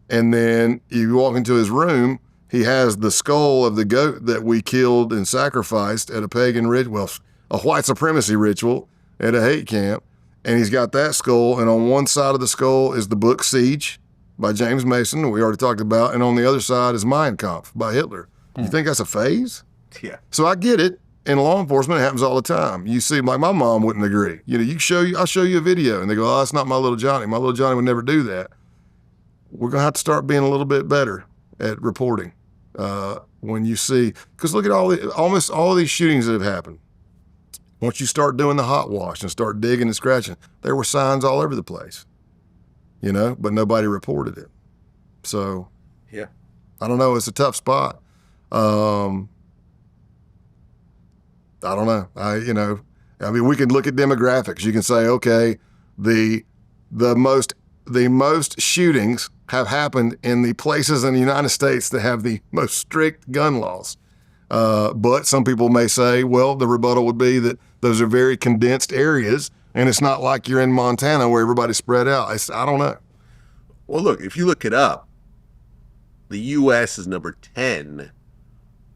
B: And then you walk into his room. He has the skull of the goat that we killed and sacrificed at a pagan ritual, a white supremacy ritual at a hate camp. And he's got that skull. And on one side of the skull is the book Siege by James Mason, that we already talked about. And on the other side is Mein Kampf by Hitler. You think that's a phase?
A: Yeah.
B: So I get it. In law enforcement, it happens all the time. You see, like my mom wouldn't agree. I'll show you a video. And they go, oh, that's not my little Johnny. My little Johnny would never do that. We're going to have to start being a little bit better at reporting when you see, because look at almost all of these shootings that have happened. Once you start doing the hot wash and start digging and scratching, there were signs all over the place, but nobody reported it. So,
A: yeah,
B: I don't know. It's a tough spot. I don't know. I mean, we can look at demographics. You can say, okay, the most shootings have happened in the places in the United States that have the most strict gun laws. But some people may say, well, the rebuttal would be that those are very condensed areas, and it's not like you're in Montana where everybody's spread out. I don't know.
A: Well, look, if you look it up, the U.S. is number 10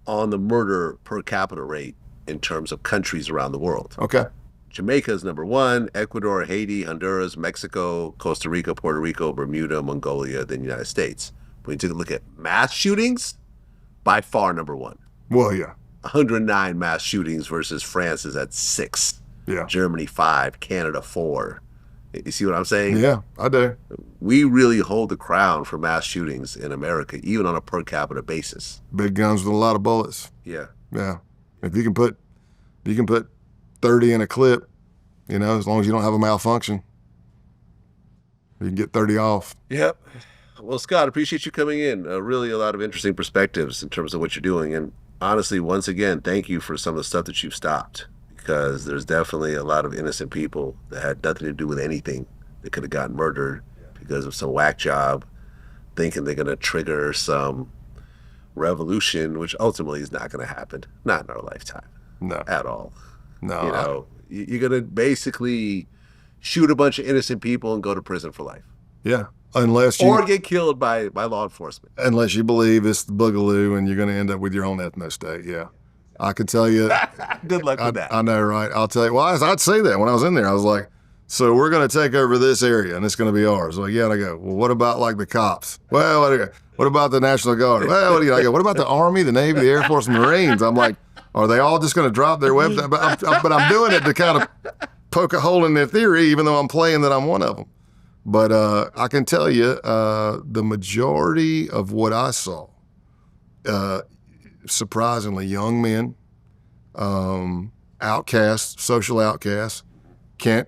A: on the murder per capita rate in terms of countries around the world.
B: Okay.
A: Jamaica is number 1, Ecuador, Haiti, Honduras, Mexico, Costa Rica, Puerto Rico, Bermuda, Mongolia, then the United States. When you take a look at mass shootings, by far number 1.
B: Well, yeah.
A: 109 mass shootings versus France is at 6.
B: Yeah.
A: Germany 5, Canada 4. You see what I'm saying?
B: Yeah, I do.
A: We really hold the crown for mass shootings in America, even on a per capita basis.
B: Big guns with a lot of bullets.
A: Yeah.
B: Yeah. If you can put 30 in a clip, as long as you don't have a malfunction, you can get 30 off.
A: Yep. Well, Scott, appreciate you coming in. Really a lot of interesting perspectives in terms of what you're doing. And honestly, once again, thank you for some of the stuff that you've stopped, because there's definitely a lot of innocent people that had nothing to do with anything that could have gotten murdered because of some whack job, thinking they're going to trigger some revolution, which ultimately is not going to happen. Not in our lifetime.
B: No.
A: At all.
B: No.
A: You're going to basically shoot a bunch of innocent people and go to prison for life.
B: Yeah. Or
A: get killed by law enforcement.
B: Unless you believe it's the Boogaloo and you're going to end up with your own ethno-state. Yeah. I can tell you.
A: Good luck with that.
B: I know, right? I'll tell you. Well, I'd say that when I was in there. I was like, so we're going to take over this area and it's going to be ours. Like, yeah. And I go, well, what about like the cops? Well, what about the National Guard? Well, I go, what about the Army, the Navy, the Air Force, and Marines? I'm like, Are they all just going to drop their website? But I'm doing it to kind of poke a hole in their theory, even though I'm playing that I'm one of them. But I can tell you, the majority of what I saw, surprisingly, young men, outcasts, social outcasts, can't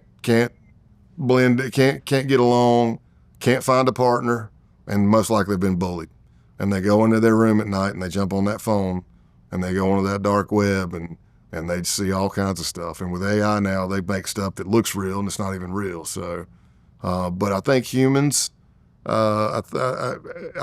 B: blend, can't get along, can't find a partner, and most likely have been bullied. And they go into their room at night and they jump on that phone and they go onto that dark web and they see all kinds of stuff. And with AI now, they make stuff that looks real and it's not even real. So, but I think humans, I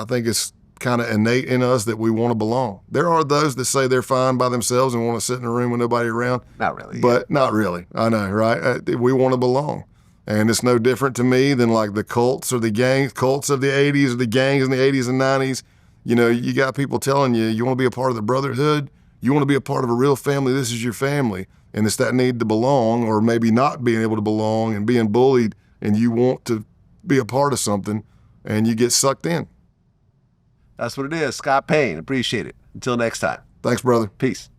B: think it's kind of innate in us that we want to belong. There are those that say they're fine by themselves and want to sit in a room with nobody around.
A: Not really.
B: But not really. I know, right? We want to belong. And it's no different to me than like the cults or the gangs, cults of the 80s or the gangs in the 80s and 90s. You know, you got people telling you, you want to be a part of the brotherhood, you want to be a part of a real family, this is your family. And it's that need to belong, or maybe not being able to belong and being bullied, and you want to be a part of something, and you get sucked in.
A: That's what it is. Scott Payne, appreciate it. Until next time.
B: Thanks, brother.
A: Peace.